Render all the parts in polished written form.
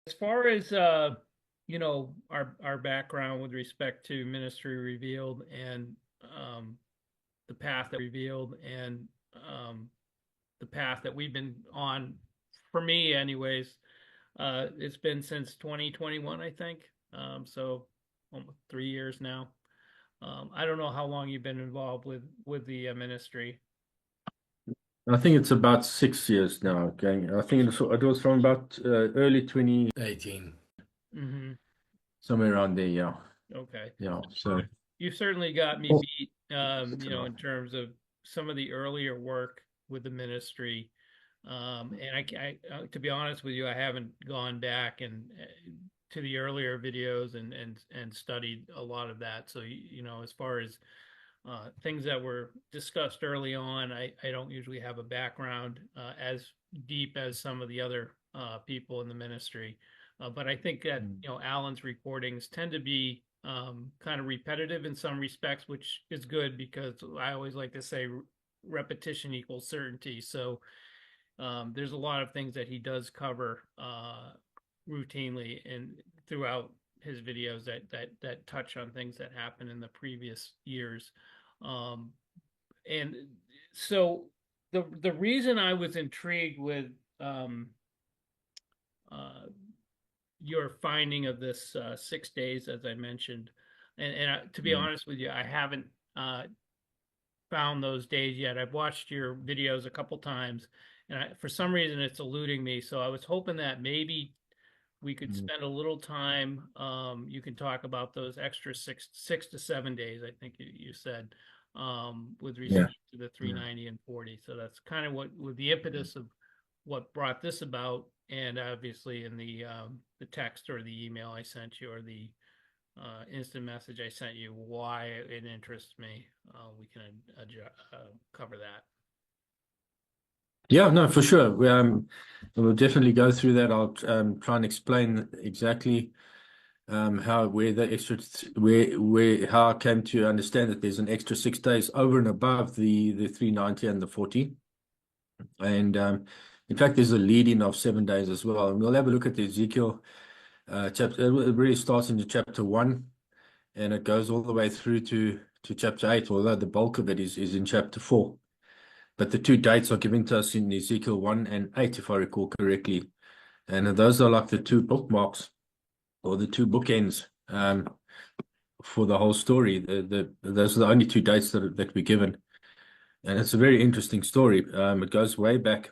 As far as our background with respect to ministry revealed and the path that revealed and the path that we've been on, for me anyways, it's been since 2021, I think. So almost 3 years now. I don't know how long you've been involved with the ministry. I think it's about 6 years now. Going, I think it was from about early 2018, Hmm. somewhere around there. Yeah, Okay. yeah. So, You certainly got me oh, beat, in terms of some of the earlier work with the ministry. And to be honest with you, I haven't gone back and to the earlier videos and studied a lot of that. So, as far as things that were discussed early on, I don't usually have a background as deep as some of the other people in the ministry. But I think that, mm, Alan's recordings tend to be kind of repetitive in some respects, which is good because I always like to say repetition equals certainty. So there's a lot of things that he does cover routinely and throughout his videos that touch on things that happened in the previous years. Um, and so the reason I was intrigued with um, uh, your finding of this 6 days, as I mentioned, and to be mm, honest with you, I haven't found those days yet. I've watched your videos a couple times, and for some reason it's eluding me. So I was hoping that maybe we could mm. spend a little time. You can talk about those extra six to 7 days, I think you said, with Yeah, respect to the yeah, 390 and 40. So that's kind of what with the impetus of what brought this about, and obviously in the text or the email I sent you or the instant message I sent you, why it interests me. We can cover that. yeah. No, for sure. We'll definitely go through that. I'll try and explain exactly how where the extra where how I came to understand that there's an extra 6 days over and above the 390 and the 40. And in fact, there's a lead-in of 7 days as well. And we'll have a look at the Ezekiel chapter. It really starts in chapter 1 and it goes all the way through to chapter 8, although the bulk of it is in chapter 4. But the two dates are given to us in Ezekiel 1 and 8, if I recall correctly. And those are like the two bookmarks or the two bookends for the whole story. Those are the only two dates that we're given. And it's a very interesting story. It goes way back.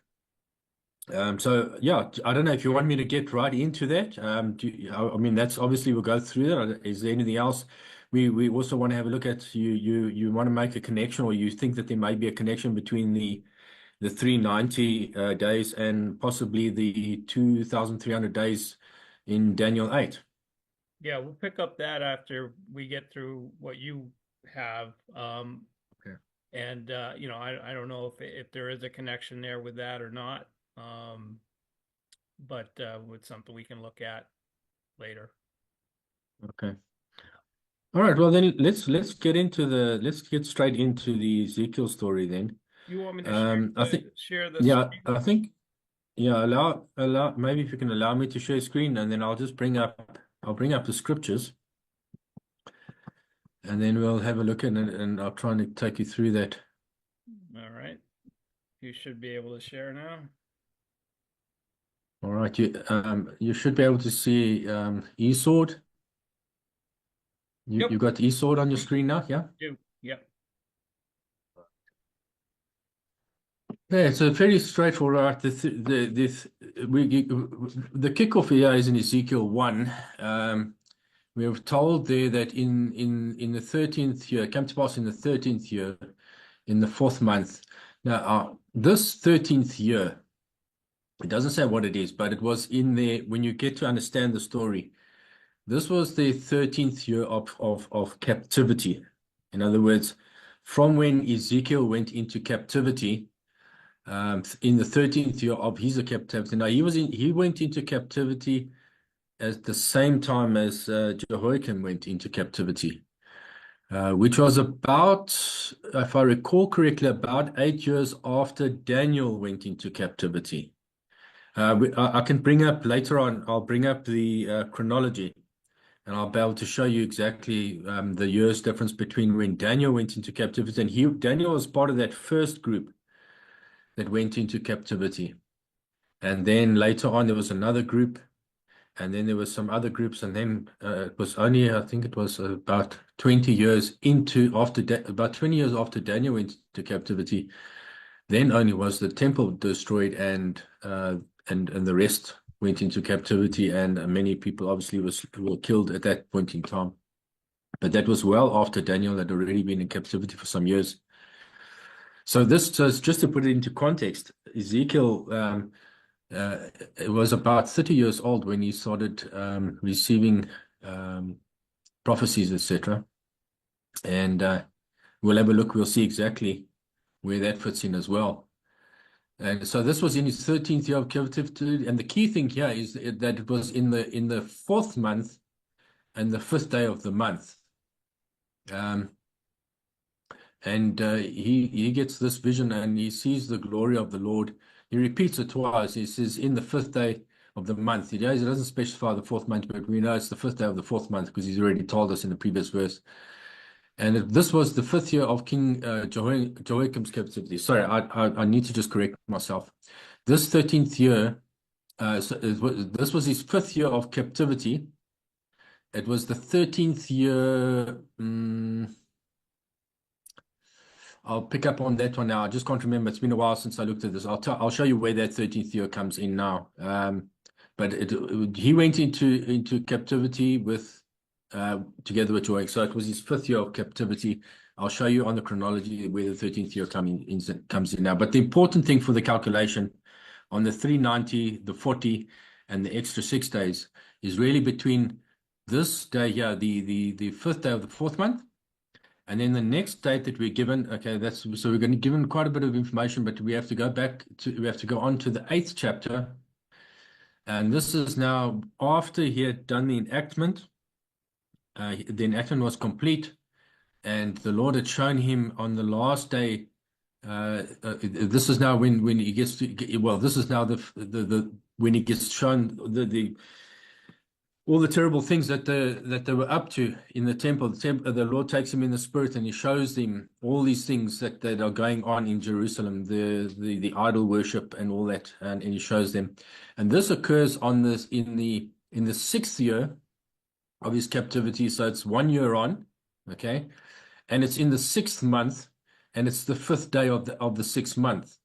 So yeah, I don't know if you want me to get right into that. I mean, that's obviously we'll go through that. Is there anything else? We also want to have a look at you want to make a connection, or you think that there may be a connection between the 390 days and possibly the 2,300 days in Daniel 8. Yeah, we'll pick up that after we get through what you have. Okay. And I don't know if there is a connection there with that or not. Um, but with something we can look at later. Okay. All right. Well, then let's get straight into the Ezekiel story then. You want me to I think share the yeah, screen? I think yeah, allow maybe if you can allow me to share screen and then I'll bring up the scriptures and then we'll have a look at it and I'll try and take you through that. All right. You should be able to share now. All right, you should be able to see eSword. You Yep. got eSword on your screen now, yeah? Do. Yep. Yeah, it's a very straightforward. The kickoff here is in Ezekiel 1. We are told there that in the 13th year, it came to pass in the 13th year, in the fourth month. Now, this 13th year, it doesn't say what it is, but it was in there when you get to understand the story. This was the 13th year of captivity. In other words, from when Ezekiel went into captivity, in the 13th year of his captivity. Now he went into captivity at the same time as Jehoiakim went into captivity, which was about, if I recall correctly, about 8 years after Daniel went into captivity. I can bring up later on, I'll bring up the chronology, and I'll be able to show you exactly the years difference between when Daniel went into captivity, and Daniel was part of that first group that went into captivity. And then later on, there was another group, and then there was some other groups, and then it was only, I think it was about 20 years about 20 years after Daniel went to captivity, then only was the temple destroyed, and the rest went into captivity, and many people obviously were killed at that point in time. But that was well after Daniel had already been in captivity for some years. So just to put it into context, Ezekiel was about 30 years old when he started receiving prophecies, etc. And we'll have a look. We'll see exactly where that fits in as well. And so this was in his 13th year of captivity. And the key thing here is that it was in the fourth month and the fifth day of the month. And he gets this vision, and he sees the glory of the Lord. He repeats it twice. He says, in the fifth day of the month. He doesn't specify the fourth month, but we know it's the fifth day of the fourth month because he's already told us in the previous verse. And this was the fifth year of King Jehoiakim's captivity. Sorry, I need to just correct myself. This 13th year, this was his fifth year of captivity. It was the 13th year. I'll pick up on that one now. I just can't remember. It's been a while since I looked at this. I'll show you where that 13th year comes in now. But he went into captivity with together with Joachim. So it was his fifth year of captivity. I'll show you on the chronology where the 13th year comes in now. But the important thing for the calculation on the 390, the 40, and the extra 6 days is really between this day here, the fifth day of the fourth month, and then the next date that we're given. Okay, so we're going to given quite a bit of information, but we have to go on to the 8th chapter. And this is now after he had done the enactment. The enactment was complete, and the Lord had shown him on the last day. This is now when he gets to, well, this is now when he gets shown all the terrible things that they were up to in the temple. The Lord takes him in the spirit, and he shows them all these things that are going on in Jerusalem, the idol worship and all that, and he shows them. And this occurs in the 6th year of his captivity. So it's 1 year on, okay, and it's in the 6th month, and it's the 5th day of the 6th month.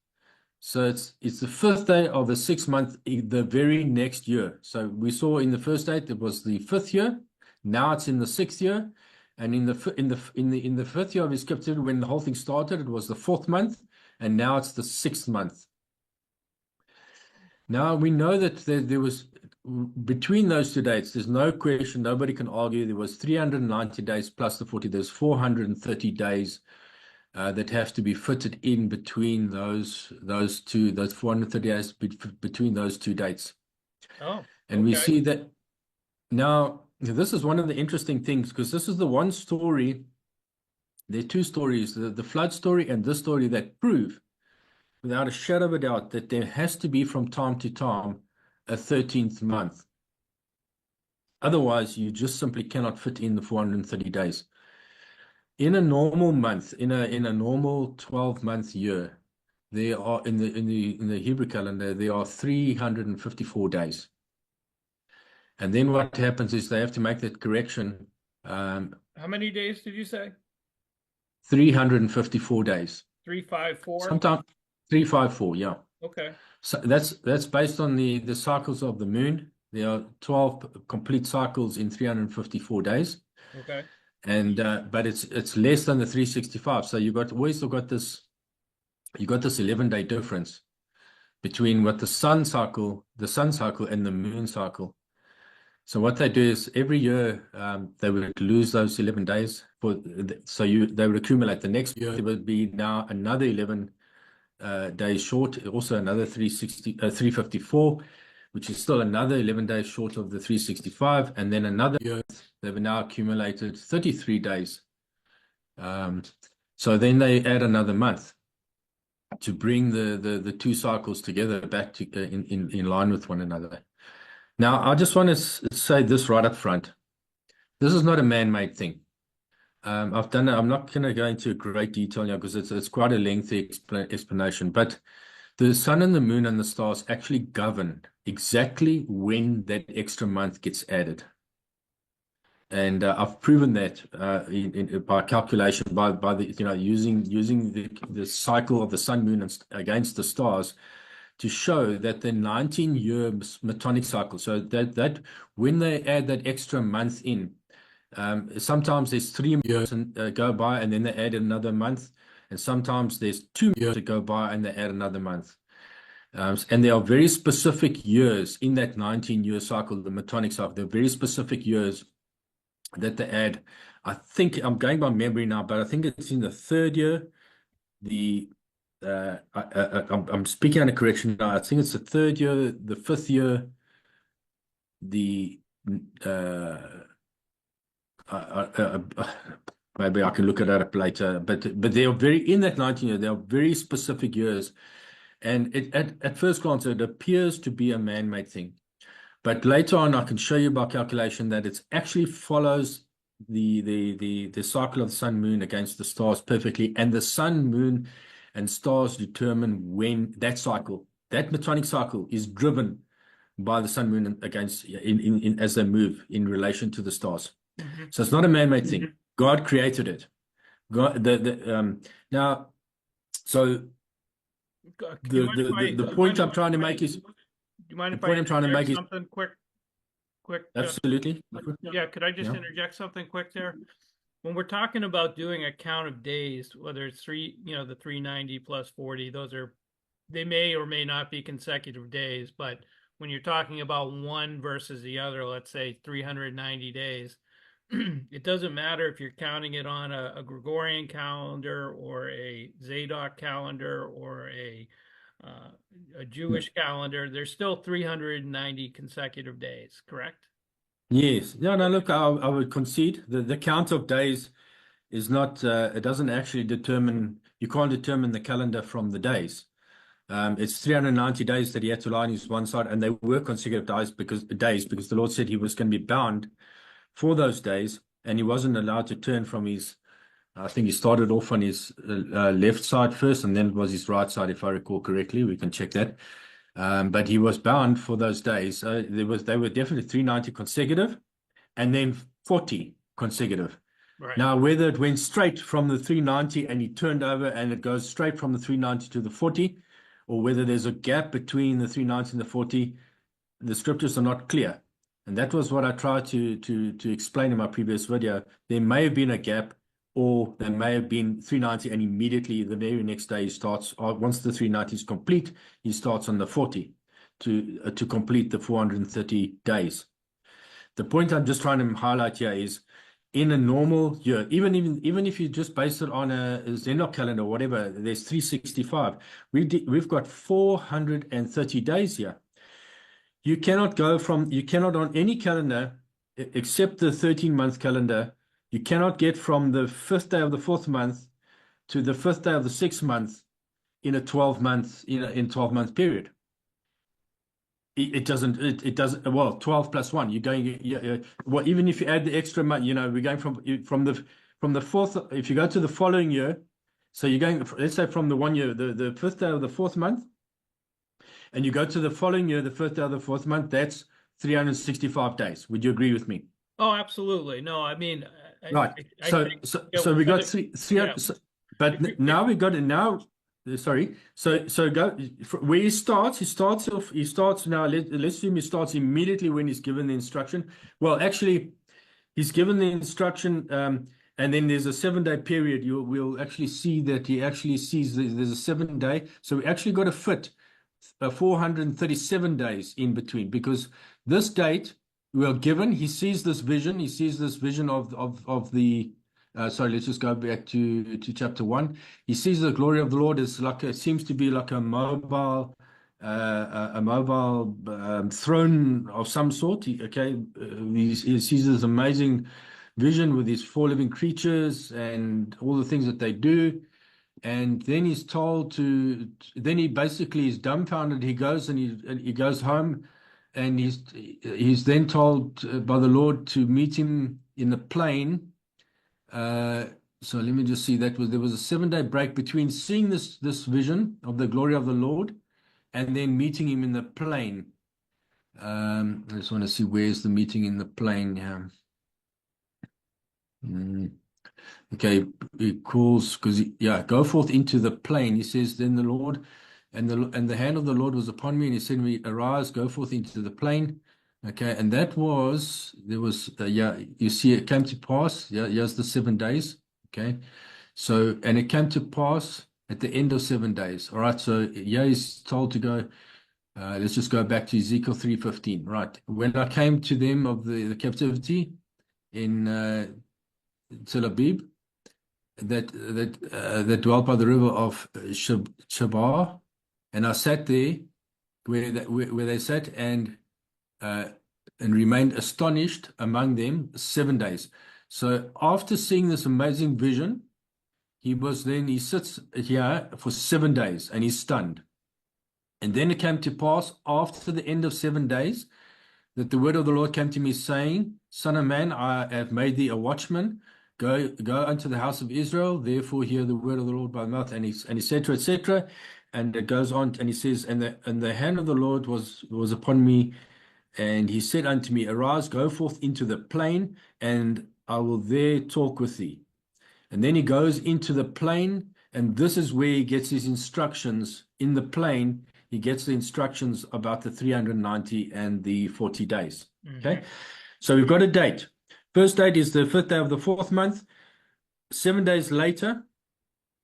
So it's the 5th day of the 6th month, the very next year. So we saw in the first date it was the 5th year. Now it's in the 6th year, and in the 5th year of his captivity, when the whole thing started, it was the 4th month, and now it's the 6th month. Now we know that there was between those two dates. There's no question, nobody can argue. There was 390 days plus the 40. There's 430 days. That have to be fitted in between those 430 days between those two dates. Oh, and we see that now. This is one of the interesting things, because this is the one story. There are two stories, the flood story and this story, that prove without a shadow of a doubt that there has to be from time to time a 13th month. Otherwise, you just simply cannot fit in the 430 days. In a normal month, in a normal 12-month year, there are in the Hebrew calendar there are 354 days. And then what happens is they have to make that correction. How many days did you say? 354 days. 354? Sometimes 354, yeah. Okay. So that's based on the cycles of the moon. There are 12 complete cycles in 354 days. Okay. And but it's less than the 365. So you got this 11-day difference between what the sun cycle and the moon cycle. So what they do is every year they would lose those 11 days they would accumulate. The next year there would be now another 11 days short, also another 354, which is still another 11 days short of the 365, and then another year they've now accumulated 33 days. So then they add another month. to bring the two cycles together back to in line with one another. Now, I just want to say this right up front. This is not a man-made thing. I've done it. I'm not going to go into great detail here because it's quite a lengthy explanation. But the sun and the moon and the stars actually govern exactly when that extra month gets added. And I've proven that by calculation, by the using the cycle of the sun, moon, and against the stars to show that the 19-year Metonic cycle. So that when they add that extra month in, sometimes there's 3 years go by and then they add another month, and sometimes there's 2 years to go by and they add another month. And there are very specific years in that 19-year cycle, the Metonic cycle. There are very specific years that they add. I think I'm going by memory now, but I think it's in the 3rd year. I'm speaking under correction now. I think it's the 3rd year, the 5th year, the maybe I can look at that up later. But they are very in that 19 year. They are very specific years, and at first glance it appears to be a man-made thing. But later on, I can show you by calculation that it actually follows the cycle of the sun, moon against the stars perfectly, and the sun, moon, and stars determine when that cycle, that Metonic cycle, is driven by the sun, moon against as they move in relation to the stars. So it's not a man-made thing. God created it. God now. So the point I'm trying to make is. Do you mind if I interject something quick? Absolutely. Yeah, could I just interject something quick there? When we're talking about doing a count of days, whether it's the 390 plus 40, they may or may not be consecutive days, but when you're talking about one versus the other, let's say 390 days, it doesn't matter if you're counting it on a Gregorian calendar or a Zadok calendar or a Jewish calendar. There's still 390 consecutive days, correct? Yes. No, look, I would concede the count of days is not, it doesn't actually determine, you can't determine the calendar from the days. It's 390 days that he had to lie on his one side, and they were consecutive days because the Lord said he was going to be bound for those days, and he wasn't allowed to turn from his, I think he started off on his left side first, and then it was his right side, if I recall correctly. We can check that. But he was bound for those days. They were definitely 390 consecutive, and then 40 consecutive. Right. Now, whether it went straight from the 390 and he turned over and it goes straight from the 390 to the 40, or whether there's a gap between the 390 and the 40, the scriptures are not clear. And that was what I tried to explain in my previous video. There may have been a gap, or there may have been 390 and immediately the very next day he starts, or once the 390 is complete, he starts on the 40 to complete the 430 days. The point I'm just trying to highlight here is, in a normal year, even if you just base it on a Zenok calendar or whatever, there's 365. We've got 430 days here. You cannot on any calendar except the 13-month calendar. You cannot get from the 5th day of the 4th month to the 5th day of the 6th month in a 12-month period. It doesn't. Well, 12 plus 1. You're going. Well, even if you add the extra month, we're going from the 4th. If you go to the following year, so you're going. Let's say from the 1 year, the 5th day of the 4th month, and you go to the following year, the 1st day of the 4th month. That's 365 days. Would you agree with me? Oh, absolutely. No, I mean, right. So we got three. Yeah. But now we got it now. Sorry. So go where he starts. He starts now. Let's assume he starts immediately when he's given the instruction. Well, actually, he's given the instruction, and then there's a 7-day period. We'll actually see that he actually sees there's a 7-day. So we actually got to fit 437 days in between, because this date we are given. He sees this vision. He sees this vision of the. Sorry, let's just go back to chapter 1. He sees the glory of the Lord is seems to be like a mobile throne of some sort. He sees this amazing vision with these 4 living creatures and all the things that they do. And then he's told to, then he basically is dumbfounded. He goes and he goes home, and he's then told by the Lord to meet him in the plain. So let me just see. There was a 7-day break between seeing this vision of the glory of the Lord and then meeting him in the plain. I just want to see where's the meeting in the plain. Okay, he calls because go forth into the plain. He says, then the Lord and the hand of the Lord was upon me, and he said to me, arise, go forth into the plain. Okay, and there was you see it came to pass. Yeah, here's the 7 days. Okay, so and it came to pass at the end of 7 days. All right, so he's told to go. Let's just go back to Ezekiel 3:15. Right, when I came to them of the captivity in Tel Aviv, that dwelt by the river of Chebar, and I sat there where they sat and remained astonished among them 7 days. So after seeing this amazing vision, he sits here for 7 days and he's stunned. And then it came to pass after the end of 7 days that the word of the Lord came to me, saying, Son of man, I have made thee a watchman. Go unto the house of Israel, therefore hear the word of the Lord by mouth, and etc., etc. And it goes on, and he says, and the hand of the Lord was upon me, and he said unto me, arise, go forth into the plain, and I will there talk with thee. And then he goes into the plain, and this is where he gets his instructions. In the plain, he gets the instructions about the 390 and the 40 days. Okay, so we've got a date. First date is the 5th day of the 4th month. 7 days later,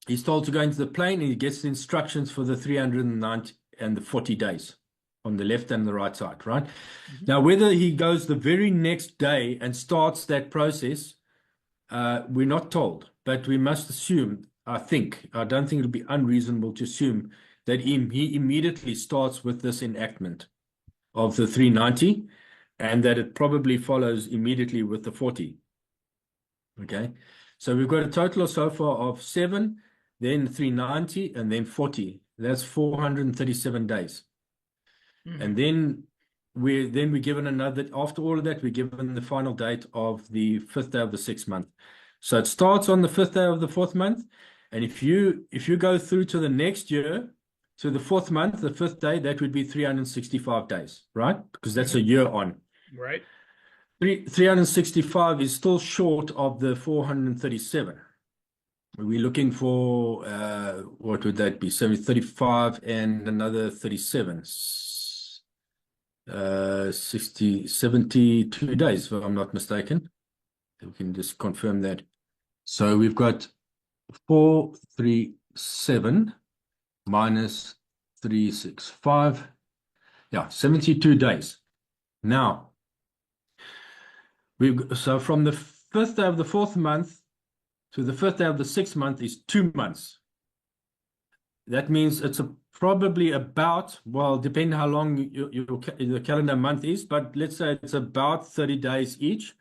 he's told to go into the plain, and he gets the instructions for the 390 and the 40 days on the left and the right side, right? Now, whether he goes the very next day and starts that process, we're not told, but we must assume, I don't think it'll be unreasonable to assume that he immediately starts with this enactment of the 390, and that it probably follows immediately with the 40. Okay, so we've got a total so far of 7, then 390, and then 40. That's 437 days. And then we're given another, after all of that, we're given the final date of the 5th day of the 6th month. So it starts on the 5th day of the 4th month. And if you go through to the next year, to the 4th month, the 5th day, that would be 365 days, right? Because that's a year on. Right. 365 is still short of the 437. We're looking for, what would that be? 35 and another 37. 72 days, if I'm not mistaken. We can just confirm that. So we've got 437 minus 365. Yeah, 72 days. Now, so from the 5th day of the 4th month to the 5th day of the 6th month is 2 months. That means it's probably about, well, depending how long the calendar month is, but let's say it's about 30 days each.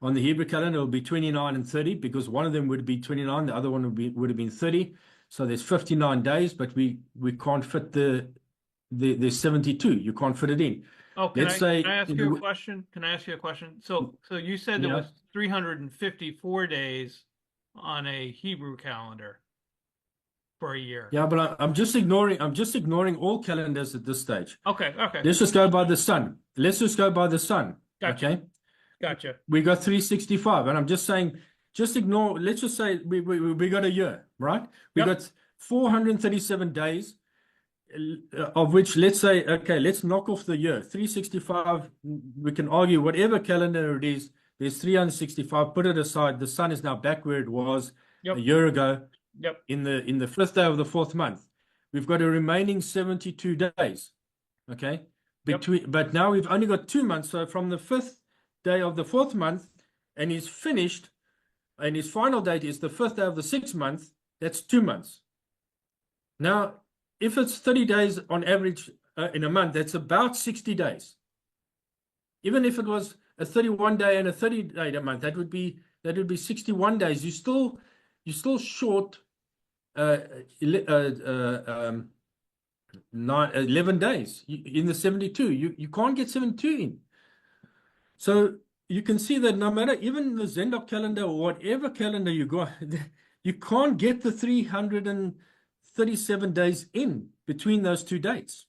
On the Hebrew calendar, it'll be 29 and 30, because one of them would be 29, the other one would have been 30. So there's 59 days, but we can't fit the 72. You can't fit it in. Oh, can I ask you a question? Can I ask you a question? So you said there was 354 days on a Hebrew calendar for a year. Yeah, but I'm just ignoring all calendars at this stage. Okay. Let's just go by the sun. Gotcha. Okay. Gotcha. We got 365, and I'm just saying, just ignore. Let's just say we got a year, right? We got 437 days, of which, let's say, okay, let's knock off the year. 365. We can argue whatever calendar it is. There's 365. Put it aside. The sun is now back where it was a year ago. Yep. In the 5th day of the 4th month, we've got a remaining 72 days. Okay. But now we've only got 2 months. So from the 5th day of the 4th month, and he's finished, and his final date is the 5th day of the 6th month, that's 2 months. Now, if it's 30 days on average in a month, that's about 60 days. Even if it was a 31 day and a 30 day a month, that would be 61 days. You're still short uh, ele- uh, uh, um, 11 days in the 72. You can't get 72 in. So you can see that no matter even the Zendok calendar or whatever calendar you got, you can't get the 337 days in between those two dates.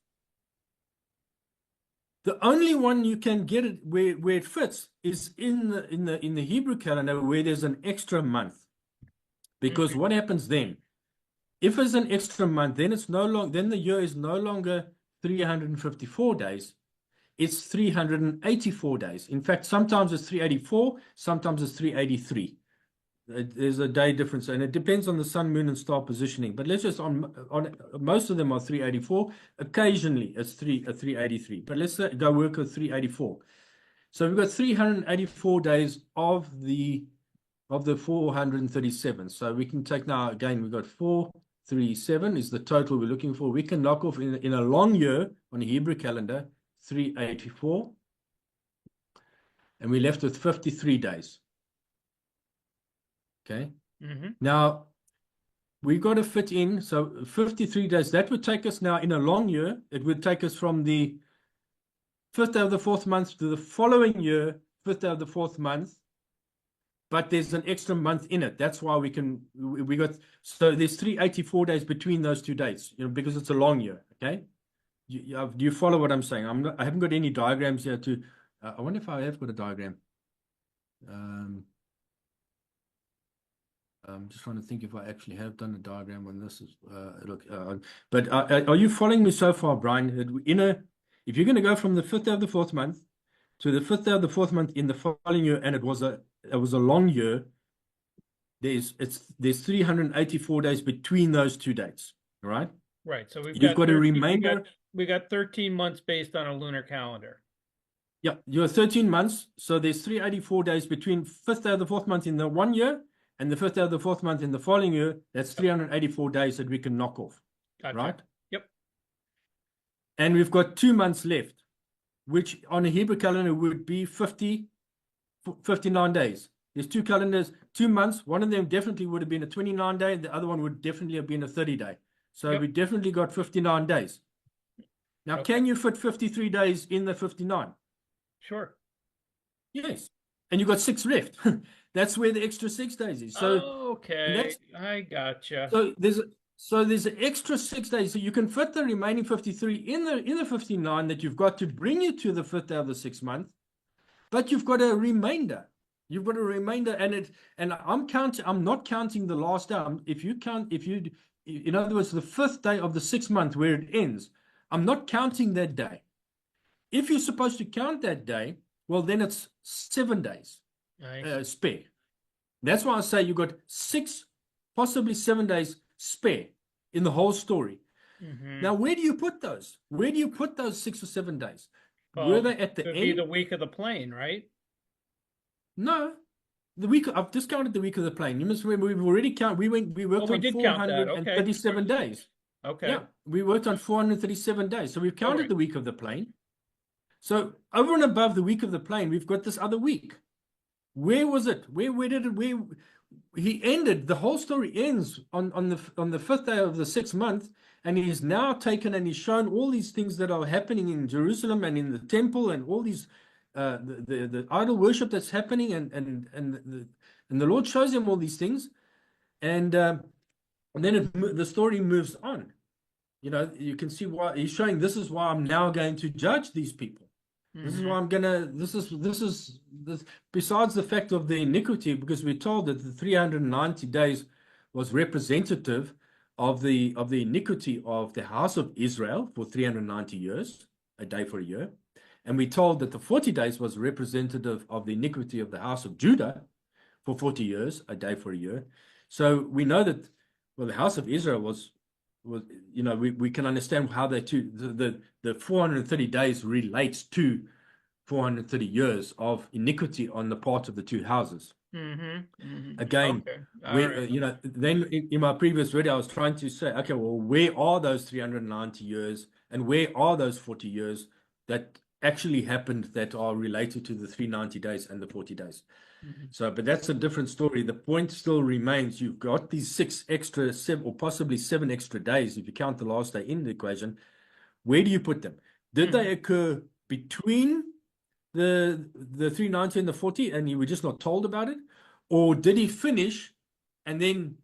The only one you can get it where it fits is in the Hebrew calendar where there's an extra month. Because Mhm. what happens then? If there's an extra month, then it's no long then the year is no longer 354 days. It's 384 days. In fact, sometimes it's 384, sometimes it's 383. There's a day difference, and it depends on the sun, moon, and star positioning. But let's just on most of them are 384. Occasionally, it's 383. But let's go work with 384. So we've got 384 days of the 437. So we can take now again. We've got 437 is the total we're looking for. We can knock off in a long year on a Hebrew calendar 384, and we're left with 53 days. Okay. Mhm. Now we've got to fit in. So 53 days, that would take us now in a long year. It would take us from the 5th day of the 4th month to the following year, 5th day of the 4th month. But there's an extra month in it. That's why we got, so there's 384 days between those two dates, because it's a long year. Okay. Do you follow what I'm saying? I haven't got any diagrams here I wonder if I have got a diagram. I'm just trying to think if I actually have done a diagram on this. But are you following me so far, Brian? If you're going to go from the 5th day of the 4th month to the 5th day of the 4th month in the following year, and it was a long year, there's 384 days between those two dates. All right. Right. So we've You've got got a 13, remainder. we got 13 months based on a lunar calendar. Yeah, you have 13 months. So there's 384 days between 5th day of the 4th month in the one year and the 5th day of the 4th month in the following year. That's 384 days that we can knock off. Gotcha. Right? Yep. And we've got 2 months left, which on a Hebrew calendar would be 59 days. There's 2 calendars, 2 months. One of them definitely would have been a 29 day. The other one would definitely have been a 30 day. So Yep. we definitely got 59 days. Now, Okay. can you fit 53 days in the 59? Sure. Yes. And you've got 6 left. That's where the extra 6 days is. So, and Okay. that's I gotcha. so there's an extra 6 days. So you can fit the remaining 53 in the 59 that you've got to bring you to the 5th day of the 6th month, but you've got a remainder. You've got a remainder, and I'm not counting the last day. In other words, the 5th day of the 6th month where it ends, I'm not counting that day. If you're supposed to count that day, well, then it's 7 days spare. That's why I say you've got 6, possibly 7 days spare in the whole story. Mm-hmm. Now, where do you put those? Where do you put those 6 or 7 days? Were Well, they at it the would be end? the week of the plane, right? No. I've discounted the week of the plane. You must remember we've already counted. We Oh, worked we on did count that. Okay. 437 days. Okay. Yeah, we worked on 437 days. So we've All counted right. the week of the plane. So over and above the week of the plane, we've got this other week. Where was it? Where did it? Where he ended? The whole story ends on the 5th day of the 6th month, and he's now taken and he's shown all these things that are happening in Jerusalem and in the temple and all these the idol worship that's happening and the Lord shows him all these things, and then the story moves on. You can see why he's showing this is why I'm now going to judge these people. This is Mm-hmm. why I'm gonna. This. Besides the fact of the iniquity, because we're told that the 390 days was representative of the iniquity of the house of Israel for 390 years, a day for a year, and we're told that the 40 days was representative of the iniquity of the house of Judah for 40 years, a day for a year. So we know that, well, the house of Israel was we can understand how they the 430 days relates to 430 years of iniquity on the part of the two houses. Mm-hmm. Mm-hmm. Again, Okay. All where right. then in my previous video I was trying to say, okay, well, where are those 390 years and where are those 40 years that actually happened that are related to the 390 days and the 40 days. Mhm. So, but that's a different story. The point still remains, you've got these 7 or possibly 7 extra days, if you count the last day in the equation. Where do you put them? Did they occur between the 390 and the 40 and you were just not told about it? Or did he finish and then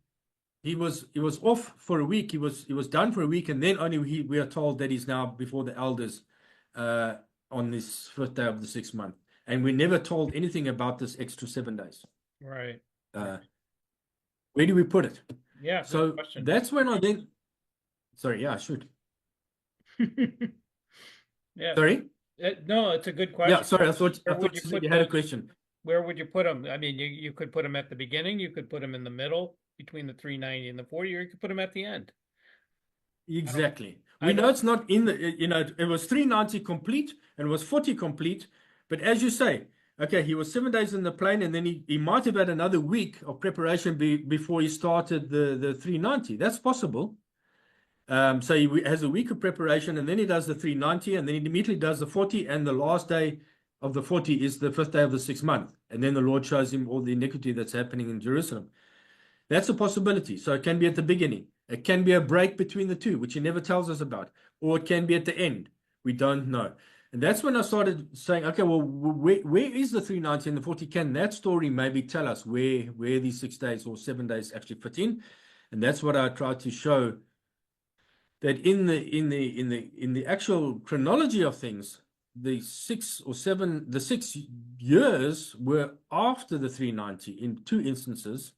he was off for a week, he was done for a week, and then only we are told that he's now before the elders uh on this 5th day of the 6th month, and we're never told anything about this extra 7 days. Right. uh where do we put it? Yeah, good So question. that's when I then, sorry, yeah, I should. Yeah. Sorry. No, it's a good Yeah, question. sorry, I Where thought would you you said put you had a those? question. Where would you put them? I mean, you could put them at the beginning, you could put them in the middle between the 390 and the 40, or you could put them at the end. I don't, Exactly. I We know don't, it's not in the, it was 390 complete and it was 40 complete. But as you say, okay, he was 7 days in the plane, and then he might have had another week of preparation before he started the 390. That's possible. So he has a week of preparation, and then he does the 390, and then he immediately does the 40, and the last day of the 40 is the 5th day of the 6th month. And then the Lord shows him all the iniquity that's happening in Jerusalem. That's a possibility. So it can be at the beginning. It can be a break between the two, which he never tells us about. Or it can be at the end. We don't know. And that's when I started saying, okay, well, where is the 390 and the 40? Can that story maybe tell us where these 6 days or 7 days actually fit in? And that's what I tried to show, that in the actual chronology of things, the 6 years were after the 390 in 2 instances,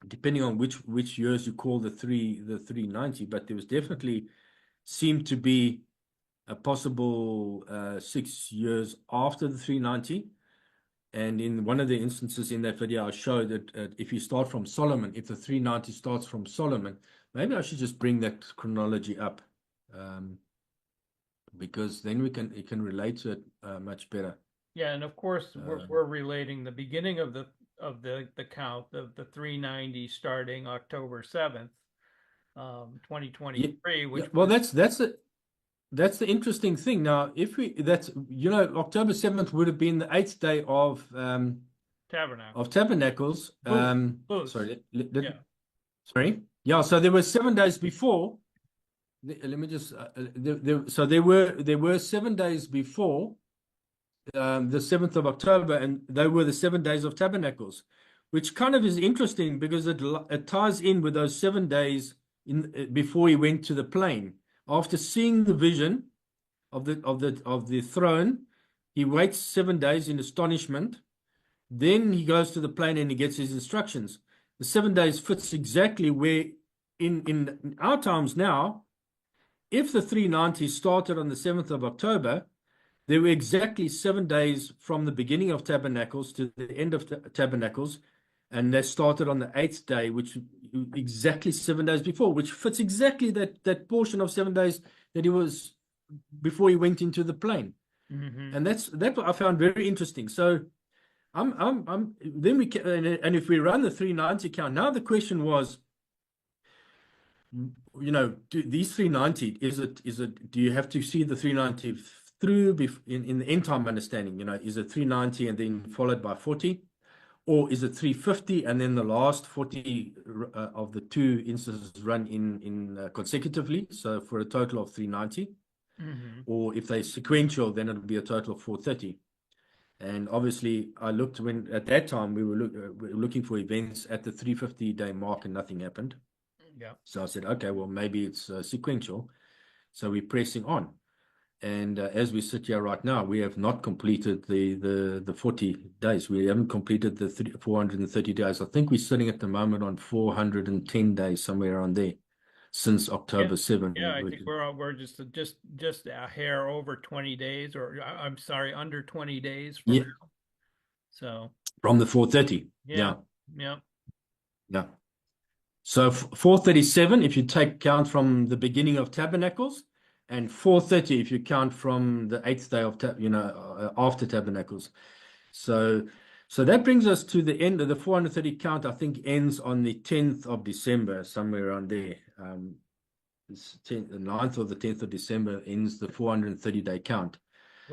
depending on which years you call the 390, but there was definitely seemed to be a possible 6 years after the 390. And in one of the instances in that video, I showed that if you start from Solomon, if the 390 starts from Solomon, maybe I should just bring that chronology up, because then it can relate to it much better. yeah, and of course Uh, we're relating the beginning of the count of the 390 starting October 7th, yeah, 2023, yeah. which Well, was that's the interesting thing. Now, if we that's October 7th would have been the 8th day of Tabernacles. Tabernacles. Booths. Sorry, Yeah. sorry. Yeah, so there were 7 days before. Let me just so there were 7 days before the 7th of October, and they were the 7 days of Tabernacles, which kind of is interesting because it ties in with those 7 days before he went to the plain. After seeing the vision of the throne, he waits 7 days in astonishment. Then he goes to the plain and he gets his instructions. The 7 days fits exactly where in our times now, if the 390 started on the 7th of October, there were exactly 7 days from the beginning of Tabernacles to the end of Tabernacles, and they started on the 8th day, which exactly 7 days before, which fits exactly that portion of 7 days that he was before he went into the plain. Mm-hmm. And that I found very interesting. So then we can, and if we run the 390 count, now the question was, these 390, do you have to see the 390 through in the end time understanding? Is it 390 and then followed by 40? Or is it 350 and then the last 40 of the 2 instances run in consecutively, so for a total of 390? Mm-hmm. Or if they're sequential, then it'll be a total of 430. And obviously, I looked when at that time we were looking for events at the 350-day mark, and nothing happened. Yeah. So I said, okay, well, maybe it's sequential. So we're pressing on. And as we sit here right now, we have not completed the 40 days. We haven't completed the 430 days. I think we're sitting at the moment on 410 days, somewhere around there, since Yeah. October 7th. Yeah, I think we're just a hair over 20 days, or I'm sorry, under 20 days from Yeah, now. So, from the 430. yeah. Yeah, Yeah. yeah. So 437, if you take count from the beginning of Tabernacles, and 430 if you count from the 8th day of after Tabernacles. So that brings us to the end of the 430 count. I think ends on the 10th of December, somewhere around there. The 9th or the 10th of December ends the 430-day count.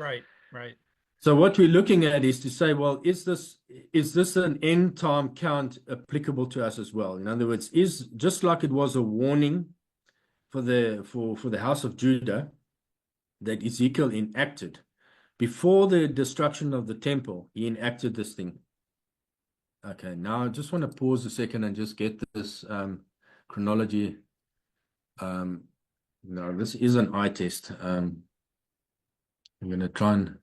Right, right. So what we're looking at is to say, well, is this an end time count applicable to us as well? In other words, is just like it was a warning for the house of Judah that Ezekiel enacted before the destruction of the temple, he enacted this thing. Okay, now I just want to pause a second and just get this chronology. No, this is an eye test. I'm going to try and,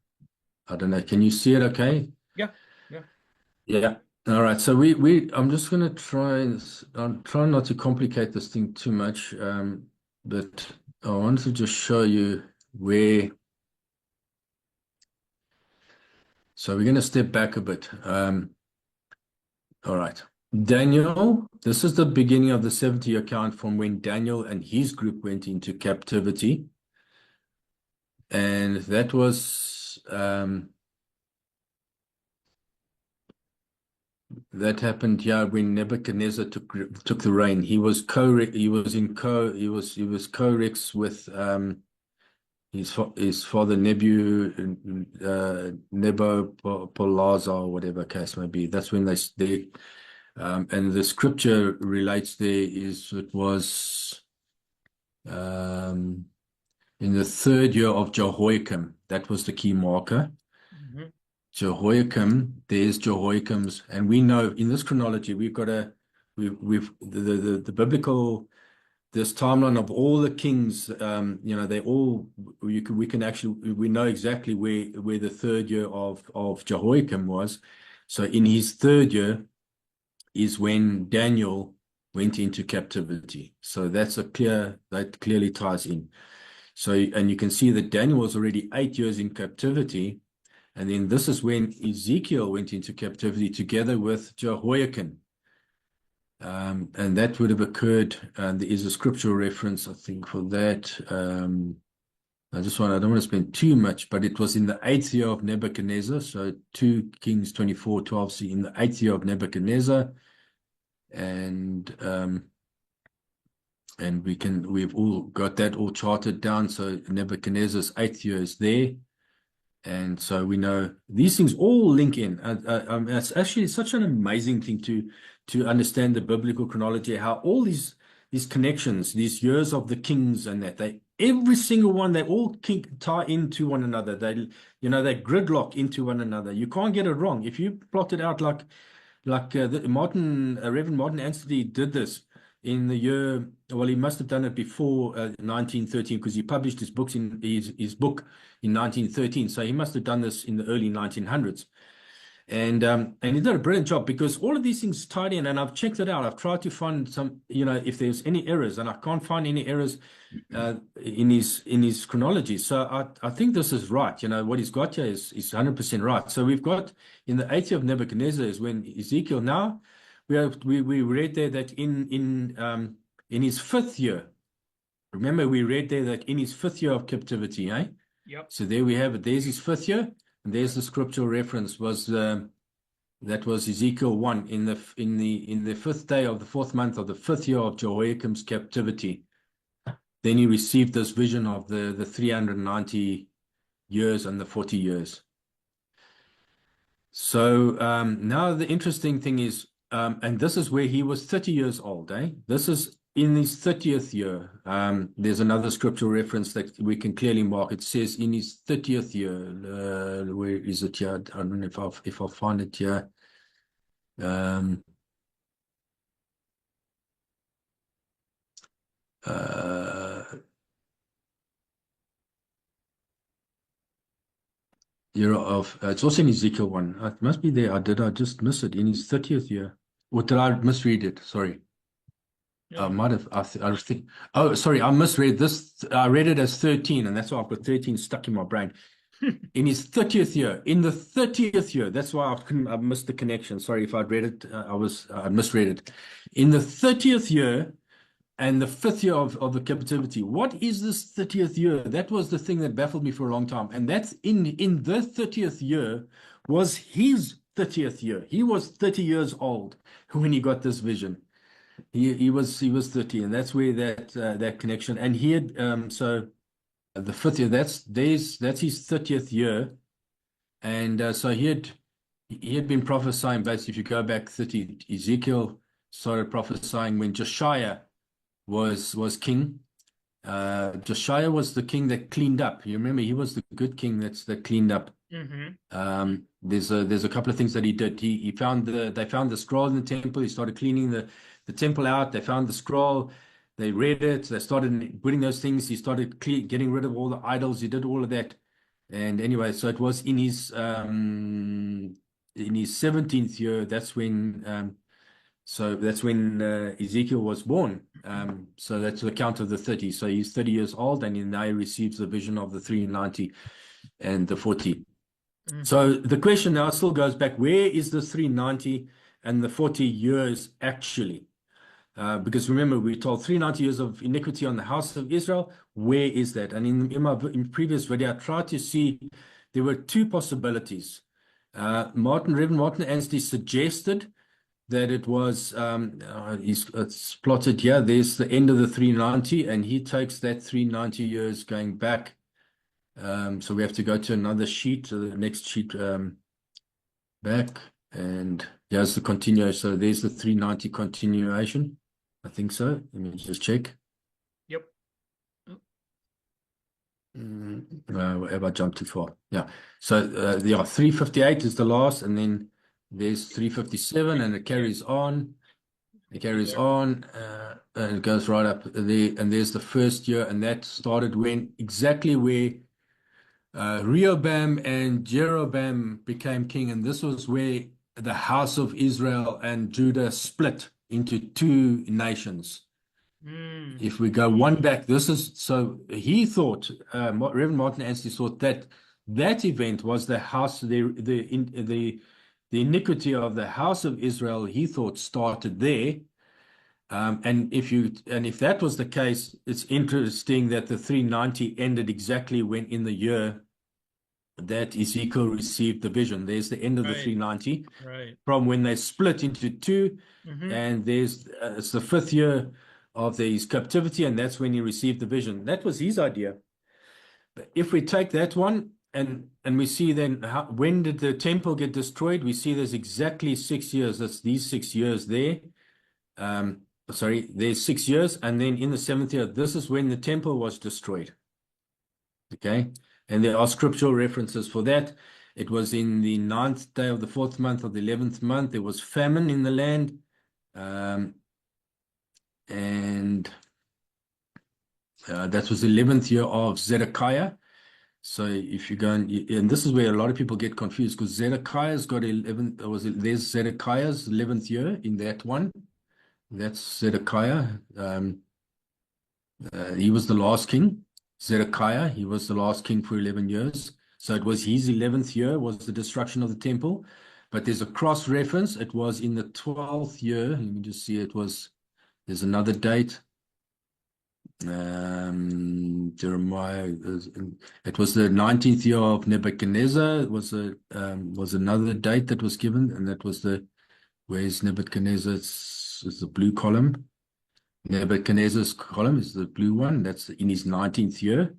I don't know, can you see it okay? Yeah, yeah. Yeah. All right. So I'm just going to try, I'm trying not to complicate this thing too much, but I want to just show you where. So we're going to step back a bit. All right. Daniel, this is the beginning of the 70-year count from when Daniel and his group went into captivity. And that was that happened when Nebuchadnezzar took the reign. He was co-rex with his father Nabopolassar, or whatever case may be. That's when they and the scripture relates there is it was in the 3rd year of Jehoiakim. That was the key marker. Hmm. Jehoiakim, there's Jehoiakim's, and we know in this chronology we've the biblical, this timeline of all the kings. They all, we can actually, we know exactly where the 3rd year of Jehoiakim was. So in his 3rd year is when Daniel went into captivity. So that clearly ties in. So, and you can see that Daniel was already 8 years in captivity. And then this is when Ezekiel went into captivity together with Jehoiakim. And that would have occurred, and there is a scriptural reference, I think, for that. I don't want to spend too much, but it was in the 8th year of Nebuchadnezzar. So 2 Kings 24:12, see, in the 8th year of Nebuchadnezzar. And we've all got that all charted down. So Nebuchadnezzar's 8th year is there. And so we know these things all link in. It's actually such an amazing thing to understand the biblical chronology, how all these connections, these years of the kings, and that every single one, they all tie into one another. They gridlock into one another. You can't get it wrong. If you plot it out like Reverend Martin Anstey did this in the year, well, he must have done it before 1913, because he published his book in 1913. So he must have done this in the early 1900s. And he did a brilliant job, because all of these things tied in, and I've checked it out. I've tried to find some, if there's any errors, and I can't find any errors in his chronology. So I think this is right. What he's got here is 100% right. So we've got in the 8th year of Nebuchadnezzar is when Ezekiel. Now we read there that in his 5th year. Remember, we read there that in his 5th year of captivity, eh? Yep. So there we have it. There's his 5th year. And there's the scriptural reference that was Ezekiel 1 in the 5th day of the 4th month of the 5th year of Jehoiakim's captivity. Then he received this vision of the 390 years and the 40 years. So now the interesting thing is, and this is where he was 30 years old, eh? This is in his 30th year. There's another scriptural reference that we can clearly mark. It says in his 30th year. Where is it here? I don't know if I'll find it here. Year of it's also in Ezekiel 1. It must be there. I just miss it in his 30th year. Or did I misread it? Sorry. I No. might have. I think. Oh, sorry. I misread this. I read it as 13, and that's why I've got 13 stuck in my brain. In his 30th year, in the 30th year, that's why I missed the connection. Sorry if I'd read it. I misread it. In the 30th year and the 5th year of the captivity. What is this 30th year? That was the thing that baffled me for a long time. And that's in the 30th year was his 30th year. He was 30 years old when he got this vision. He was 30, and that's where that connection. And he had the fifth year. That's his 30th year, and so he had been prophesying. Basically, if you go back 30, Ezekiel started prophesying when Josiah was king. Josiah was the king that cleaned up. You remember, he was the good king that cleaned up. Mm-hmm. There's a couple of things that he did. They found the scroll in the temple. He started cleaning the temple out. They found the scroll. They read it. They started putting those things. He started getting rid of all the idols. He did all of that. And anyway, so it was in his 17th year. That's when Ezekiel was born. So that's the count of the 30. So he's 30 years old, and now he receives the vision of the 390 and the 40. Mm-hmm. So the question now still goes back, where is the 390 and the 40 years actually? Because remember, we told 390 years of iniquity on the house of Israel. Where is that? And in my previous video, I tried to see there were two possibilities. Reverend Martin Anstey suggested that it was, it's plotted here. There's the end of the 390, and he takes that 390 years going back. So we have to go to another sheet, to the next sheet back, and here's the continuation. So there's the 390 continuation. I think so. Let me just check. Yep. Have I jumped too far? Yeah. So 358 is the last, and then there's 357, and it carries on. It carries on, and it goes right up there. And there's the first year, and that started exactly where Rehoboam and Jeroboam became king, and this was where the house of Israel and Judah split into two nations. Mm. If we go one back, so he thought, Reverend Martin Anstey thought that event was the house, the iniquity of the house of Israel. He thought started there. And if that was the case, it's interesting that the 390 ended exactly when in the year that Ezekiel received the vision. There's the end of the 390 from when they split into two, and it's the fifth year of his captivity, and that's when he received the vision. That was his idea. But if we take that one and we see then when did the temple get destroyed, we see there's exactly 6 years. That's these 6 years there. There's 6 years, and then in the seventh year, this is when the temple was destroyed. Okay. And there are scriptural references for that. It was in the 9th day of the 4th month of the 11th month. There was famine in the land. And that was the 11th year of Zedekiah. So if you go and this is where a lot of people get confused, because Zedekiah's got 11, there's Zedekiah's 11th year in that one. That's Zedekiah. He was the last king. Zedekiah, he was the last king for 11 years. So it was his 11th year was the destruction of the temple. But there's a cross reference. It was in the 12th year. Let me just see. There's another date. Jeremiah, it was the 19th year of Nebuchadnezzar. It was another date that was given, and that was where's Nebuchadnezzar? It's the blue column. Nebuchadnezzar's column is the blue one. That's in his 19th year,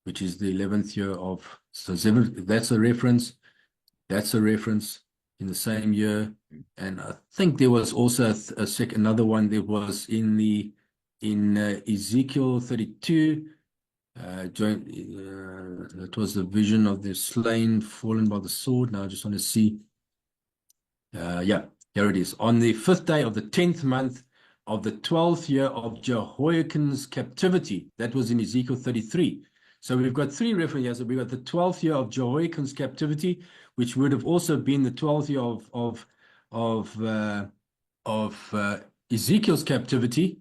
which is the 11th year of. So that's a reference. That's a reference in the same year. And I think there was also another one that was in Ezekiel 32. That was the vision of the slain, fallen by the sword. Now I just want to see. Yeah, here it is. On the 5th day of the 10th month of the 12th year of Jehoiakim's captivity. That was in Ezekiel 33. So we've got three references. We've got the 12th year of Jehoiakim's captivity, which would have also been the 12th year of Ezekiel's captivity.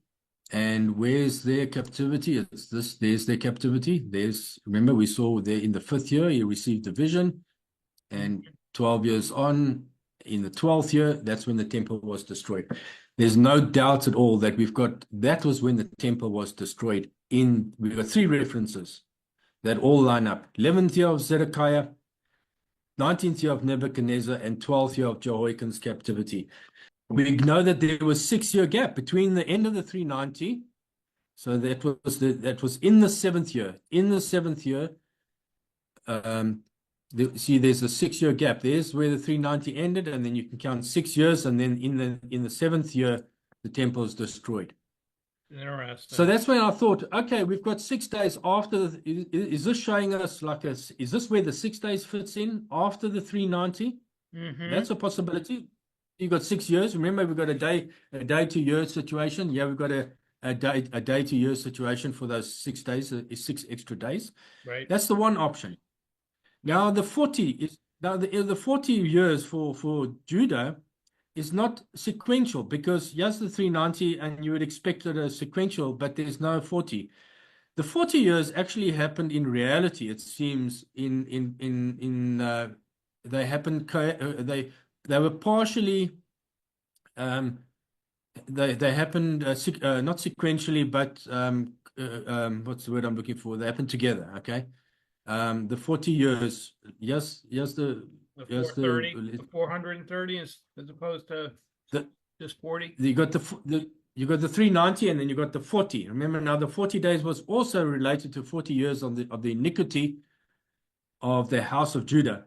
And where's their captivity? It's this. There's their captivity. Remember, we saw there in the 5th year, he received the vision. And 12 years on, in the 12th year, that's when the temple was destroyed. There's no doubt at all that that was when the temple was destroyed. We've got three references that all line up. 11th year of Zedekiah, 19th year of Nebuchadnezzar, and 12th year of Jehoiakim's captivity. We know that there was 6 year gap between the end of the 390. So that was in the seventh year. In the seventh year, see, there's a 6 year gap. There's where the 390 ended, and then you can count 6 years, and then in the seventh year, the temple is destroyed. So Interesting. that's when I thought, okay, we've got 6 days after. Is this showing us like is this where the 6 days fits in after the 390? Mm-hmm. That's a possibility. You've got 6 years. Remember, we've got a day to year situation. Yeah, we've got a day to year situation for those 6 days, 6 extra days. Right. That's the one option. Now the 40 is now the 40 years for Judah is not sequential, because yes, the 390 and you would expect it a sequential, but there's no 40. The 40 years actually happened in reality. It seems they happened they were partially they happened not sequentially, but what's the word I'm looking for? They happened together. Okay. The 40 years, yes, The yes, 430, the 430 as opposed to the just 40. you got you got the 390, and then you got the 40. Remember, now the 40 days was also related to 40 years of the iniquity of the house of Judah.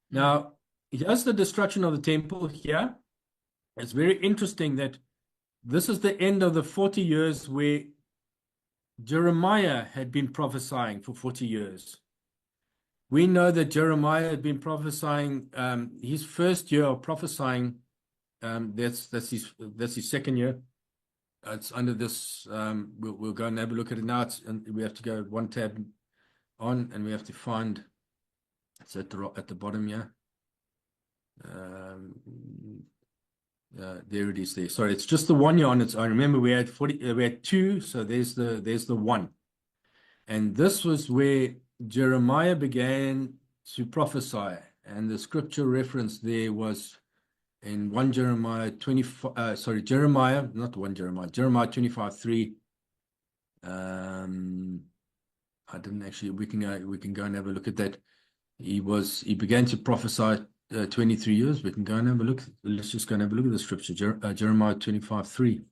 Now, here's the destruction of the temple here. It's very interesting that this is the end of the 40 years where Jeremiah had been prophesying for 40 years. We know that Jeremiah had been prophesying his first year of prophesying. That's his second year. It's under this. We'll go and have a look at it now. And we have to go one tab on, and we have to find. It's at the bottom here. There it is. There. Sorry, it's just the 1 year on its own. Remember, we had 40. We had 2. So there's the 1, and this was where Jeremiah began to prophesy, and the scripture reference there was in 1 Jeremiah 25. Jeremiah, not 1 Jeremiah. Jeremiah 25:3. I didn't actually. We can go and have a look at that. He began to prophesy 23 years. We can go and have a look. Let's just go and have a look at the scripture. Jeremiah 25:3.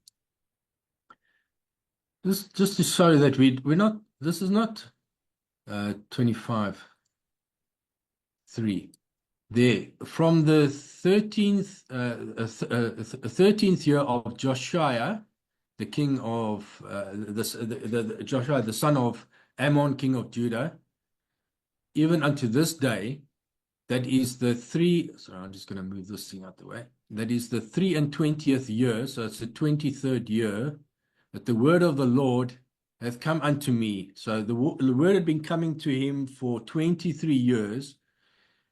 Just to show that we're not. This is not 25:3. There, from the 13th year of Josiah, the king of Josiah, the son of Ammon, king of Judah, even unto this day, that is the three. Sorry, I'm just going to move this thing out the way. That is the 23rd year. So it's the 23rd year that the word of the Lord hath come unto me. So the word had been coming to him for 23 years,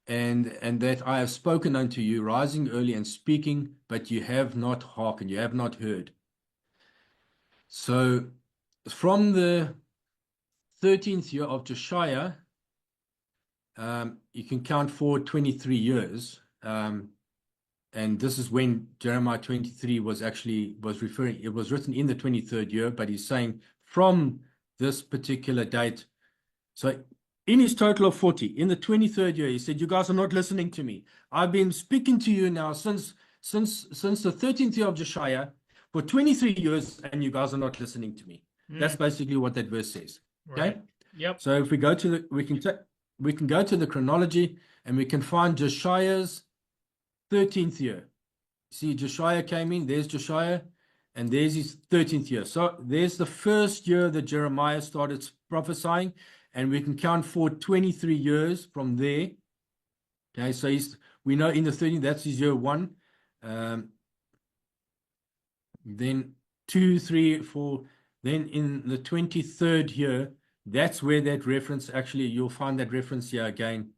and that I have spoken unto you, rising early and speaking, but you have not hearkened, you have not heard. So from the 13th year of Josiah, you can count forward 23 years. And this is when Jeremiah 23 was referring. It was written in the 23rd year, but he's saying from this particular date. So in his total of 40, in the 23rd year, he said, you guys are not listening to me. I've been speaking to you now since the 13th year of Josiah for 23 years, and you guys are not listening to me. That's basically what that verse says. Okay. Right. Yep. So if we go to we can go to the chronology, and we can find Josiah's 13th year. See, Josiah came in, there's Josiah, and there's his 13th year. So there's the first year that Jeremiah started prophesying, and we can count forward 23 years from there. Okay, so we know in the 13th, that's his year 1. Then 2, 3, 4. Then in the 23rd year, that's where that reference, actually, you'll find that reference here again.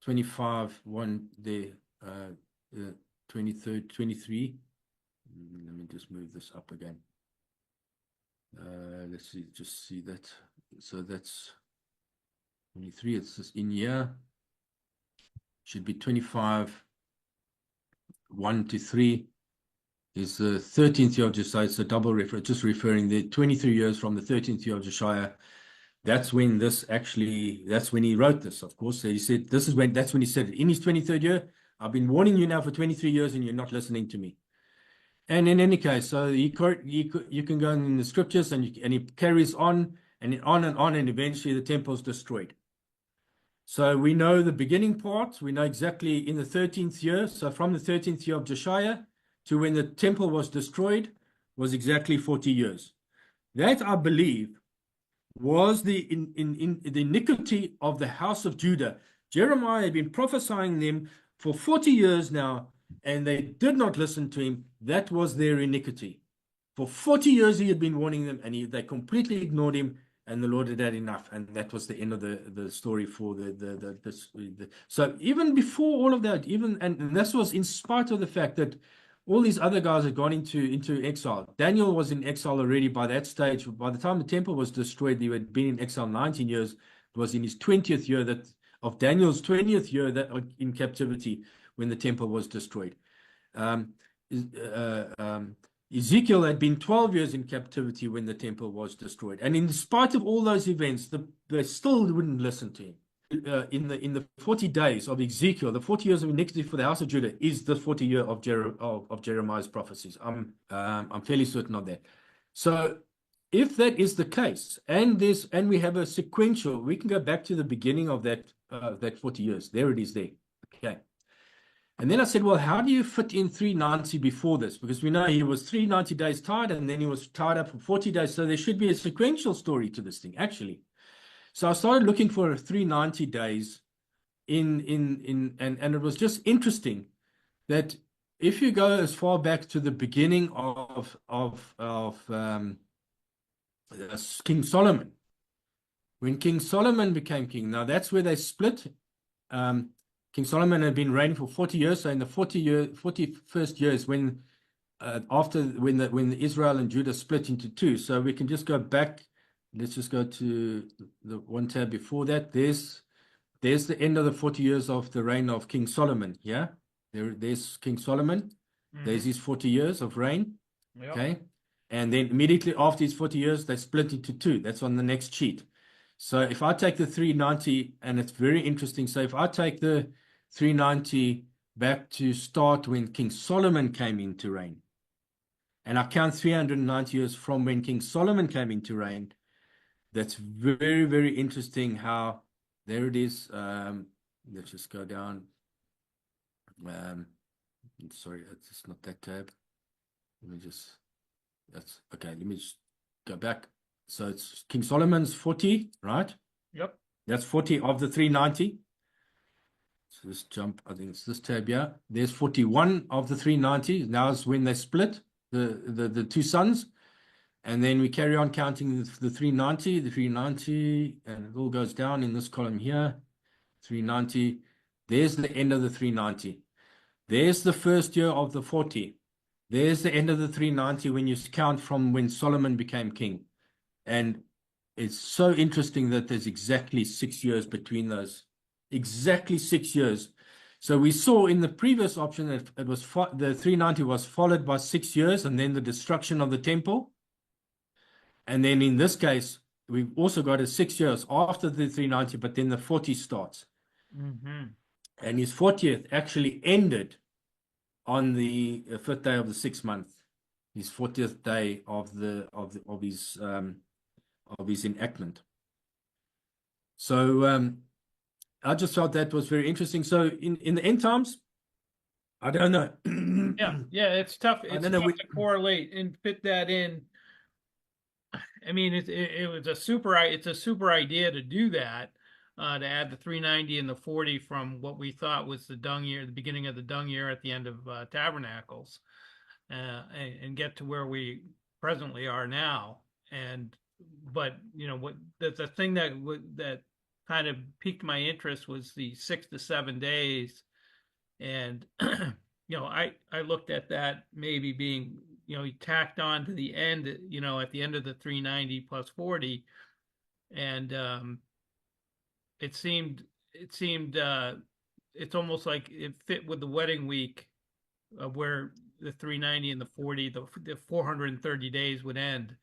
25, 1 there. 23rd, 23. Let me just move this up again. Let's see, just see that. So that's 23. It's just in here. Should be 25, 1 to 3 is the 13th year of Josiah. It's a double reference, just referring the 23 years from the 13th year of Josiah. That's when that's when he wrote this, of course. So he said, that's when he said it. In his 23rd year, I've been warning you now for 23 years, and you're not listening to me. And in any case, so you can go in the scriptures and he carries on and on and on, and eventually the temple is destroyed. So we know the beginning part. We know exactly in the 13th year. So from the 13th year of Josiah to when the temple was destroyed was exactly 40 years. That, I believe, was in the iniquity of the house of Judah. Jeremiah had been prophesying them for 40 years now, and they did not listen to him. That was their iniquity. For 40 years he had been warning them, and they completely ignored him, and the Lord had had enough. And that was the end of the story for so even before all of that, and this was in spite of the fact that all these other guys had gone into exile. Daniel was in exile already by that stage. By the time the temple was destroyed, he had been in exile 19 years. It was in his 20th year of Daniel's 20th year that in captivity when the temple was destroyed. Um, Ezekiel had been 12 years in captivity when the temple was destroyed. And in spite of all those events, they still wouldn't listen to him. In the 40 days of Ezekiel, the 40 years of iniquity for the house of Judah is the 40 year of Jeremiah's prophecies. I'm fairly certain of that. So if that is the case, and we have a sequential, we can go back to the beginning of that 40 years. There it is there. Okay. And then I said, well, how do you fit in 390 before this? Because we know he was 390 days tied, and then he was tied up for 40 days. So there should be a sequential story to this thing, actually. So I started looking for 390 days and it was just interesting that if you go as far back to the beginning of King Solomon, when King Solomon became king, now that's where they split. King Solomon had been reigning for 40 years. So in the 41st year is when when Israel and Judah split into two. So we can just go back. Let's just go to the one tab before that. There's the end of the 40 years of the reign of King Solomon. Yeah, there's King Solomon. There's his 40 years of reign. Yep. Okay, and then immediately after his 40 years, they split into two. That's on the next sheet. So if I take the 390, and it's very interesting. So if I take the 390 back to start when King Solomon came into reign, and I count 390 years from when King Solomon came into reign, that's very, very interesting how there it is. Let's just go down. Sorry, it's not that tab. Let me just go back. So it's King Solomon's 40, right? Yep. That's 40 of the 390. So let's jump, I think it's this tab here. There's 41 of the 390. Now is when they split the two sons. And then we carry on counting the 390, and it all goes down in this column here. 390. There's the end of the 390. There's the first year of the 40. There's the end of the 390 when you count from when Solomon became king. And it's so interesting that there's exactly 6 years between those. Exactly 6 years. So we saw in the previous option that it was the 390 was followed by 6 years and then the destruction of the temple. And then in this case, we've also got a 6 years after the 390, but then the 40 starts. And his 40th actually ended on the 5th day of the 6th month. His 40th day of his enactment. So I just felt that was very interesting. So in the end times, I don't know. Yeah, it's tough. It's tough to correlate and fit that in. I mean, it was it's a super idea to do that, to add the 390 and the 40 from what we thought was the beginning of the dung year at the end of Tabernacles, and get to where we presently are now. But what the thing that kind of piqued my interest was the 6 to 7 days, and I looked at that maybe being tacked on to the end, at the end of the 390 plus 40, and it seemed it's almost like it fit with the wedding week of where the 390 and the 40, the 430 days would end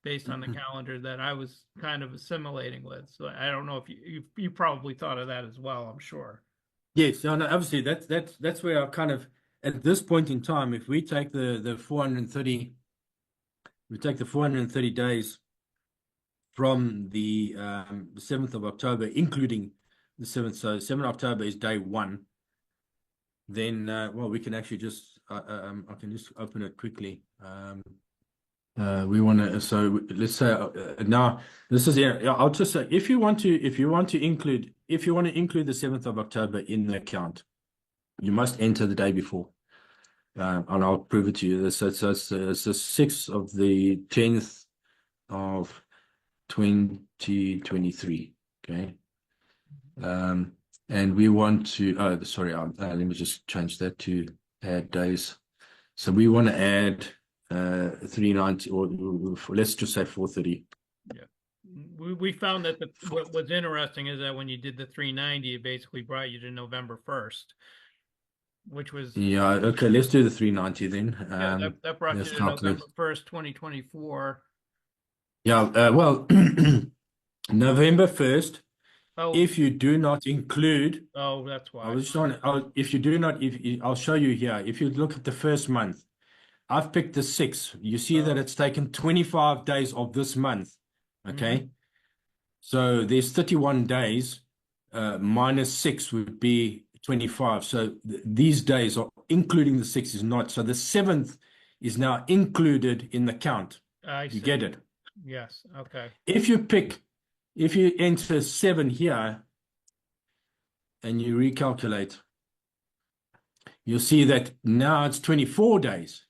based on the calendar that I was kind of assimilating with. So I don't know if you probably thought of that as well, I'm sure. Yes, no, obviously that's where I kind of, at this point in time, if we take the 430, we take the 430 days from the 7th of October, including the 7th. So 7th October is day one. Then, well, we can actually just, I can just open it quickly. We want to, so let's say now this is, yeah, I'll just say, if you want to include the 7th of October in the account, you must enter the day before. And I'll prove it to you. So it's the 6th of the 10th of 2023. Okay. And we want to, oh, sorry, let me just change that to add days. So we want to add 390, or let's just say 430. Yeah. We found that what was interesting is that when you did the 390, it basically brought you to November 1st, which was, Yeah, okay, let's do the 390 then. yeah, that brought you let's to calculate. November 1st, 2024. Yeah, well, November 1st, Oh, if you do not include, oh, that's why. I was trying, if you do not, I'll show you here. If you look at the first month, I've picked the 6th. You see that it's taken 25 days of this month. Okay. So there's 31 days, minus 6 would be 25. So these days are including the 6 is not. So the 7th is now included in the count. I see. You get it? Yes. Okay. If you enter 7 here and you recalculate, you'll see that now it's 24 days.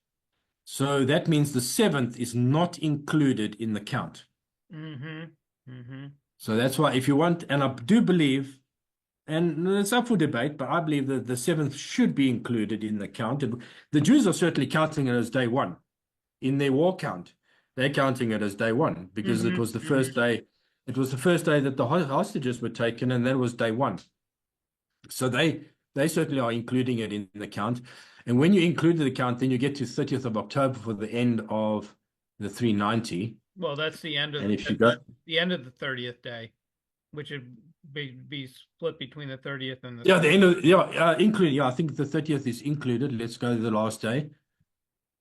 So that means the 7th is not included in the count. So that's why if you want, and I do believe, and it's up for debate, but I believe that the 7th should be included in the count. The Jews are certainly counting it as day one. In their war count, they're counting it as day one because it was the first day. It was the first day that the hostages were taken, and that was day one. So they certainly are including it in the count. And when you include the count, then you get to 30th of October for the end of the 390. Well, that's the end of and if you go the end of the 30th day, which would be split between the 30th and the yeah, the end of including, yeah, I think the 30th is included. Let's go to the last day.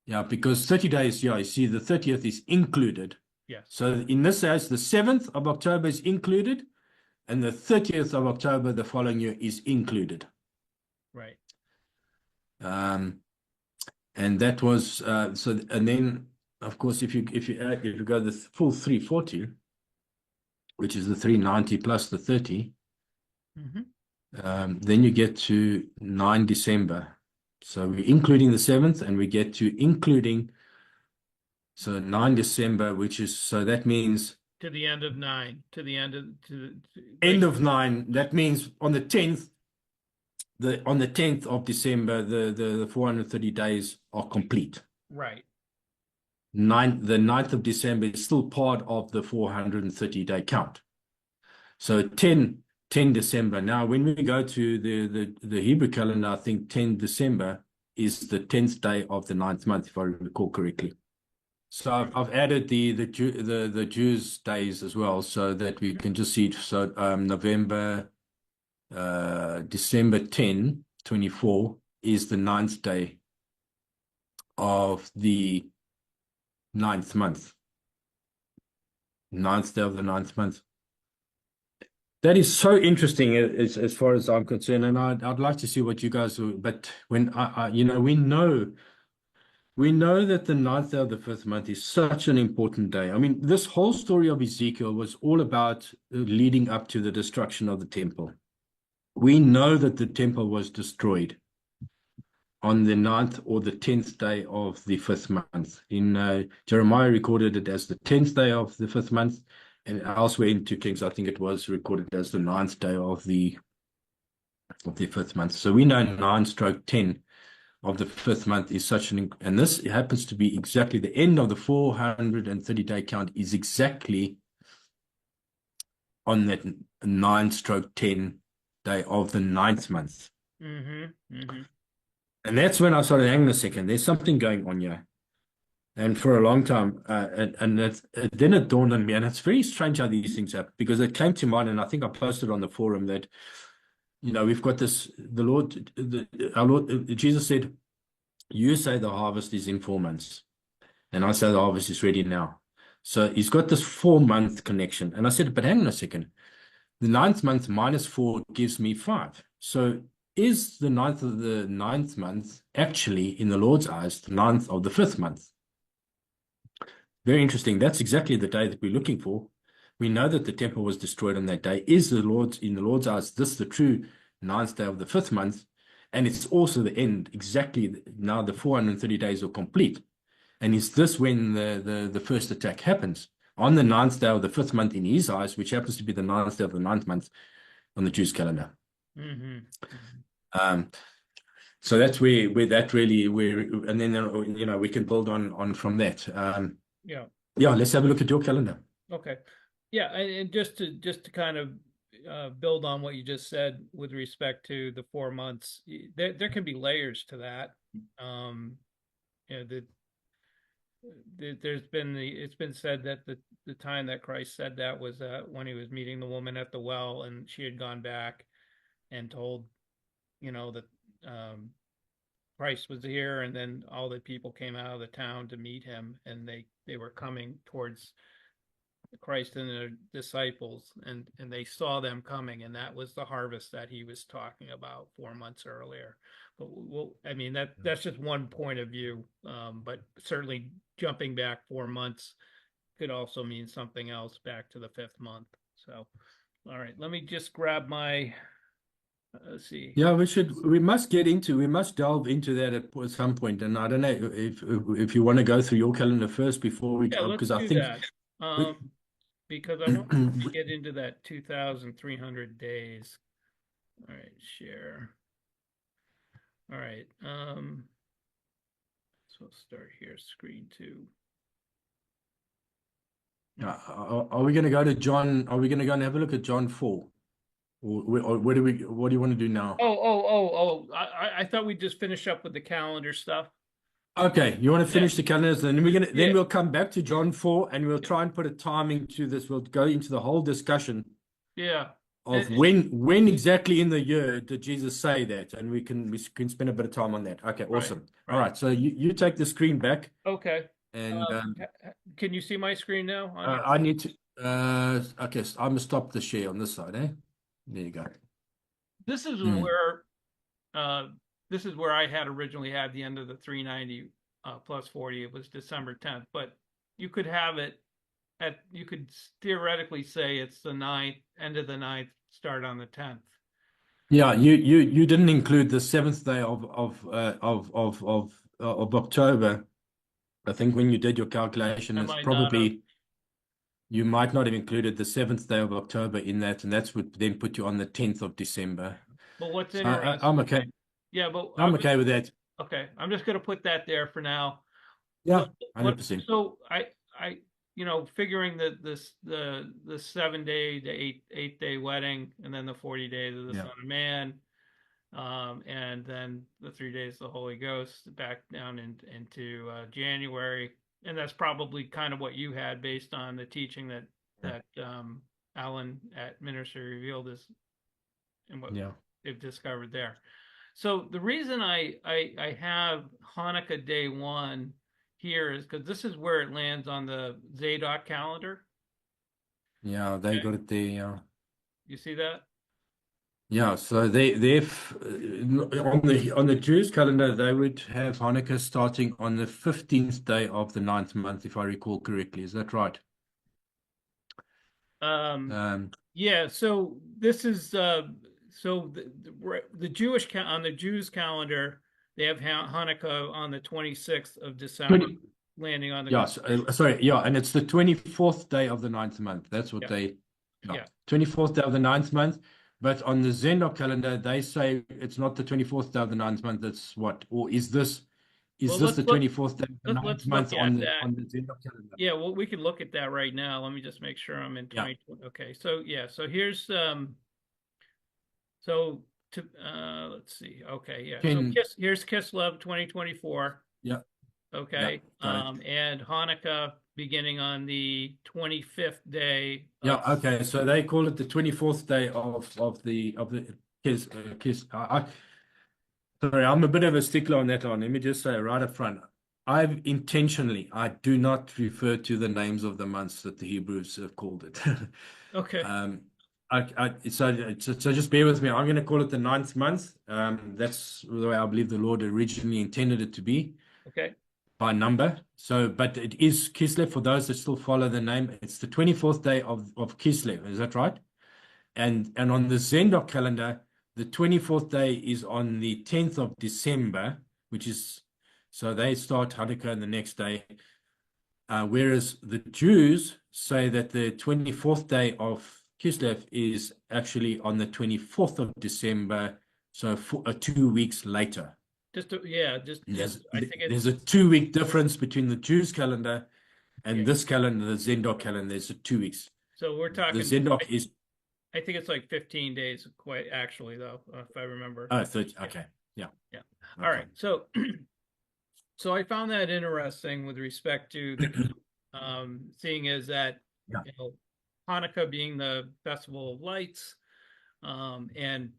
Yeah, because 30 days, yeah, you see the 30th is included. Yes. So in this case, the 7th of October is included, and the 30th of October the following year is included. Right. And that was so, and then of course if you go the full 340, which is the 390 plus the 30, then you get to 9 December. So we're including the 7th, and we get to including, so 9 December, which is, so that means to the end of 9, to the end of end of 9. That means on the 10th, on the 10th of December, the 430 days are complete. Right. The 9th of December is still part of the 430-day count. So 10 December. Now, when we go to the Hebrew calendar, I think 10 December is the 10th day of the 9th month, if I recall correctly. So I've added the Jews' days as well, so that we can just see it. So December 10, 24 is the 9th day of the 9th month. 9th day of the 9th month. That is so interesting as far as I'm concerned, and I'd like to see what you guys do. But when we know that the 9th day of the 5th month is such an important day. I mean, this whole story of Ezekiel was all about leading up to the destruction of the temple. We know that the temple was destroyed on the 9th or the 10th day of the 5th month. In Jeremiah recorded it as the 10th day of the 5th month, and elsewhere in 2 Kings, I think it was recorded as the 9th day of the 5th month. So we know 9/10 of the 5th month is such and this happens to be exactly the end of the 430-day count, is exactly on that 9/10 day of the 9th month. And that's when I started, hang on a second, there's something going on here. And for a long time, then it dawned on me, and it's very strange how these things happen, because it came to mind, and I think I posted on the forum that, we've got this, our Lord, Jesus said, You say the harvest is in 4 months, and I say the harvest is ready now. So he's got this 4 month connection. And I said, but hang on a second. The ninth month minus 4 gives me 5. So is the ninth of the ninth month actually, in the Lord's eyes, the ninth of the 5th month? Very interesting. That's exactly the day that we're looking for. We know that the temple was destroyed on that day. Is the Lord's, in the Lord's eyes, this the true ninth day of the 5th month? And it's also the end. Exactly now the 430 days are complete. And is this when the first attack happens? On the ninth day of the 5th month in his eyes, which happens to be the ninth day of the ninth month on the Jews' calendar. Mm-hmm. Um, so that's where that really and then we can build on from that. Yeah. Yeah, let's have a look at your calendar. Okay. Yeah, and just to kind of build on what you just said with respect to the 4 months, there can be layers to that. You know, it's been said that the time that Christ said that was when he was meeting the woman at the well, and she had gone back and told, that Christ was here, and then all the people came out of the town to meet him, and they were coming towards Christ and the disciples, and they saw them coming, and that was the harvest that he was talking about 4 months earlier. But I mean, that's just one point of view, but certainly jumping back 4 months could also mean something else back to the 5th month. So, all right, let me just grab my. Let's see. Yeah, we must delve into that at some point. And I don't know if you want to go through your calendar first before we Yeah, go, let's because I do think that. Because I want to get into that 2,300 days. All right, share. All right. So we'll start here, screen 2. are we going to go to John? Are we going to go and have a look at John 4? Or what do you want to do now? Oh. I thought we'd just finish up with the calendar stuff. Okay, you want to Yeah. finish the calendars, then Yeah. we'll come back to John 4 and we'll try and put a timing to this. We'll go into the whole discussion Yeah. of when exactly in the year did Jesus say that, and we can spend a bit of time on that. Okay, awesome. All right, so you take the screen back, Okay. and Can you see my screen now on your? I need to okay, so I'm gonna stop the share on this side, eh? There you go. This is where this is where I had originally had the end of the 390 plus 40. It was December 10th, but you could have it you could theoretically say it's the 9th, end of the 9th, start on the 10th. Yeah, you didn't include the 7th day of October. I think when you did your calculation, it's probably you might not have included the 7th day of October in that, and that's what then put you on the 10th of December. But what's interesting? I'm okay. Yeah, but I'm okay with that. Okay, I'm just going to put that there for now. Yeah, 100%. So I figuring that the 7-day to 8-day wedding, and then the 40 days of the Son of Man, and then the 3 days of the Holy Ghost back down into January, and that's probably kind of what you had based on the teaching that Alan at Ministry Revealed is, and what they've discovered there. So the reason I have Hanukkah day 1 here is because this is where it lands on the Zadok calendar. Yeah, they got it there. Yeah. You see that? Yeah, so they've on the Jews calendar they would have Hanukkah starting on the 15th day of the 9th month, if I recall correctly. Is that right? Yeah. So this is so the Jewish on the Jews calendar, they have Hanukkah on the 26th of December, landing on the sorry, and it's the 24th day of the 9th month. That's what 24th day of the 9th month. But on the Zendok calendar, they say it's not the 24th day of the 9th month. That's what, or is this the 24th day of the 9th month on the Zendok calendar? Yeah, well, we can look at that right now. Let me just make sure I'm in 2020. Okay, so so here's let's see. Okay, yeah. So here's Kislev 2024. Yeah. Okay. And Hanukkah beginning on the 25th day. Okay. So they call it the 24th day of the Sorry, I'm a bit of a stickler on that one. Let me just say right up front, I do not refer to the names of the months that the Hebrews have called it. Okay. Um, so just bear with me. I'm going to call it the ninth month. That's the way I believe the Lord originally intended it to be Okay. by number. So, but it is Kislev for those that still follow the name. It's the 24th day of Kislev. Is that right? And on the Zendok calendar, the 24th day is on the 10th of December, which is so they start Hanukkah the next day. Whereas the Jews say that the 24th day of Kislev is actually on the 24th of December, so 2 weeks later. Yeah, just There's I think there's a it's 2 week difference between the Jews calendar yeah. and this calendar, the Zendok calendar. There's a 2 weeks. So we're The talking. Zendok is I think it's like 15 days, quite actually, though, if I remember. 30. Yeah, Okay. Yeah. yeah. All Okay. right. So, so I found that interesting with respect to the seeing as that Yeah. you know Hanukkah being the festival of lights, and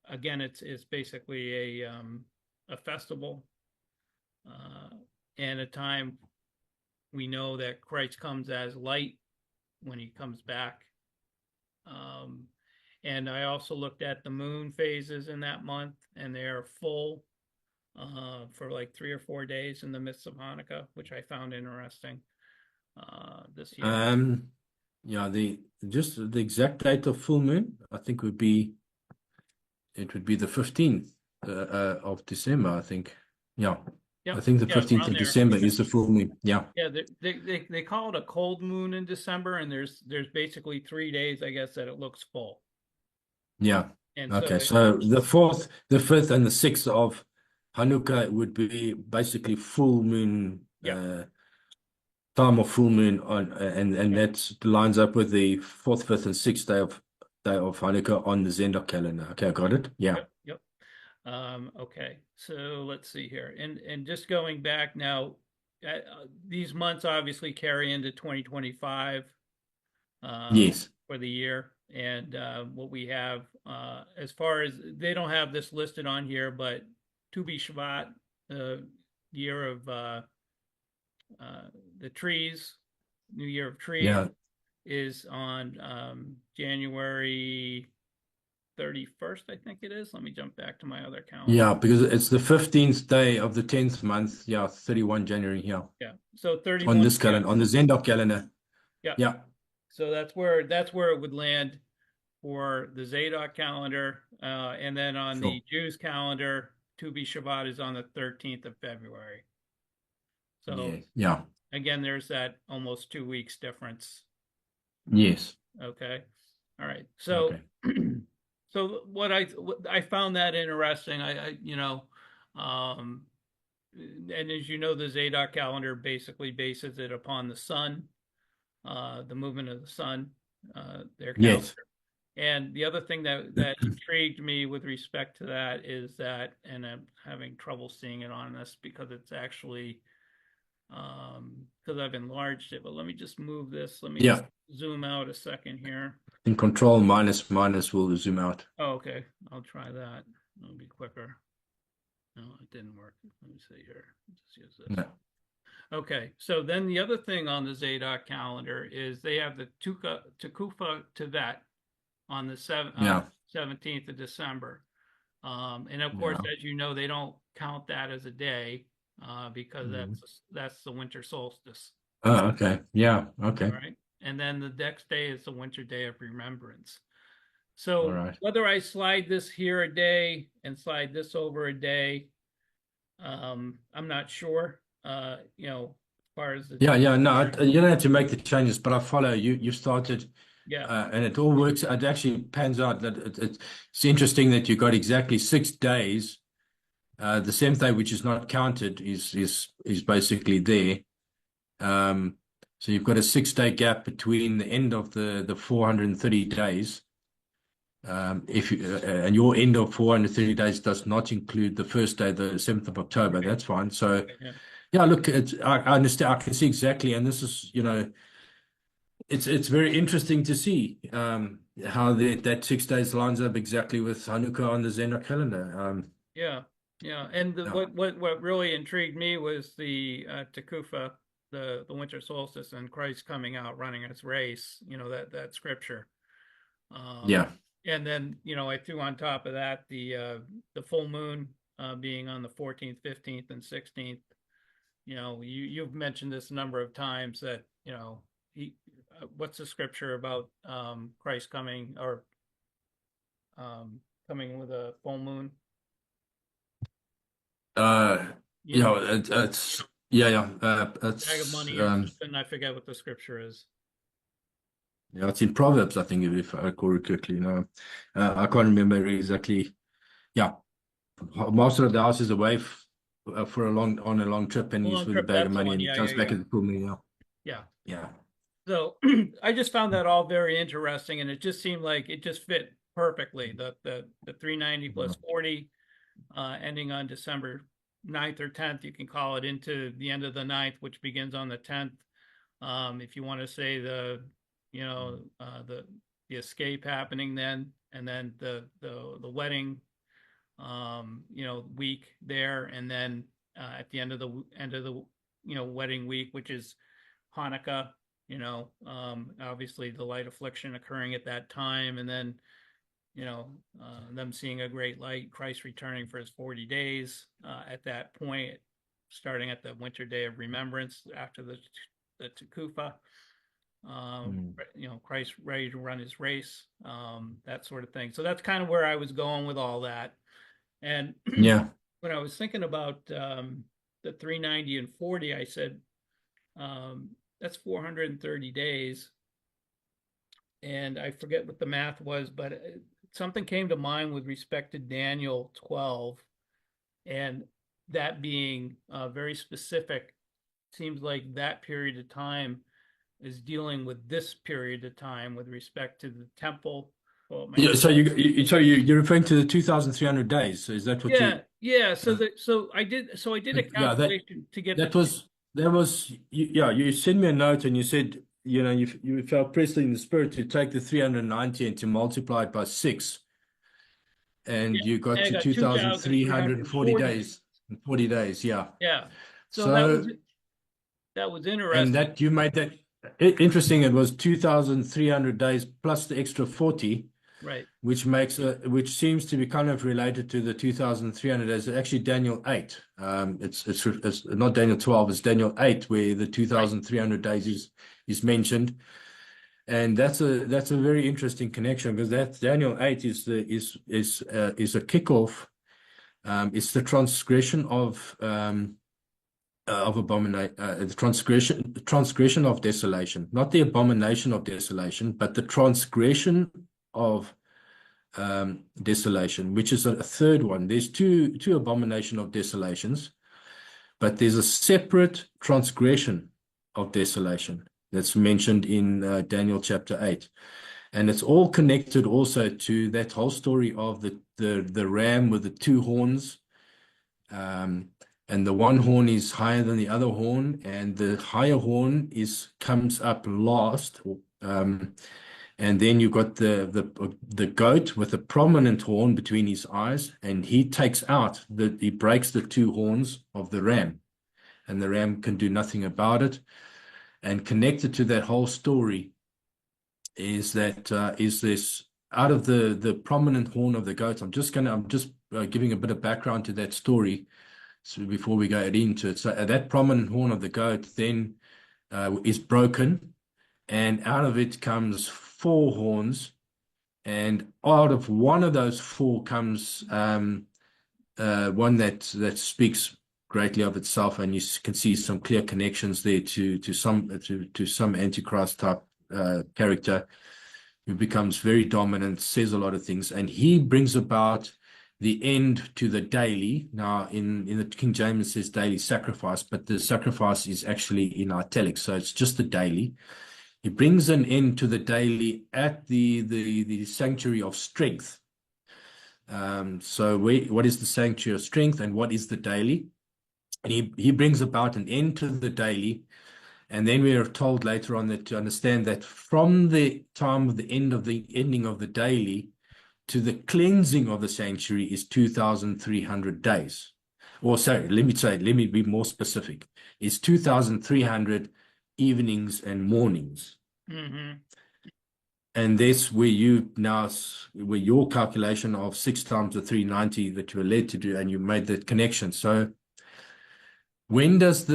again, it's basically a festival, uh, and a time we know that Christ comes as light when he comes back. Um, and I also looked at the moon phases in that month, and they are full for like 3 or 4 days in the midst of Hanukkah, which I found interesting this year. Um, yeah, just the exact date of full moon, I think it would be the 15th of December, I think. Yeah. I Yep, think the yeah, 15th around of there. December is the full moon. Yeah. Yeah, they call it a cold moon in December, and there's basically 3 days, I guess, that it looks full, Yeah. and so Okay. So the 4th, the 5th, and the 6th of Hanukkah would be basically full moon, yeah, time of full moon on, and yeah, that lines up with the 4th, 5th, and 6th day of Hanukkah on the Zendok calendar. Okay, I got yep, it. Yeah. yep. Okay, so let's see here, and just going back now, these months obviously carry into 2025 Yes. for the year, and what we have as far as they don't have this listed on here, but Tu B'Shvat, the year of uh, the trees, New Year of Trees, Yeah. is on January 31st, I think it is. Let me jump back to my other calendar. Yeah, because it's the 15th day of the 10th month. Yeah, 31 January. Yeah. Yeah. So On 31, this yeah. calendar, on the Zendok calendar. Yeah. Yeah. So that's where it would land for the Zadok calendar. And then on Sure. the Jews calendar, Tu B'Shavat is on the 13th of February. So Yeah. Yeah. again, there's that almost 2 weeks difference. Yes. Okay. All right. So Okay. so what I found that interesting. Um, and as you know, the Zadok calendar basically bases it upon the sun, the movement of the sun, their calendar. Yes. And the other thing that intrigued me with respect to that is that, and I'm having trouble seeing it on this because it's actually because I've enlarged it. But let me just move this. Let me Yeah. zoom out a second here. In control minus will zoom out. Oh, okay. I'll try that. It'll be quicker. No, it didn't work. Let me see here. Just use this. No. Okay, so then the other thing on the Zadok calendar is they have the Tukufa Tevet on the Yeah. 17th of December. And of course, Yeah. as you know, they don't count that as a day because Mhm. that's the winter solstice. Oh, okay. Yeah. All Okay. right. And then the next day is the winter day of remembrance. All So right. whether I slide this here a day and slide this over a day, I'm not sure. As far as the Yeah. Yeah. No, you don't have to make the changes, but I follow you. You started, yeah, and it all works. It actually pans out that it's interesting that you got exactly 6 days. The seventh day, which is not counted, is basically there. So you've got a 6 day gap between the end of the 430 days. If you and your end of 430 days does not include the first day, the 7th of October, okay, that's fine. So yeah, yeah, look, I understand. I can see exactly, and this is, it's very interesting to see how that 6 days lines up exactly with Hanukkah on the Zendok calendar. yeah. Yeah, and Yeah. what really intrigued me was the Tekufa, the winter solstice, and Christ coming out running his race. That scripture. Um, Yeah. and then I threw on top of that the full moon being on the 14th, 15th, and 16th. You've mentioned this a number of times that he what's the scripture about Christ coming or coming with a full moon? Uh, You know, it's yeah, yeah. bag of It's money or something. I forget what the scripture is. yeah, it's in Proverbs, I think, if I recall it correctly. I can't remember exactly. Yeah, master of the house is away for a long trip, and A he's long with a trip. bag of That's the money, one. and he Yeah, comes yeah, back yeah, at the full moon. Yeah, yeah. yeah. So I just found that all very interesting, and it just seemed like it just fit perfectly. The 390 plus 40 ending on December 9th or 10th. You can call it into the end of the ninth, which begins on the 10th. If you want to say the escape happening then, and then the wedding, week there, and then at the end of the wedding week, which is Hanukkah. Obviously the light affliction occurring at that time, and then them seeing a great light, Christ returning for his 40 days at that point, starting at the winter day of remembrance after the Tekufa. Mm. Christ ready to run his race, that sort of thing. So that's kind of where I was going with all that. And Yeah. when I was thinking about the 390 and 40, I said, that's 430 days. And I forget what the math was, but something came to mind with respect to Daniel 12, and that being very specific. Seems like that period of time is dealing with this period of time with respect to the temple. Oh, my Yeah, so you're referring to the 2,300 days. So is that what yeah, you? yeah. So Uh, that so I did a yeah, calculation to get the that was yeah. You sent me a note and you said you felt pressed in the spirit to take the 390 and to multiply it by six, yeah, and you got I to got 2,340 2,340 days. days. 40 days, yeah. Yeah. So So that was and interesting. that you made that interesting. It was 2,300 days plus the extra 40, Right. which seems to be kind of related to the 2,300 days. Actually, Daniel 8. It's not Daniel 12. It's Daniel 8 where the Right. 2,300 days is mentioned, and that's a very interesting connection because that Daniel 8 is a kickoff. It's the transgression of abomination, the transgression of desolation, not the abomination of desolation, but the transgression of desolation, which is a third one. There's two abomination of desolations, but there's a separate transgression of desolation that's mentioned in Daniel chapter 8. And it's all connected also to that whole story of the ram with the two horns. And the one horn is higher than the other horn, and the higher horn comes up last. And then you've got the goat with a prominent horn between his eyes, and he breaks the two horns of the ram, and the ram can do nothing about it. And connected to that whole story is this out of the prominent horn of the goat. I'm just giving a bit of background to that story. So before we go into it, so that prominent horn of the goat then is broken, and out of it comes four horns, and out of one of those four comes one that speaks greatly of itself, and you can see some clear connections there to some Antichrist type character who becomes very dominant, says a lot of things, and he brings about the end to the daily. Now, in the King James, it says daily sacrifice, but the sacrifice is actually in italics, so it's just the daily. He brings an end to the daily at the sanctuary of strength. So what is the sanctuary of strength and what is the daily? And he brings about an end to the daily. And then we are told later on that to understand that from the time of the ending of the daily to the cleansing of the sanctuary is 2,300 days. or sorry, let me be more specific. It's 2,300 evenings and mornings. Mm-hmm. And that's where where your calculation of 6 times the 390 that you were led to do, and you made that connection. So when does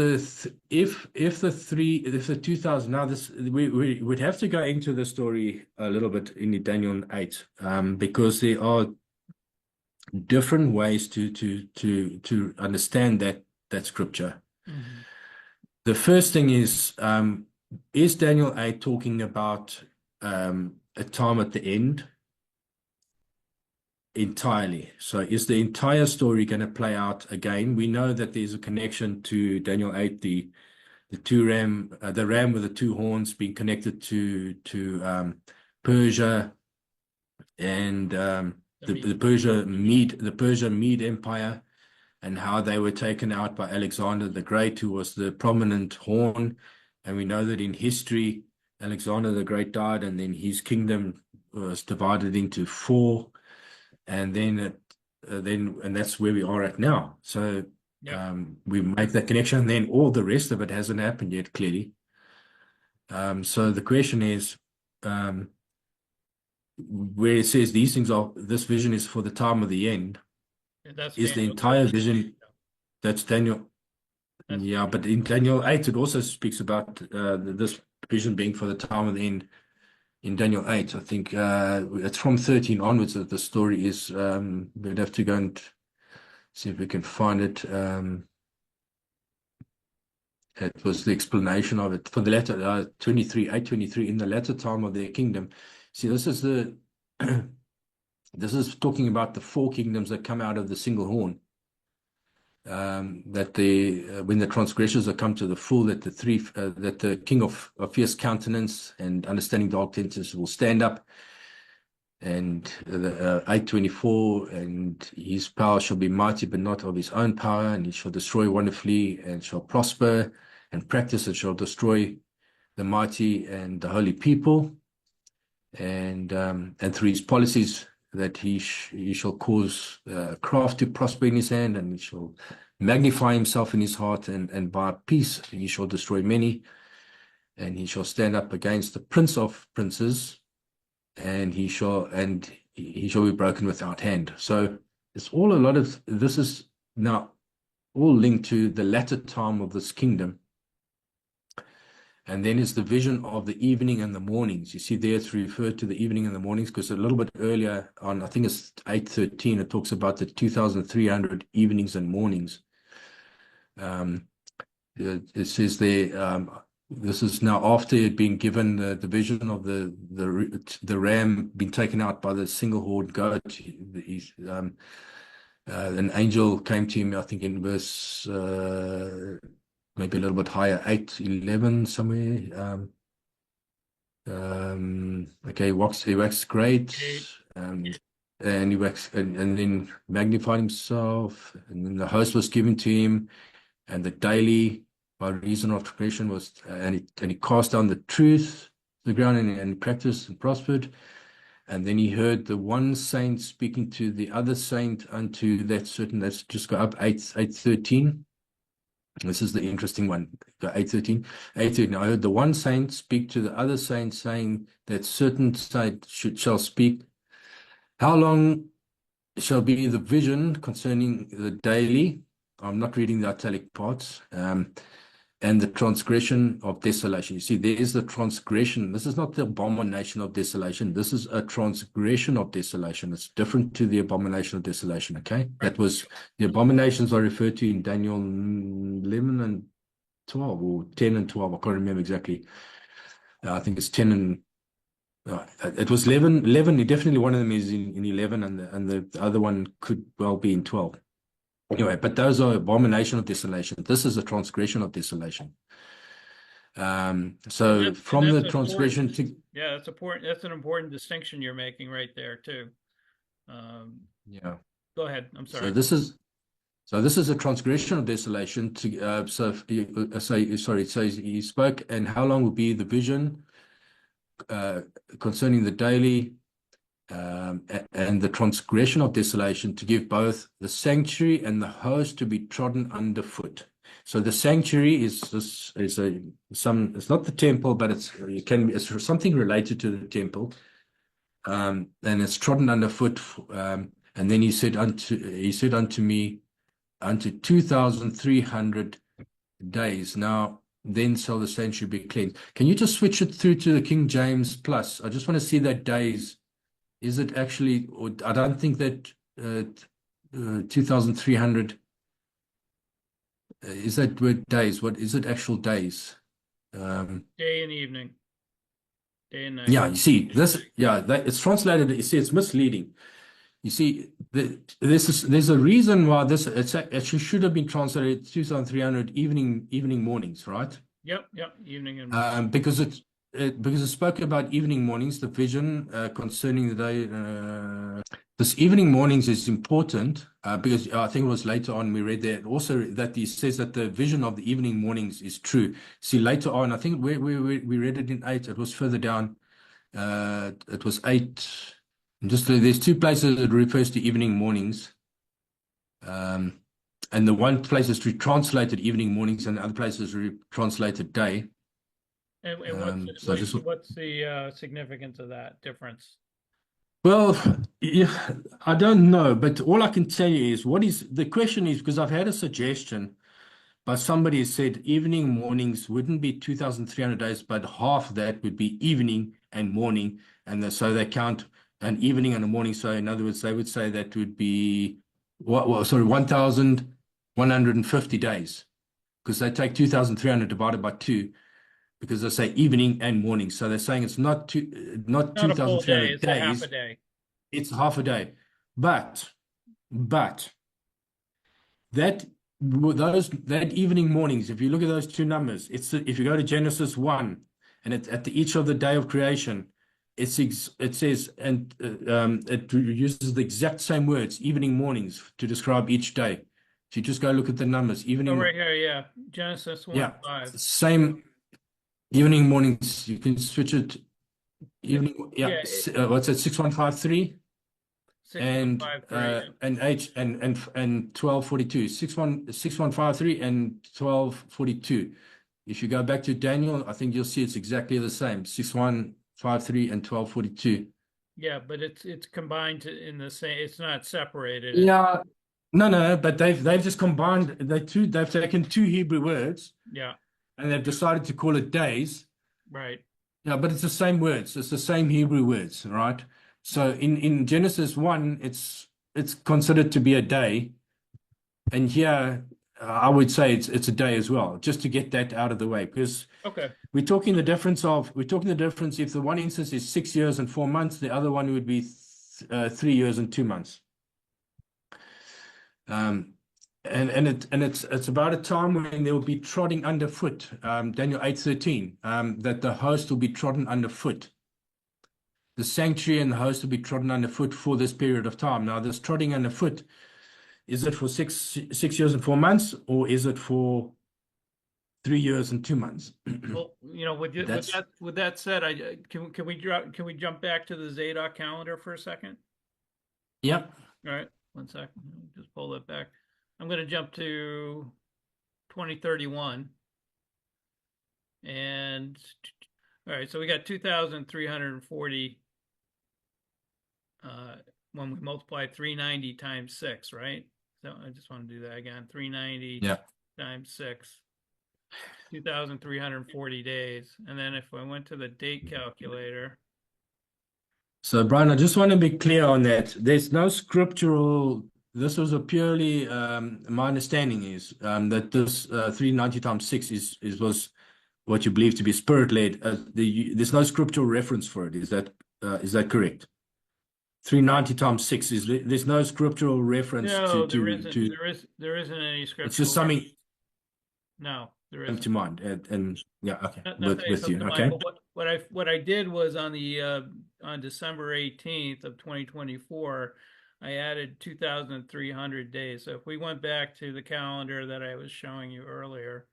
if the 2000, now this, we would have to go into the story a little bit in Daniel 8, because there are different ways to understand that scripture. Mm-hmm. The first thing is Daniel 8 talking about a time at the end entirely? So is the entire story going to play out again? We know that there's a connection to Daniel 8, the ram with the two horns being connected to Persia and The the Mede. Persia Mede Empire, and how they were taken out by Alexander the Great, who was the prominent horn. And we know that in history, Alexander the Great died, and then his kingdom was divided into four, and and that's where we are at now. So Yep. we make that connection. Then all the rest of it hasn't happened yet, clearly. So the question is, where it says this vision is for the time of the end, That's is the Daniel entire 13. vision? That's Daniel. That's Yeah, Daniel. but in Daniel 8, it also speaks about this vision being for the time of the end. In Daniel 8, I think it's from 13 onwards that the story is. We'd have to go and see if we can find it. It was the explanation of it for the latter 8:23, in the latter time of their kingdom. See, this is this is talking about the four kingdoms that come out of the single horn. That when the transgressors are come to the full, that the king of fierce countenance and understanding dark tenses will stand up, and the 8:24, and his power shall be mighty, but not of his own power, and he shall destroy wonderfully, and shall prosper, and practice, and shall destroy the mighty and the holy people, and through his policies that he shall cause craft to prosper in his hand, and he shall magnify himself in his heart, and by peace he shall destroy many, and he shall stand up against the prince of princes, and he shall be broken without hand. So it's all a lot of this is now all linked to the latter time of this kingdom. And then it's the vision of the evening and the mornings. You see there it's referred to the evening and the mornings, because a little bit earlier on, I think it's 8:13, it talks about the 2,300 evenings and mornings. It says there, this is now after it being given the vision of the ram being taken out by the single horned goat. An angel came to him, I think in verse maybe a little bit higher, 8:11 somewhere. Okay, he waxed great, and he waxed and then magnified himself, and then the host was given to him, and the daily by reason of transgression was, and he cast down the truth to the ground, and practiced and prospered. And then he heard the one saint speaking to the other saint unto that certain. Let's just go up 8:13. This is the interesting one. Go 8:13. 8:13. I heard the one saint speak to the other saint, saying that certain saint shall speak. How long shall be the vision concerning the daily? I'm not reading the italic parts. And the transgression of desolation. You see, there is the transgression. This is not the abomination of desolation. This is a transgression of desolation. It's different to the abomination of desolation, okay? That was, the abominations are referred to in Daniel 11 and 12, or 10 and 12. I can't remember exactly. I think it's 10 and, it was 11, definitely one of them is in 11, and the other one could well be in 12. Anyway, but those are abomination of desolation. This is a transgression of desolation. So from the transgression to, yeah, that's important. That's an important distinction you're making right there too. Um, yeah. Go ahead. I'm So sorry. this is a transgression of desolation. So sorry. So he spoke, and how long will be the vision concerning the daily? and the transgression of desolation, to give both the sanctuary and the host to be trodden underfoot. So the sanctuary is a some it's not the temple, but it's something related to the temple, and it's trodden underfoot. And then he said unto me, unto 2,300 days. Now then shall the sanctuary be cleansed. Can you just switch it through to the King James Plus? I just want to see that days. Is it actually, or I don't think that 2,300 is that word days? What is it? Actual days? Day and evening, day and night. Yeah, you see this. Yeah, it's translated. You see, it's misleading. You see, there's a reason why it actually should have been translated 2,300 evening mornings, right? Yep, evening and morning. Because it spoke about evening mornings, the vision concerning the day. This evening mornings is important because I think it was later on we read that also that he says that the vision of the evening mornings is true. See, later on, I think we read it in 8. It was further down. It was 8. Just there's 2 places that refers to evening mornings. And the one place is translated evening mornings, and the other place is translated day. And So I just what's the significance of that difference? Well, yeah, I don't know, but all I can tell you is what is the question is because I've had a suggestion, but somebody said evening mornings wouldn't be 2,300 days, but half of that would be evening and morning, and so they count an evening and a morning. So in other words, they would say that would be sorry, 1,150 days because they take 2,300 divided by 2 because they say evening and morning. So they're saying it's not Not a full day, 2,300 it's a half a days. day. It's half a day. But that that evening mornings, if you look at those 2 numbers, if you go to Genesis 1 and at each of the day of creation, it says and it uses the exact same words, evening mornings, to describe each day. If you just go look at the numbers, Oh, evening, right here, yeah. Genesis 1, yeah, 5. same evening mornings. You can switch it evening, yeah. Yeah, What's it? 6153. and 6153. H and 1242 6153 and 1242. If you go back to Daniel, I think you'll see it's exactly the same, 6153 and 1242. Yeah, but it's combined in the same, it's not separated. Yeah, no, but they've just combined they've taken 2 Hebrew words Yeah, and they've decided to call it days. right. Yeah, but it's the same words. It's the same Hebrew words, right? So in Genesis 1, it's considered to be a day. And here, I would say it's a day as well, just to get that out of the way, because Okay. we're talking the difference if the one instance is 6 years and 4 months, the other one would be 3 years and 2 months. And it's about a time when they will be trotting underfoot. Daniel 8:13, that the host will be trodden underfoot. The sanctuary and the host will be trodden underfoot for this period of time. Now, this trotting underfoot, is it for 6 years and 4 months, or is it for 3 years and 2 months? Well, That's with that said, can we jump back to the Zadok calendar for a second? Yep. All right, 1 second. Just pull that back. I'm going to jump to 2031. And all right, so we got 2,340 when we multiply 390 times 6, right? So I just want to do that again. 390 Yeah. times 6, 2,340 days. And then if I went to the date calculator. So, Brian, I just want to be clear on that. There's no scriptural. This was a purely my understanding is that this 390 times 6 was what you believe to be spirit led. There's no scriptural reference for it. Is that correct? 390 times 6 there's no scriptural reference No, to there isn't any it's just scriptural something reference. No, there come isn't. to mind. And yeah, okay, Not that it with comes you, to mind, okay. but what I did was on the on December 18th of 2024, I added 2,300 days. So if we went back to the calendar that I was showing you earlier,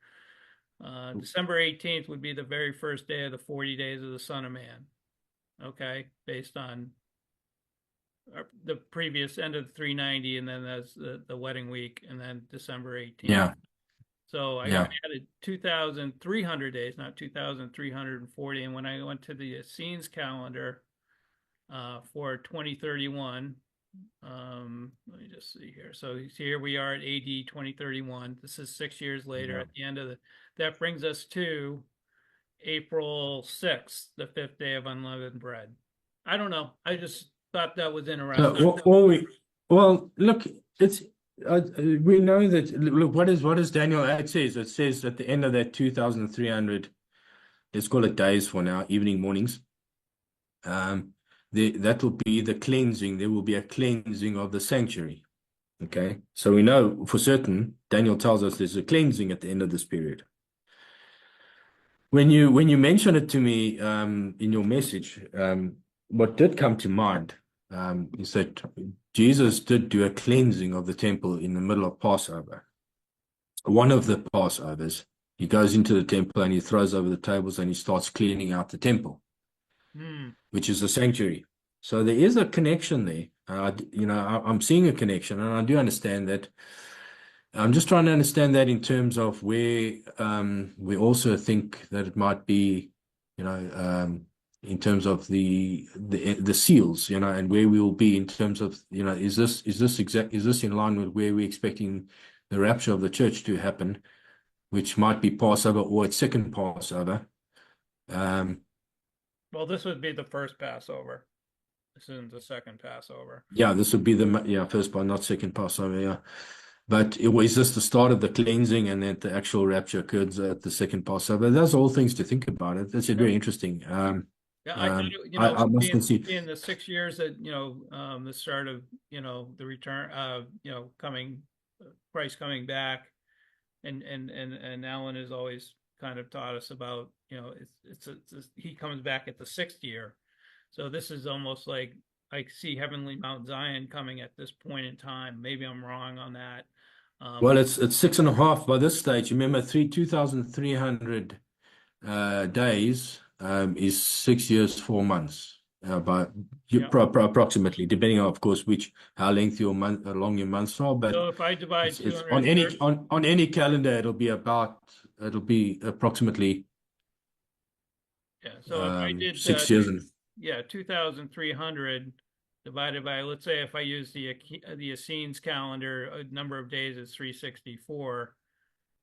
December 18th would be the very first day of the 40 days of the Son of Man. Okay, based on the previous end of the 390, and then that's the wedding week, and then December 18th. Yeah, So I yeah. added 2,300 days, not 2,340. And when I went to the Essenes calendar for 2031, let me just see here. So here we are at AD 2031. This is 6 years later. Yeah. At the end of that brings us to April 6th, the fifth day of unleavened bread. I don't know. I just thought that was interesting. So well, look, it's we know that. Look, what does Daniel 8 says? It says at the end of that 2,300, let's call it days for now, evening, mornings. That will be the cleansing. There will be a cleansing of the sanctuary. Okay, so we know for certain. Daniel tells us there's a cleansing at the end of this period. When you mention it to me in your message, what did come to mind is that Jesus did do a cleansing of the temple in the middle of Passover. One of the Passovers, he goes into the temple and he throws over the tables and he starts cleaning out the temple, which is the sanctuary. So there is a connection there. I'm seeing a connection, and I do understand that. I'm just trying to understand that in terms of where we also think that it might be, in terms of the seals, and where we will be in terms of, is this in line with where we're expecting the rapture of the church to happen, which might be Passover or its second Passover. Well, this would be the first Passover. This isn't the second Passover. Yeah, this would be the first part, not second Passover. Yeah. But is this the start of the cleansing, and that the actual rapture occurs at the second Passover? That's all things to think about. That's very interesting. Yeah, I thought I must concede. being the 6 years that the start of the return, coming, Christ coming back, and Alan has always kind of taught us about he comes back at the 6th year, so this is almost like I see heavenly Mount Zion coming at this point in time. Maybe I'm wrong on that. Well, it's 6.5 by this stage. Remember, 2,300 days is 6 years, 4 months, approximately, depending on, of course, how long your months are. But so if I divide it's 230, on any calendar, it'll be approximately so if I did 6 years and 2,300 divided by, let's say, if I use the Essenes calendar, a number of days is 364.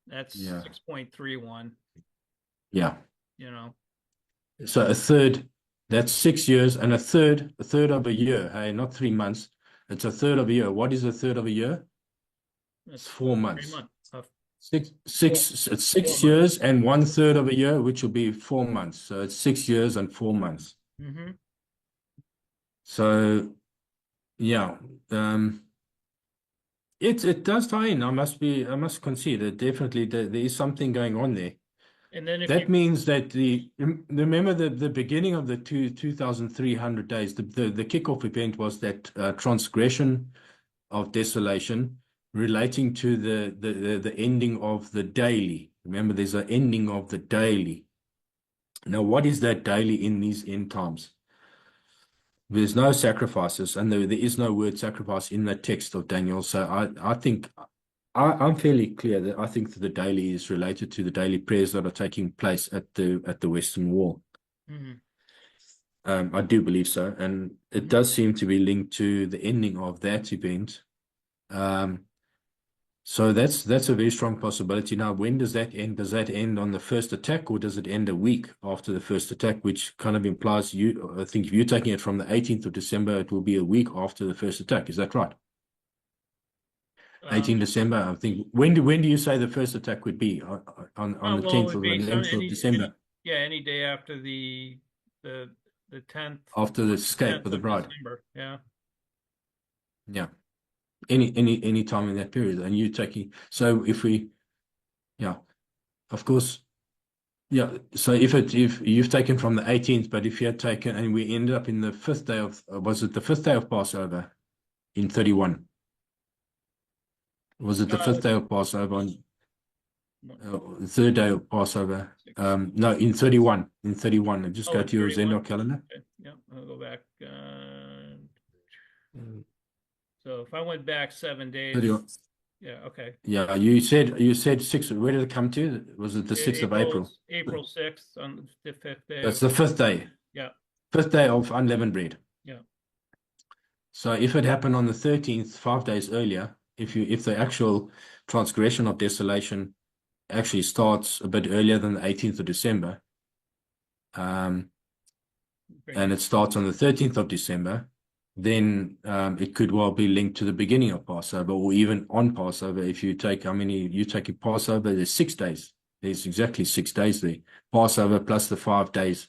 That's 6.31. Yeah. So a third, that's 6 years, and a third of a year. Hey, not 3 months. It's a third of a year. What is a third of a year? It's 4 months. 3 months. It's 6 years and 1/3 of a year, which will be 4 months. So it's 6 years and 4 months. So, yeah, it does tie in. I must concede that definitely there is something going on there. And then that means that remember the beginning of the 2,300 days, the kickoff event was that transgression of desolation relating to the ending of the daily. Remember, there's an ending of the daily. Now, what is that daily in these end times? There's no sacrifices, and there is no word sacrifice in the text of Daniel. So I think I'm fairly clear that I think that the daily is related to the daily prayers that are taking place at the Western Wall. I do believe so, and it does seem to be linked to the ending of that event. So that's a very strong possibility. Now, when does that end? Does that end on the first attack, or does it end a week after the first attack? Which kind of implies I think if you're taking it from the 18th of December, it will be a week after the first attack. Is that right? 18 December, I think. When do you say the first attack would be? On the 10th or the 11th of December? Any day after the 10th. After the escape of the bride. December. Yeah. Yeah. Any time in that period, and you taking, so if we, of course, so if you've taken from the 18th, but if you had taken and we ended up in the 5th day of, was it the 5th day of Passover in 31? Was it the 5th day of Passover on the 3rd day of Passover? No, in 31. Just go to your Zendar calendar. Okay. I'll go back. So if I went back 7 days, 31. yeah, okay. Yeah, you said six. Where did it come to? Was it the 6th of April? April 6th on the fifth day That's of, the fifth day. yeah, Fifth day of unleavened bread. yeah. So if it happened on the 13th, 5 days earlier, if the actual transgression of desolation actually starts a bit earlier than the 18th of December, um, Bring and it, it starts on the 13th of December, then it could well be linked to the beginning of Passover or even on Passover. If you take how many you take in Passover, there's 6 days. There's exactly 6 days there. Passover plus the 5 days.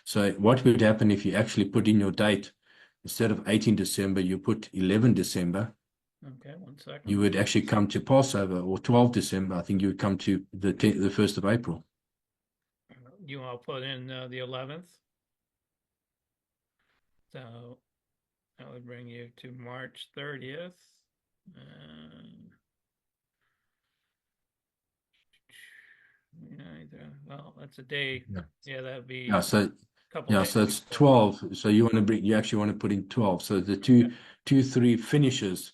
So what would happen if you actually put in your date instead of 18 December, you put 11 December, okay, one you second. would actually come to Passover, or 12 December. I think you would come to the 1st of April. You want to put in the 11th? So that would bring you to March 30th. Uh, well, that's a day. Yeah. Yeah, that'd be Yeah. So a couple yeah, days so it's before. 12. So you actually want to put in 12. So the Okay. two, 3 finishes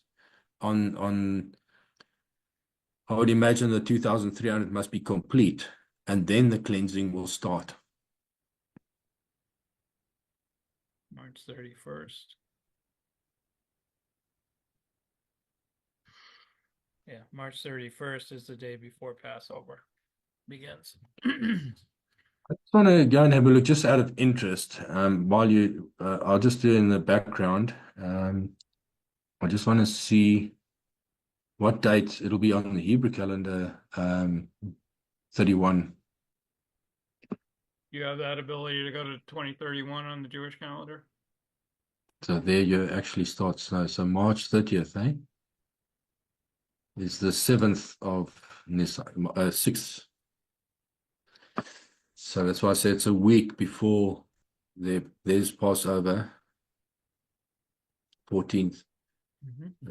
on I would imagine the 2,300 must be complete, and then the cleansing will start. March 31st. Yeah, March 31st is the day before Passover begins. I just want to go and have a look just out of interest. While I'll just do it in the background. I just want to see what date it'll be on the Hebrew calendar. 31. You have that ability to go to 2031 on the Jewish calendar? So there you actually start. So March 30th, eh? Is the 7th of Nisan, 6th. So that's why I say it's a week before there's Passover, 14th.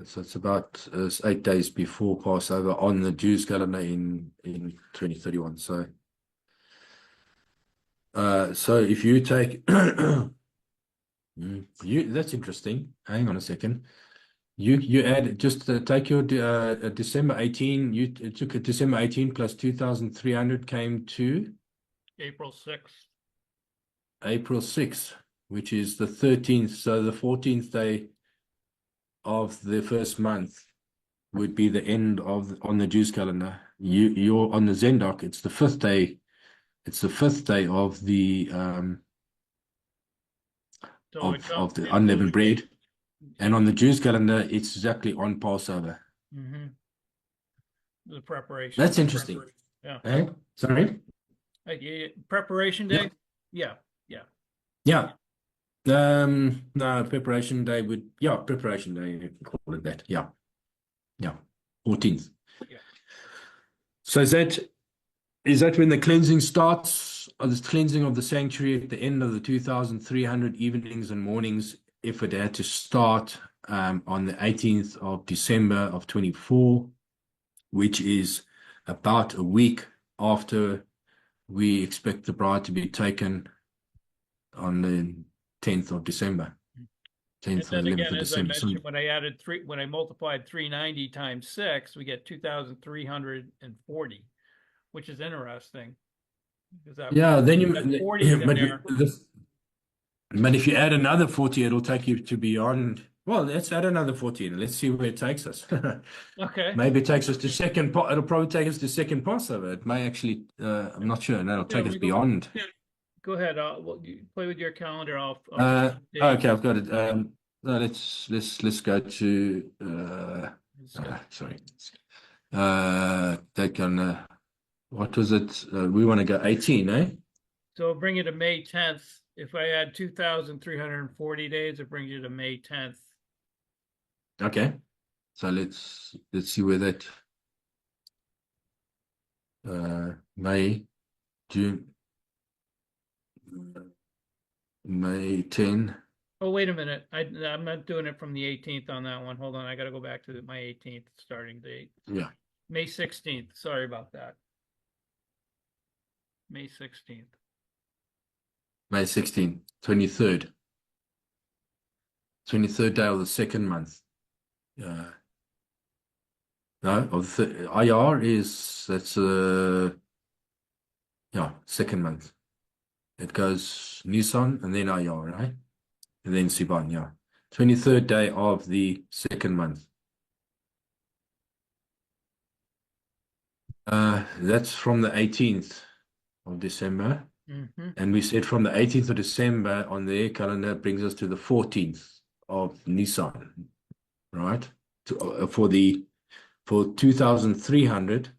So it's about it's 8 days before Passover on the Jews calendar in 2031. So if you take that's interesting. Hang on a second. You add just take your December 18. You took a December 18 plus 2,300 came to April 6th. April 6th, which is the 13th. So the 14th day of the first month would be the end of on the Jews calendar. You're on the Zendok. It's the fifth day. It's the fifth day So it comes, of the unleavened bread, and on the Jews calendar, it's exactly on Passover. the preparation. That's interesting. Yeah. Eh? Sorry. Preparation day? Yeah, yeah. Yeah. No, preparation day would, yeah, preparation day, you can call it that. Yeah. Yeah. 14th. Yeah. So is that when the cleansing starts, or the cleansing of the sanctuary at the end of the 2,300 evenings and mornings, if it had to start on the 18th of December of 24, which is about a week after we expect the bride to be taken on the 10th of December, And 10th or then 11th again, of as I December. So, mentioned, when I multiplied 390 times 6, we get 2,340, which is interesting because yeah, then that 40 is in there. but if you add another 40, it'll take you to beyond. Well, let's add another 40 and let's see where it takes us. Okay. Maybe it takes us to second. It'll probably take us to second Passover. It may actually. I'm not sure. No, it'll Yeah, take us beyond. go ahead. You play with your calendar. I'll put Okay, dates. I've got it. No, let's go to. Sorry. Take on. What was it? We want to go 18, eh? So bring you to May 10th. If I add 2,340 days, it brings you to May 10th. Okay. So let's see where that May, June, May 10. Oh, wait a minute. I'm not doing it from the 18th on that one. Hold on. I got to go back to my 18th starting date. Yeah. May 16th. Sorry about that. May 16th. May 16, 23rd. 23rd day of the second month. No, of the IR is that's yeah, second month. It goes Nisan and then IR, right? And then Sivan, yeah. 23rd day of the second month. That's from the 18th of December. Mm-hmm. And we said from the 18th of December on their calendar brings us to the 14th of Nisan, right? For 2300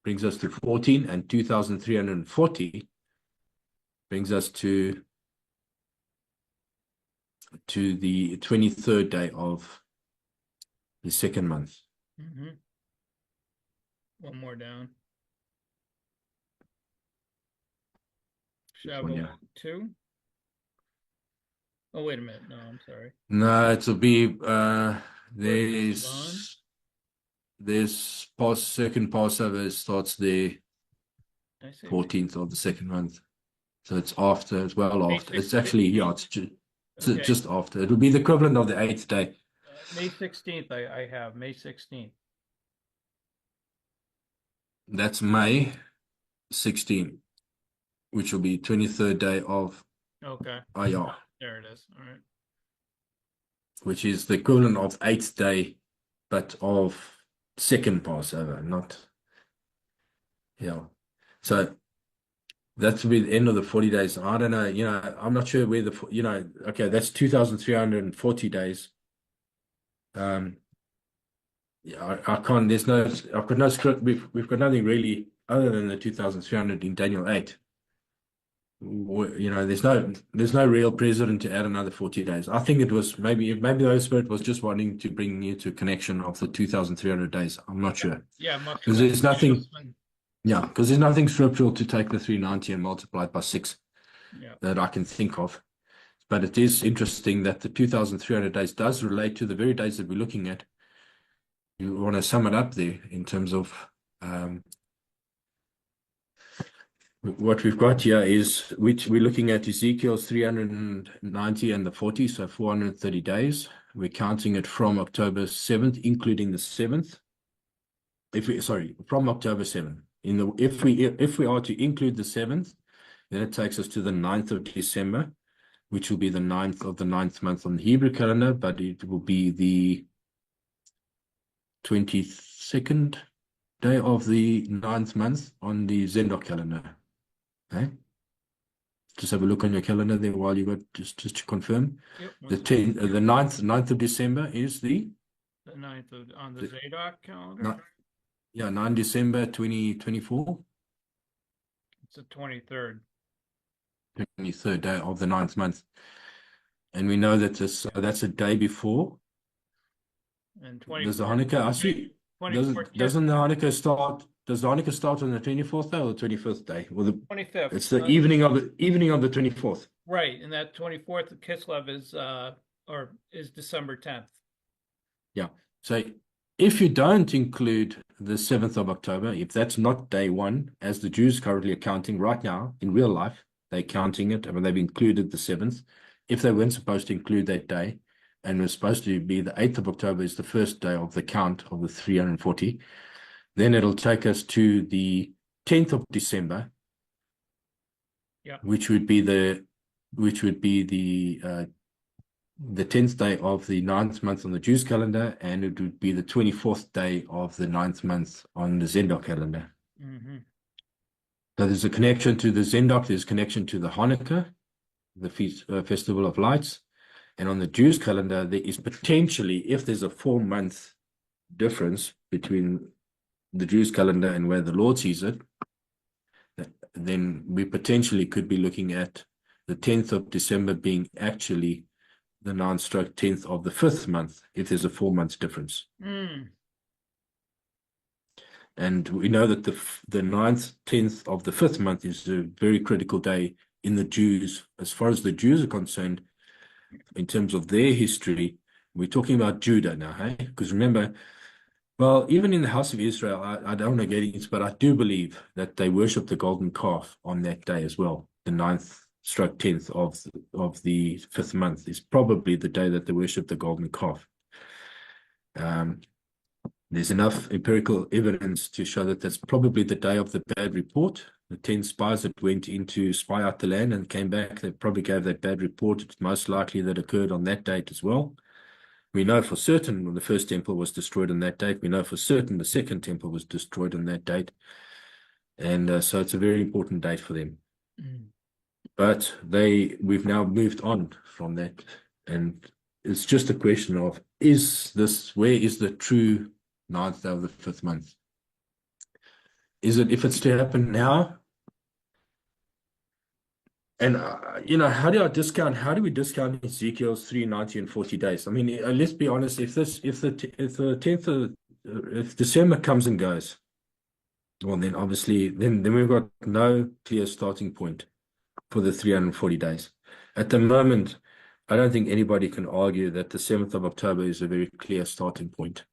brings us to 14, and 2340 brings us to the 23rd day of the second month. Mm-hmm. One more down. One, Shavuot yeah. 2. Oh, wait a minute. No, I'm sorry. No, it'll be First is Sivan. there's second Passover starts the I say May, 14th of the second month. So it's after, as well May after. It's actually, 16th. yeah, it's Okay. just after. It'll be the equivalent of the eighth day. May 16th, I have May 16th. That's May 16th, which will be 23rd day of Okay. Ayah, There it is. All right. which is the equivalent of eighth day, but of second Passover, not, yeah. So that will be the end of the 40 days. I don't know, I'm not sure where okay, that's 2,340 days. Yeah, I can't, I've got no script. We've got nothing really other than the 2,300 in Daniel 8. There's no real precedent to add another 40 days. I think it was maybe the Holy Spirit was just wanting to bring you to a connection of the 2,300 days. I'm not sure. Yeah, must have Because been. there's nothing, yeah, because there's nothing scriptural to take the 390 and multiply it by 6 Yeah. that I can think of. But it is interesting that the 2,300 days does relate to the very days that we're looking at. You want to sum it up there in terms of what we've got here is, which we're looking at Ezekiel's 390 and the 40, so 430 days. We're counting it from October 7th, including the 7th. From October 7th. If we are to include the 7th, then it takes us to the 9th of December, which will be the 9th of the 9th month on the Hebrew calendar, but it will be the 22nd day of the 9th month on the Zendok calendar. Okay. Just have a look on your calendar there while you got just to confirm. Yep. The 9th of December is the 9th on the Zadok calendar. No, yeah, 9 December 2024. It's the 23rd. 23rd day of the 9th month. And we know that that's a day before. And Does the Hanukkah, I see, doesn't the Hanukkah start, does the Hanukkah start on the 24th day or the 25th day? Well, 25th. It's the evening of the 24th. Right, and that 24th of Kislev is December 10th. Yeah. So if you don't include the 7th of October, if that's not day one, as the Jews currently are counting right now in real life, they're counting it, I mean, they've included the 7th. If they weren't supposed to include that day, and was supposed to be the 8th of October is the first day of the count of the 340, then it'll take us to the 10th of December, which would be the 10th day of the 9th month on the Jews calendar, and it would be the 24th day of the 9th month on the Zendok calendar. Mm-hmm. So there's a connection to the Zendok, there's a connection to the Hanukkah, the Festival of Lights. And on the Jews calendar, there is potentially, if there's a 4-month difference between the Jews calendar and where the Lord sees it, then we potentially could be looking at the 10th of December being actually the 9/10th of the 5th month, if there's a 4-month difference. And we know that the 9th, 10th of the 5th month is a very critical day in the Jews, as far as the Jews are concerned. In terms of their history, we're talking about Judah now, hey? Because remember, well, even in the house of Israel, I don't want to get into, but I do believe that they worship the golden calf on that day as well, the 9th stroke 10th of the fifth month is probably the day that they worship the golden calf. There's enough empirical evidence to show that that's probably the day of the bad report. The 10 spies that went in to spy out the land and came back, they probably gave that bad report. It's most likely that occurred on that date as well. We know for certain when the first temple was destroyed on that date. We know for certain the second temple was destroyed on that date. And so it's a very important date for them. Mm. But we've now moved on from that. And it's just a question of, where is the true ninth day of the fifth month? Is it, if it's to happen now? And, how do we discount Ezekiel's 3, 90, and 40 days? I mean, let's be honest, if the 10th of, if December comes and goes, well, then obviously, then we've got no clear starting point for the 340 days. At the moment, I don't think anybody can argue that the 7th of October is a very clear starting point.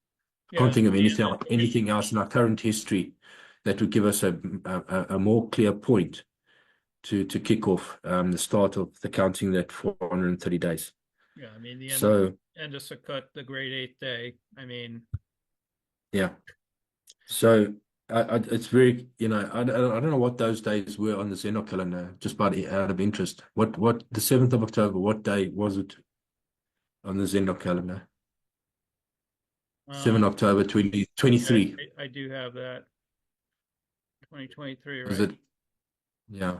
Yeah, Can't think of anything else in our current history that would give us a more clear point to kick off the start of the counting that 430 days. yeah. I mean, the end of Sukkot, the great eighth day. I mean, yeah. So it's very, I don't know what those days were on the Zeno calendar, just out of interest. What the 7th of October, what day was it on the Zeno calendar? 7 October 2023. I do have that. 2023, right? Is it? Yeah.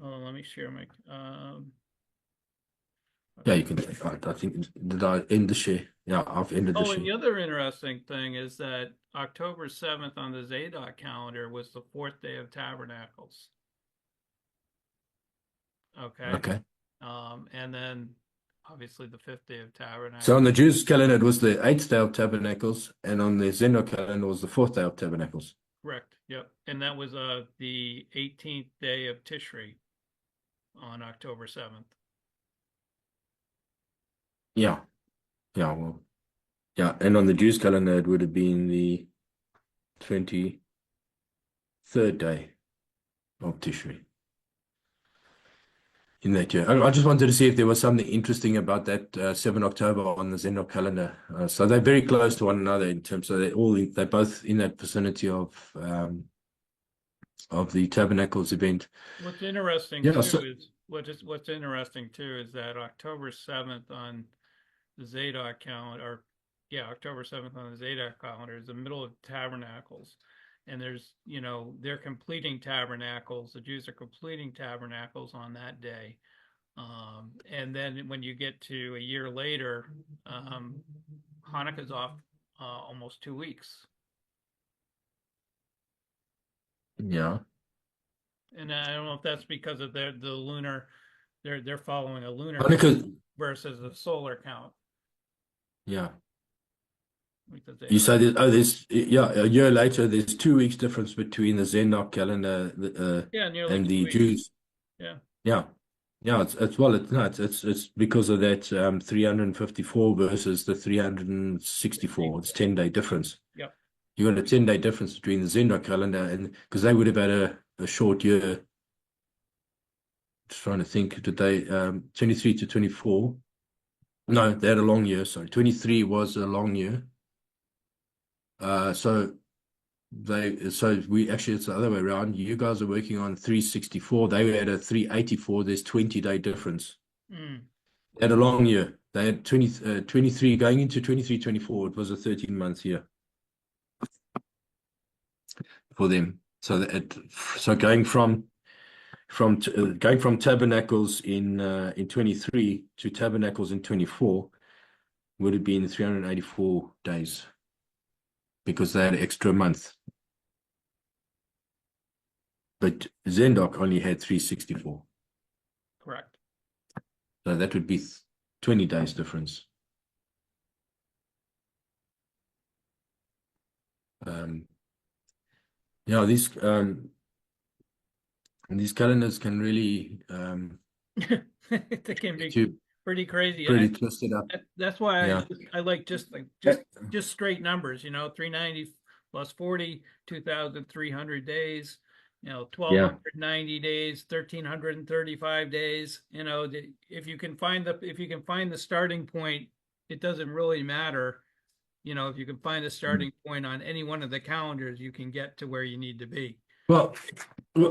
Oh, let me share my. Yeah, you can. I think, did I end the share? Yeah, I've ended the Oh, share. and the other interesting thing is that October 7th on the Zadok calendar was the fourth day of Tabernacles. Okay. Okay. And then obviously the fifth day of Tabernacles. So on the Jews' calendar, it was the 8th day of Tabernacles, and on the Zeno calendar, it was the 4th day of Tabernacles. Correct. Yep. And that was the 18th day of Tishri on October 7th. Yeah. Yeah. Well, yeah. And on the Jews' calendar, it would have been the 23rd day of Tishri in that year. I just wanted to see if there was something interesting about that 7 October on the Zeno calendar. So they're very close to one another in terms of they're both in that vicinity of the Tabernacles event. What's interesting Yeah, too is what's interesting too is that October 7th on the Zadok calendar, or yeah, October 7th on the Zadok calendar is the middle of Tabernacles. And there's, they're completing tabernacles. The Jews are completing tabernacles on that day. And then when you get to a year later, Hanukkah's off almost 2 weeks. Yeah. And I don't know if that's because of the lunar, they're following a lunar Hanukkah versus a solar count. Yeah. Because You say that, a year later, there's 2 weeks difference between the Zendok calendar and the Jews. Yeah. Yeah. Yeah, it's because of that 354 versus the 364. It's 10-day difference. Yep. You got a 10-day difference between the Zendok calendar and because they would have had a short year. Just trying to think, did they 23 to 24? No, they had a long year. Sorry, 23 was a long year. So we actually, it's the other way around. You guys are working on 364. They had a 384. There's 20-day difference. Mm. They had a long year. They had 23 going into 23, 24. It was a 13-month year for them. So going from tabernacles in 23 to tabernacles in 24 would have been 384 days. Because they had an extra month. But Zendok only had 364. Correct. So that would be 20 days difference. Yeah, these calendars can really they can be pretty crazy. Pretty twisted up. That's why Yeah. I like just straight numbers, 390 plus 40, 2,300 days. Yeah. 1290 days, 1335 days. If you can find the starting point, it doesn't really matter. If you can find a starting point on any one of the calendars, you can get to where you need to be. Well,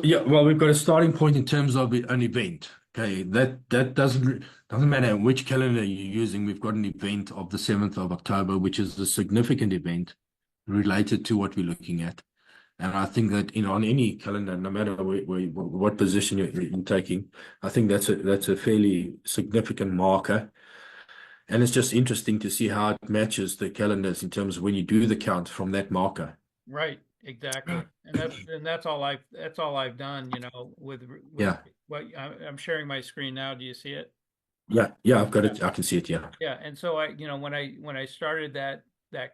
yeah. Well, we've got a starting point in terms of an event. Okay, that doesn't matter which calendar you're using. We've got an event of the 7th of October, which is a significant event related to what we're looking at. And I think that on any calendar, no matter what position you're taking, I think that's a fairly significant marker. And it's just interesting to see how it matches the calendars in terms of when you do the count from that marker. Right, exactly. That's all I've done, with Yeah, what I'm sharing my screen now. Do you see it? yeah, I've got Yeah. it. I can see it. Yeah, Yeah, and so when I started that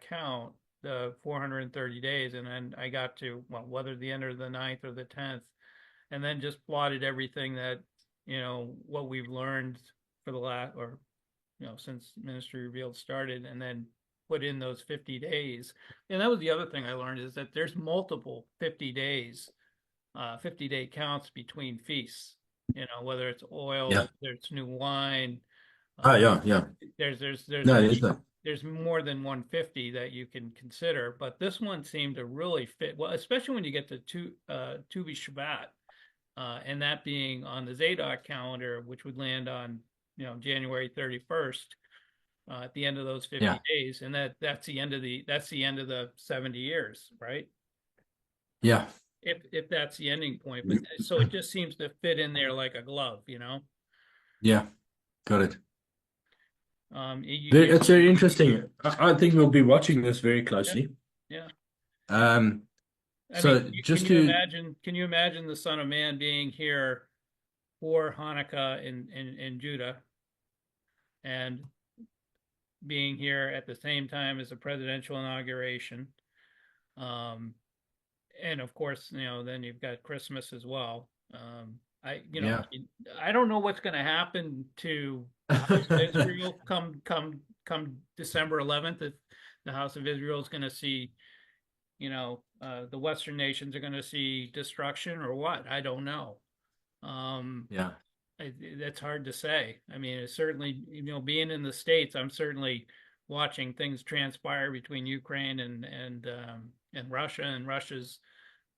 count, the 430 days, and then I got to, well, whether the end of the ninth or the 10th, and then just plotted everything that, what we've learned for the last, or since Ministry Revealed started, and then put in those 50 days. And that was the other thing I learned, is that there's multiple 50 days, 50-day counts between feasts, whether it's yeah. oil, whether it's new wine. Oh, uh, yeah, yeah. there's No, there's no. there's more than 150 that you can consider, but this one seemed to really fit well, especially when you get to Tu B'Shvat, and that being on the Zadok calendar, which would land on January 31st, at the end of those 50 Yeah, days, and that's the end of the 70 years, right? yeah, If that's the ending point, but so it just seems to fit in there like a glove. yeah. Got it. You It's very interesting. I think we'll be watching this very Yeah, closely. yeah. Um, I mean, so just to, can you imagine the Son of Man being here for Hanukkah in Judah, and being here at the same time as the presidential inauguration? Um, and of course, then you've got Christmas as well. yeah. I don't know what's going to happen to the House of Israel come December 11th. If the House of Israel is going to see, the Western nations are going to see destruction or what? I don't know. Um, Yeah, that's hard to say. I mean, it's certainly, being in the States, I'm certainly watching things transpire between Ukraine and Russia, and Russia's,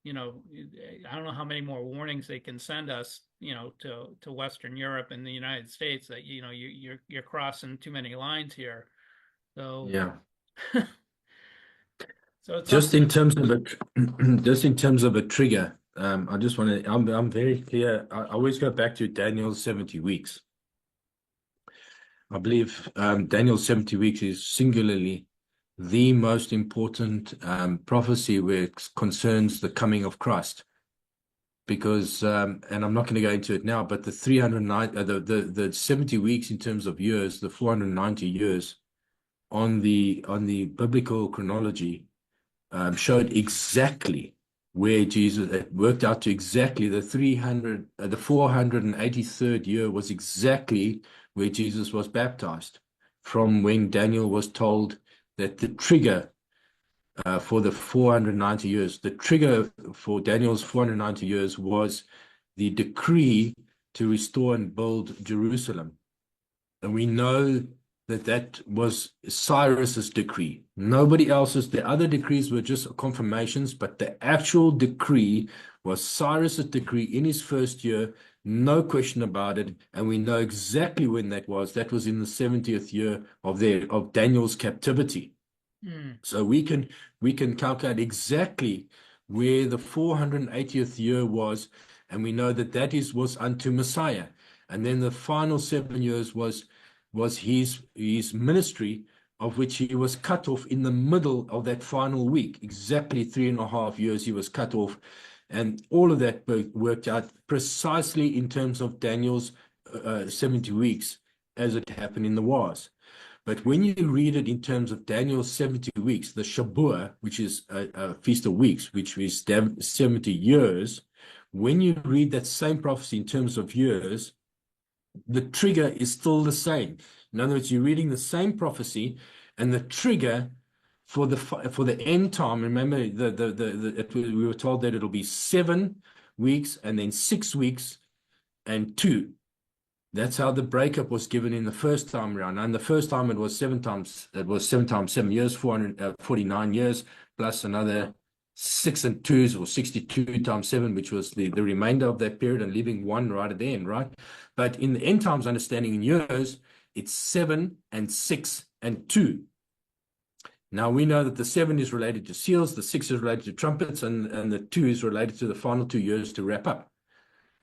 I don't know how many more warnings they can send us, to Western Europe and the United States, that you're crossing too many lines here. So yeah. so it's Just something. in terms of just in terms of a trigger, I just want to, I'm very clear. I always go back to Daniel's 70 weeks. I believe Daniel's 70 weeks is singularly the most important prophecy where it concerns the coming of Christ. Because, and I'm not going to go into it now, but the 309, the 70 weeks in terms of years, the 490 years on the biblical chronology showed exactly where Jesus, it worked out to exactly the 483rd year was exactly where Jesus was baptized, from when Daniel was told that the trigger for the 490 years, the trigger for Daniel's 490 years was the decree to restore and build Jerusalem. And we know that that was Cyrus's decree. Nobody else's. The other decrees were just confirmations, but the actual decree was Cyrus's decree in his first year, no question about it. And we know exactly when that was. That was in the 70th year of Daniel's captivity. Hmm. So we can calculate exactly where the 480th year was, and we know that was unto Messiah. And then the final 7 years was his ministry, of which he was cut off in the middle of that final week. Exactly 3.5 years he was cut off. And all of that worked out precisely in terms of Daniel's 70 weeks as it happened in the wars. But when you read it in terms of Daniel's 70 weeks, the Shabuah, which is a Feast of Weeks, which is 70 years, when you read that same prophecy in terms of years, the trigger is still the same. In other words, you're reading the same prophecy, and the trigger for the end time. Remember, we were told that it'll be 7 weeks, and then 6 weeks and 2. That's how the breakup was given in the first time around. And the first time it was 7 times 7 years, 449 years, plus another 6 and 2s, or 62 times 7, which was the remainder of that period, and leaving 1 right at the end, right? But in the end times understanding in years, it's 7 and 6 and 2. Now we know that the 7 is related to seals, the 6 is related to trumpets, and the 2 is related to the final 2 years to wrap up.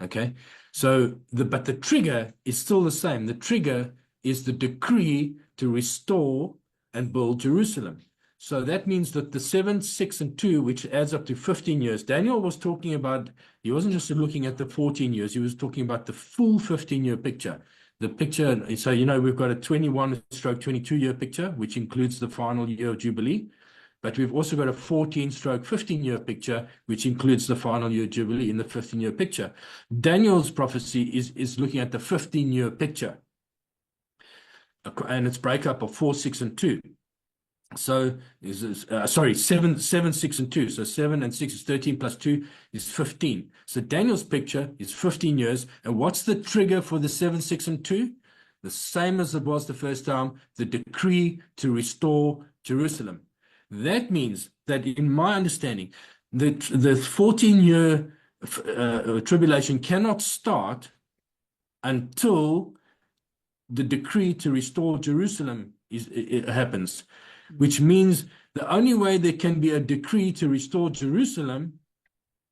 Okay, so but the trigger is still the same. The trigger is the decree to restore and build Jerusalem. So that means that the 7, 6, and 2, which adds up to 15 years, Daniel was talking about, he wasn't just looking at the 14 years, he was talking about the full 15-year picture. The picture, so we've got a 21/22-year picture, which includes the final year of Jubilee. But we've also got a 14/15-year picture, which includes the final year Jubilee in the 15-year picture. Daniel's prophecy is looking at the 15-year picture, and its breakup of 4, 6, and 2. So, 7, 6, and 2. So 7 and 6 is 13 plus 2 is 15. So Daniel's picture is 15 years. And what's the trigger for the 7, 6, and 2? The same as it was the first time, the decree to restore Jerusalem. That means that, in my understanding, the 14-year tribulation cannot start until the decree to restore Jerusalem happens, which means the only way there can be a decree to restore Jerusalem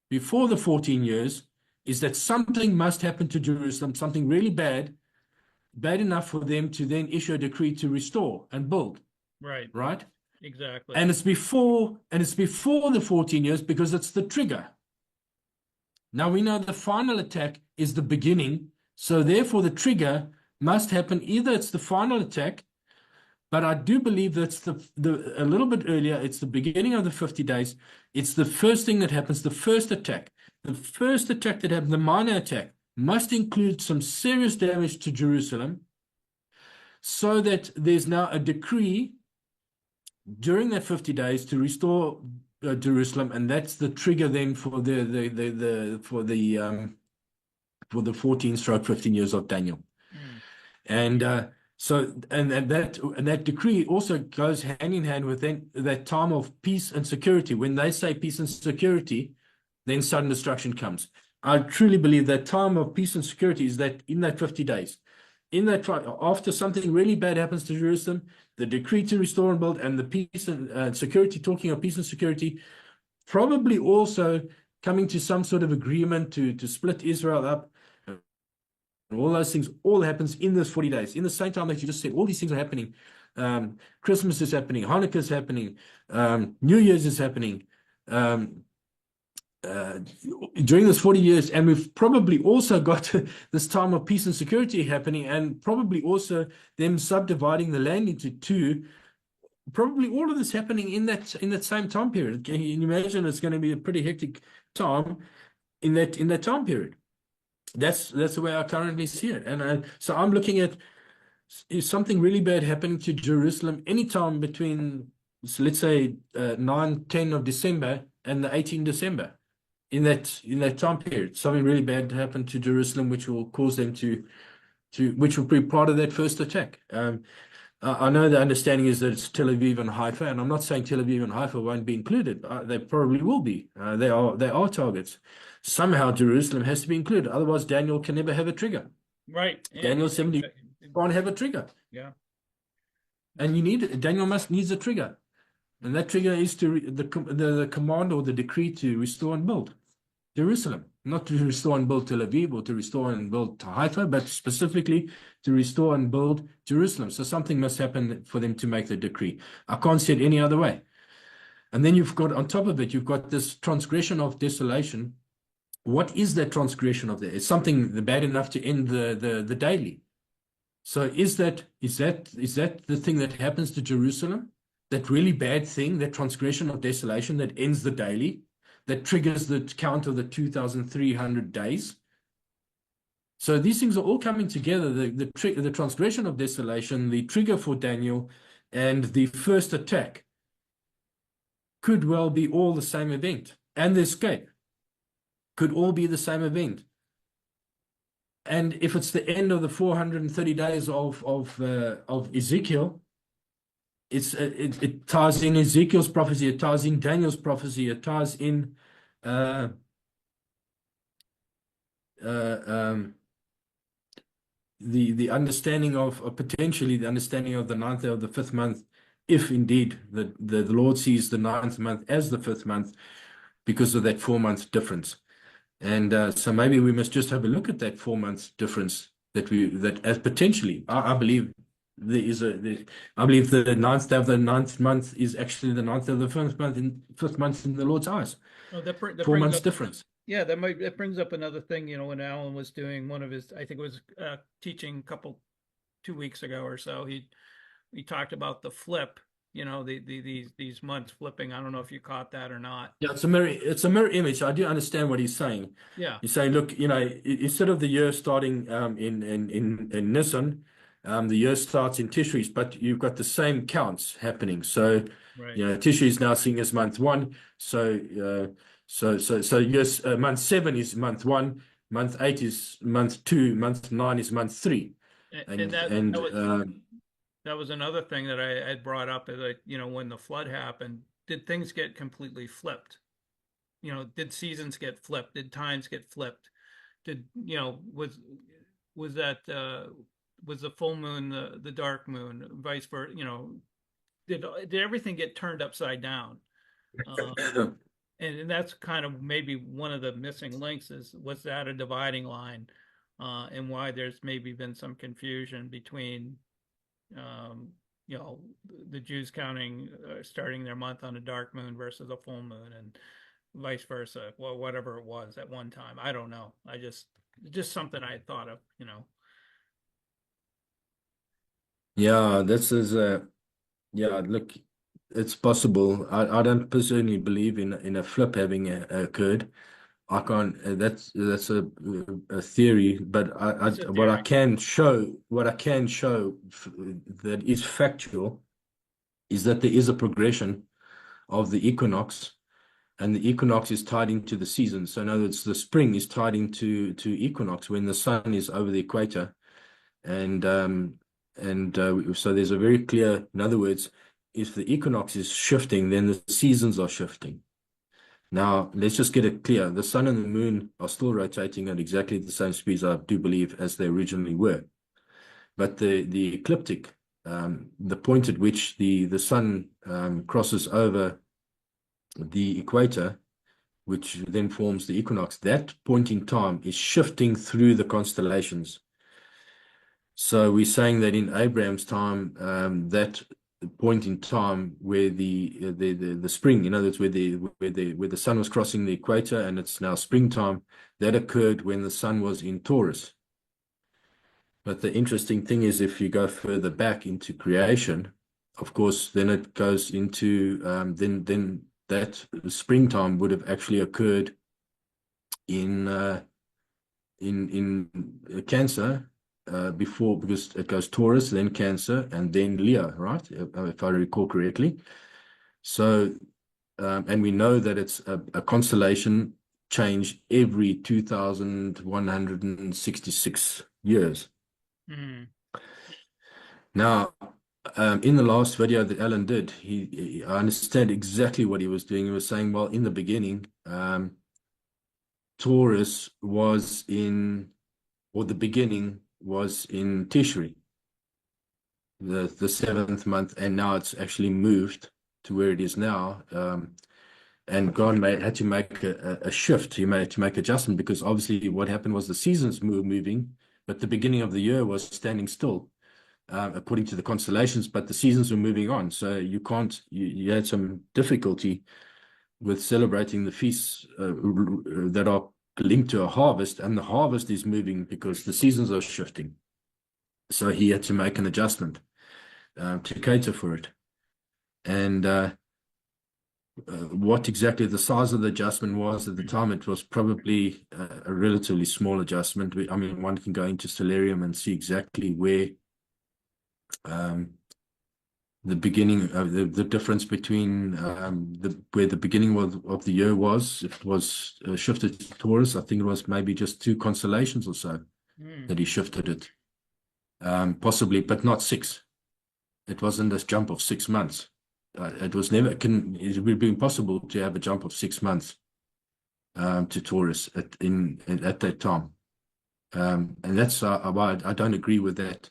before the 14 years is that something must happen to Jerusalem, something really bad enough for them to then issue a decree to restore and build. Right? Exactly. And it's before the 14 years, because it's the trigger. Now we know the final attack is the beginning, so therefore the trigger must happen. Either it's the final attack, but I do believe that's a little bit earlier. It's the beginning of the 50 days. It's the first thing that happens, the first attack. The first attack that happened, the minor attack, must include some serious damage to Jerusalem, so that there's now a decree during that 50 days to restore Jerusalem, and that's the trigger then for the 14/15 years of Daniel. And so that decree also goes hand in hand with that time of peace and security. When they say peace and security, then sudden destruction comes. I truly believe that time of peace and security is that in that 50 days. In that, after something really bad happens to Jerusalem, the decree to restore and build, and the peace and security, talking of peace and security, probably also coming to some sort of agreement to split Israel up, and all those things all happens in this 40 days. In the same time that you just said, all these things are happening. Christmas is happening, Hanukkah is happening, New Year's is happening. During this 40 years, and we've probably also got this time of peace and security happening, and probably also them subdividing the land into 2. Probably all of this happening in that same time period. Can you imagine? It's going to be a pretty hectic time in that time period. That's the way I currently see it. And so I'm looking at, is something really bad happening to Jerusalem anytime between, so let's say 9, 10 of December and the 18th December. In that time period, something really bad happened to Jerusalem, which will cause them which will be part of that first attack. I know the understanding is that it's Tel Aviv and Haifa, and I'm not saying Tel Aviv and Haifa won't be included. They probably will be. They are targets. Somehow Jerusalem has to be included. Otherwise, Daniel can never have a trigger. Right. Daniel 70 can't have a trigger. Yeah. And Daniel needs a trigger. And that trigger is the command or the decree to restore and build Jerusalem. Not to restore and build Tel Aviv or to restore and build Haifa, but specifically to restore and build Jerusalem. So something must happen for them to make the decree. I can't see it any other way. And then you've got, on top of it, you've got this transgression of desolation. What is that transgression of there? It's something bad enough to end the daily. So is that the thing that happens to Jerusalem? That really bad thing, that transgression of desolation that ends the daily, that triggers the count of the 2,300 days. So these things are all coming together, the transgression of desolation, the trigger for Daniel, and the first attack could well be all the same event, and the escape could all be the same event. And if it's the end of the 430 days of Ezekiel, it ties in Ezekiel's prophecy, it ties in Daniel's prophecy, it ties in uh, uh, um, the understanding of potentially the understanding of the ninth day of the fifth month, if indeed the Lord sees the ninth month as the fifth month because of that 4 month difference. And so maybe we must just have a look at that 4 months difference that as potentially, I believe I believe the ninth day of the ninth month is actually the ninth day of the fifth month in the Lord's eyes. Oh, that Four brings months up, difference. yeah, that brings up another thing, when Alan was doing one of his, I think it was teaching a couple 2 weeks ago or so, he talked about the flip, these months flipping. I don't know if you caught that or not. Yeah, it's a mirror image. I do understand what he's saying. Yeah, He's saying, look, instead of the year starting in Nisan, the year starts in Tishris, but you've got the same counts happening. So, right. Tishri is now seen as month one. So yes, month seven is month one, month eight is month two, month nine is month three, And and that and that was that was another thing that I had brought up is like, when the flood happened, did things get completely flipped? Did seasons get flipped? Did times get flipped? Did, was that was the full moon the dark moon, vice versa, did everything get turned upside down? Uh, and that's kind of maybe one of the missing links is was that a dividing line, and why there's maybe been some confusion between um, the Jews counting starting their month on a dark moon versus a full moon, and vice versa. Well, whatever it was at one time, I don't know. Just something I had thought of. yeah, this is yeah. Look, it's possible. I don't personally believe in a flip having occurred. I can't. That's a theory, but It's a theory. what I can show that is factual is that there is a progression of the equinox, and the equinox is tied into the season. So in other words, the spring is tied into equinox when the sun is over the equator, and so there's a very clear. In other words, if the equinox is shifting, then the seasons are shifting. Now, let's just get it clear. The sun and the moon are still rotating at exactly the same speeds, I do believe, as they originally were. But the ecliptic, the point at which the sun crosses over the equator, which then forms the equinox, that point in time is shifting through the constellations. So we're saying that in Abraham's time, that point in time where the spring, in other words, where the sun was crossing the equator and it's now springtime, that occurred when the sun was in Taurus. But the interesting thing is, if you go further back into creation, of course, then it goes into then that springtime would have actually occurred in Cancer before, because it goes Taurus, then Cancer, and then Leo, right? If I recall correctly. So, and we know that it's a constellation change every 2,166 years. Mm. Now, in the last video that Alan did, I understand exactly what he was doing. He was saying, well, in the beginning, Taurus was or the beginning was in Tishri, the seventh month, and now it's actually moved to where it is now. And God had to make a shift. He had to make adjustment because obviously what happened was the seasons moving, but the beginning of the year was standing still, according to the constellations, but the seasons were moving on. So you had some difficulty with celebrating the feasts that are linked to a harvest, and the harvest is moving because the seasons are shifting. So he had to make an adjustment to cater for it. And what exactly the size of the adjustment was at the time, it was probably a relatively small adjustment. I mean, one can go into Stellarium and see exactly where the beginning of the difference between where the beginning of the year was. If it was shifted to Taurus, I think it was maybe just two constellations or so Hmm. that he shifted it, possibly, but not six. It wasn't this jump of 6 months. It was never can. It would be impossible to have a jump of 6 months to Taurus at that time. And that's why I don't agree with that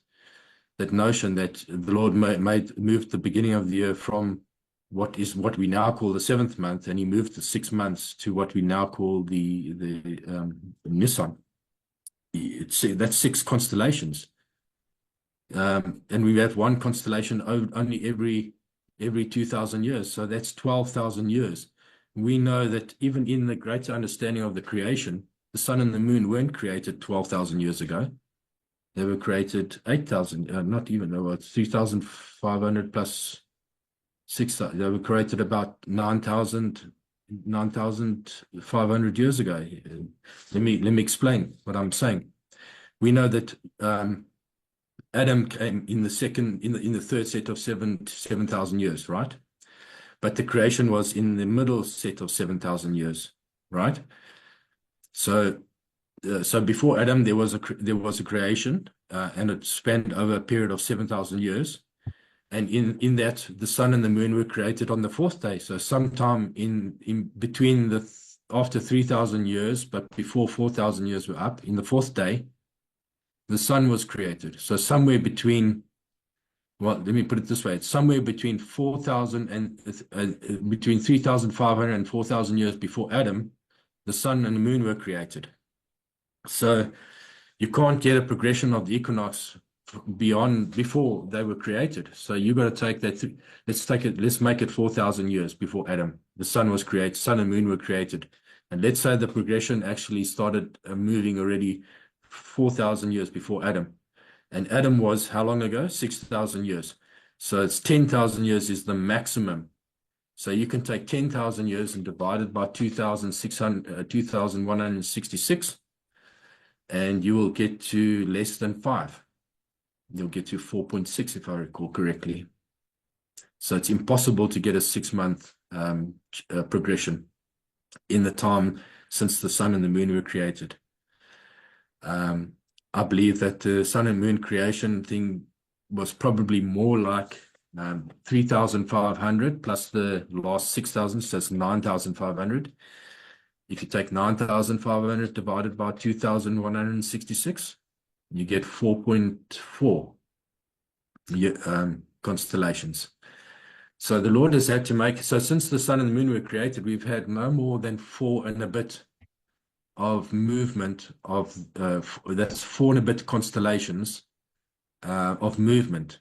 notion that the Lord moved the beginning of the year from what we now call the seventh month, and he moved the 6 months to what we now call the Nisan. That's six constellations, and we have one constellation only every 2,000 years, so that's 12,000 years. We know that even in the greater understanding of the creation, the sun and the moon weren't created 12,000 years ago. They were created 8,000, not even, no, it's 3,500 plus 6,000. They were created about 9,500 years ago. Let me explain what I'm saying. We know that Adam came in the third set of 7,000 years, right? But the creation was in the middle set of 7,000 years, right? So before Adam, there was a creation, and it spanned over a period of 7,000 years. And in that, the sun and the moon were created on the fourth day. So sometime in between after 3,000 years, but before 4,000 years were up, in the fourth day, the sun was created. So somewhere between, well, let me put it this way: it's somewhere between 4,000 and between 3,500 and 4,000 years before Adam, the sun and the moon were created. So you can't get a progression of the equinox before they were created. So you got to take that. Let's make it 4,000 years before Adam. The sun was created, sun and moon were created. And let's say the progression actually started moving already 4,000 years before Adam. And Adam was how long ago? 6,000 years. So it's 10,000 years is the maximum. So you can take 10,000 years and divide it by 2,166, and you will get to less than 5. You'll get to 4.6 if I recall correctly. So it's impossible to get a 6-month progression in the time since the sun and the moon were created. I believe that the sun and moon creation thing was probably more like 3,500 plus the last 6,000, so it's 9,500. If you take 9,500 divided by 2,166, you get 4.4 constellations. So the Lord has had to make, so since the sun and the moon were created, we've had no more than 4 and a bit of movement of, that's 4 and a bit constellations of movement,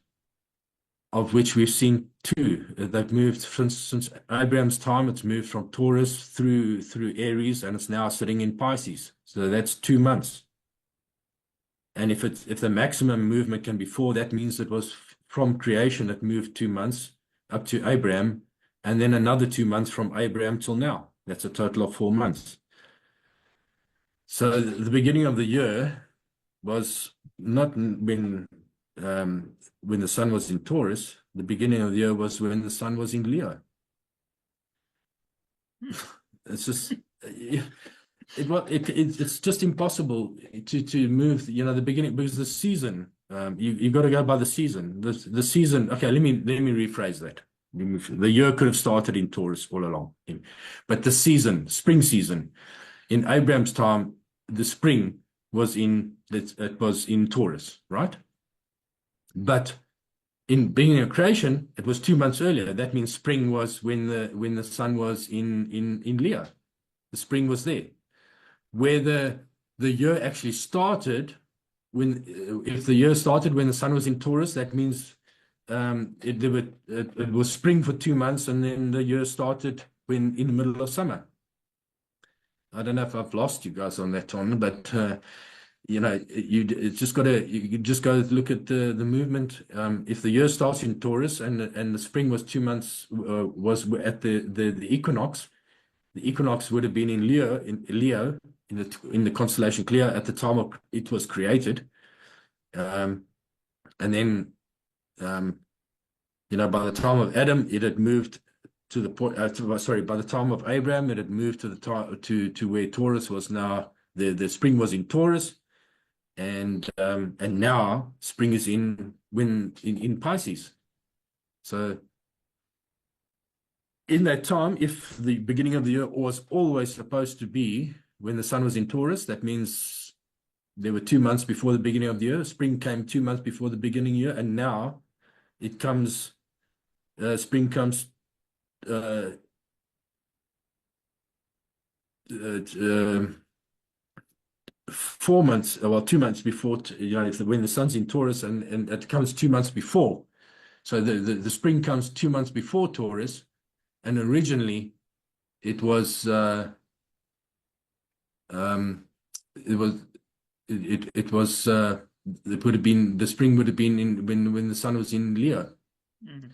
of which we've seen 2. They've moved since Abraham's time. It's moved from Taurus through Aries, and it's now sitting in Pisces. So that's 2 months. And if the maximum movement can be 4, that means it was from creation it moved 2 months up to Abraham, and then another 2 months from Abraham till now. That's a total of 4 months. So the beginning of the year was not when the sun was in Taurus. The beginning of the year was when the sun was in Leo. It's just it's just impossible to move, the beginning, because the season, you've got to go by the season. The season. Okay, let me rephrase that. The year could have started in Taurus all along, but the season, spring season, in Abraham's time, the spring was in Taurus, right? But in beginning of creation, it was 2 months earlier. That means spring was when the sun was in Leo. The spring was there. Where the year actually started, if the year started when the sun was in Taurus, that means it was spring for 2 months, and then the year started in the middle of summer. I don't know if I've lost you guys on that one, but you just got to look at the movement. If the year starts in Taurus and the spring was 2 months, was at the equinox. The equinox would have been in Leo in the constellation Leo at the time it was created, and then You know, by the time of Adam, it had moved to the point. Sorry, by the time of Abraham, it had moved to the time to where Taurus was now. The spring was in Taurus, and now spring is in Pisces. So in that time, if the beginning of the year was always supposed to be when the sun was in Taurus, that means there were 2 months before the beginning of the year. Spring came 2 months before the beginning of the year, and now it comes. Spring comes uh, uh, 4 months, well, 2 months before, when the sun's in Taurus, and it comes 2 months before. So the spring comes 2 months before Taurus, and originally it was um, it was it was it would have been the spring would have been in when the sun was in Leo. Mhm.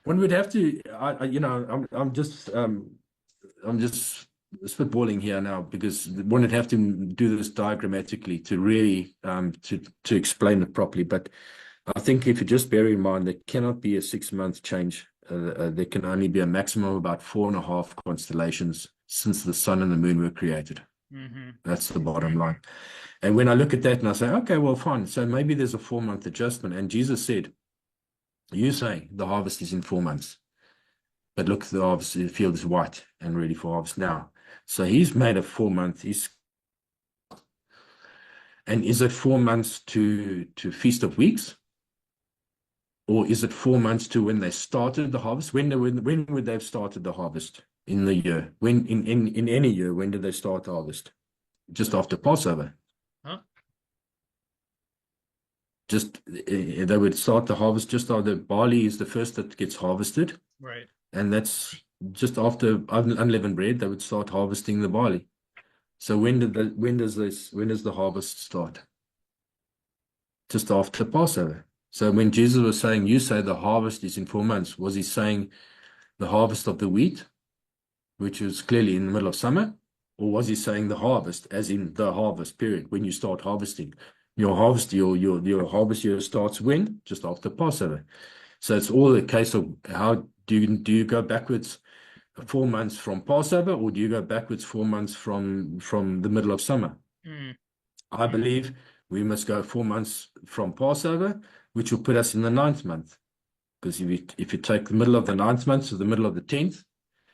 One would have to, I'm just spitballing here now because one would have to do this diagrammatically to really to explain it properly. But I think if you just bear in mind there cannot be a 6 month change. There can only be a maximum of about 4.5 constellations since the sun and the moon were created. Mhm. That's the bottom line. And when I look at that and I say, okay, well, fine. So maybe there's a 4 month adjustment. And Jesus said, you say the harvest is in 4 months. But look, the field is white and ready for harvest now. So he's made a 4 month. And is it 4 months to Feast of Weeks? Or is it 4 months to when they started the harvest? When would they have started the harvest in the year? When in any year, when did they start the harvest? Just after Passover. Huh? Just they would start the harvest just after barley is the first that gets harvested, Right. and that's just after unleavened bread. They would start harvesting the barley. So when does the harvest start? Just after Passover. So when Jesus was saying, "You say the harvest is in 4 months," was he saying the harvest of the wheat, which is clearly in the middle of summer, or was he saying the harvest, as in the harvest period when you start harvesting? Your harvest year starts when? Just after Passover. So it's all a case of how do you go backwards 4 months from Passover, or do you go backwards 4 months from the middle of summer? Mm. I believe we must go 4 months from Passover, which will put us in the ninth month. Because if you take the middle of the ninth month to the middle of the 10th,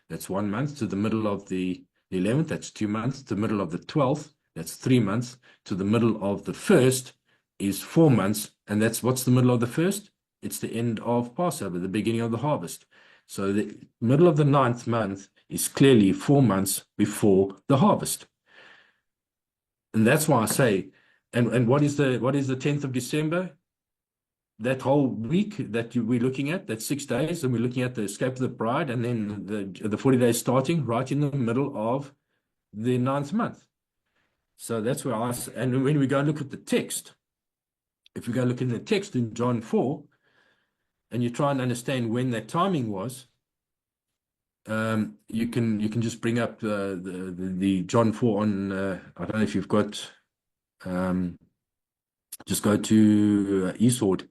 that's 1 month. To the middle of the 11th, that's 2 months. To the middle of the 12th, that's 3 months. To the middle of the first is 4 months. And that's what's the middle of the first? It's the end of Passover, the beginning of the harvest. So the middle of the ninth month is clearly 4 months before the harvest. And that's why I say, and what is the 10th of December? That whole week that we're looking at, that's 6 days, and we're looking at the escape of the bride, and then the 40 days starting right in the middle of the ninth month. So that's where and when we go look at the text, if we go look in the text in John 4, and you try and understand when that timing was, you can just bring up the John 4 on, I don't know if you've got, just go to Esword.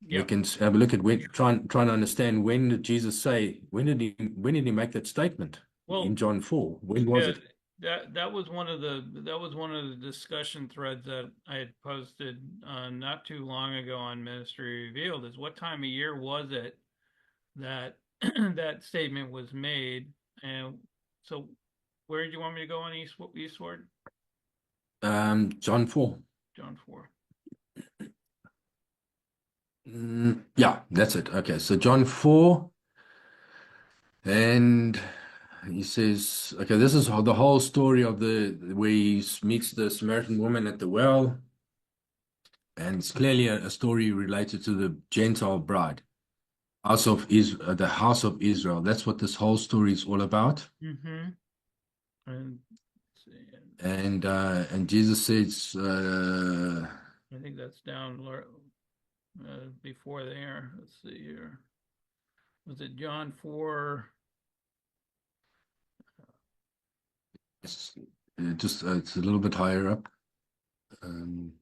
We Yep. can have a look at trying to understand when did Jesus say, when did he make that statement in Well, John 4? When was yeah, it? that was one of the discussion threads that I had posted not too long ago on Ministry Revealed. Is what time of year was it that that statement was made? And so, where do you want me to go on Eastward? John 4. John 4. Yeah, that's it. Okay, so John 4, and he says, okay, this is the whole story of the where he meets the Samaritan woman at the well, and it's clearly a story related to the Gentile bride, the house of Israel. That's what this whole story is all about. Mm-hmm. And let's see, And Jesus says, I think that's down before there. Let's see here. Was it John 4? it's just it's a little bit higher up. Um,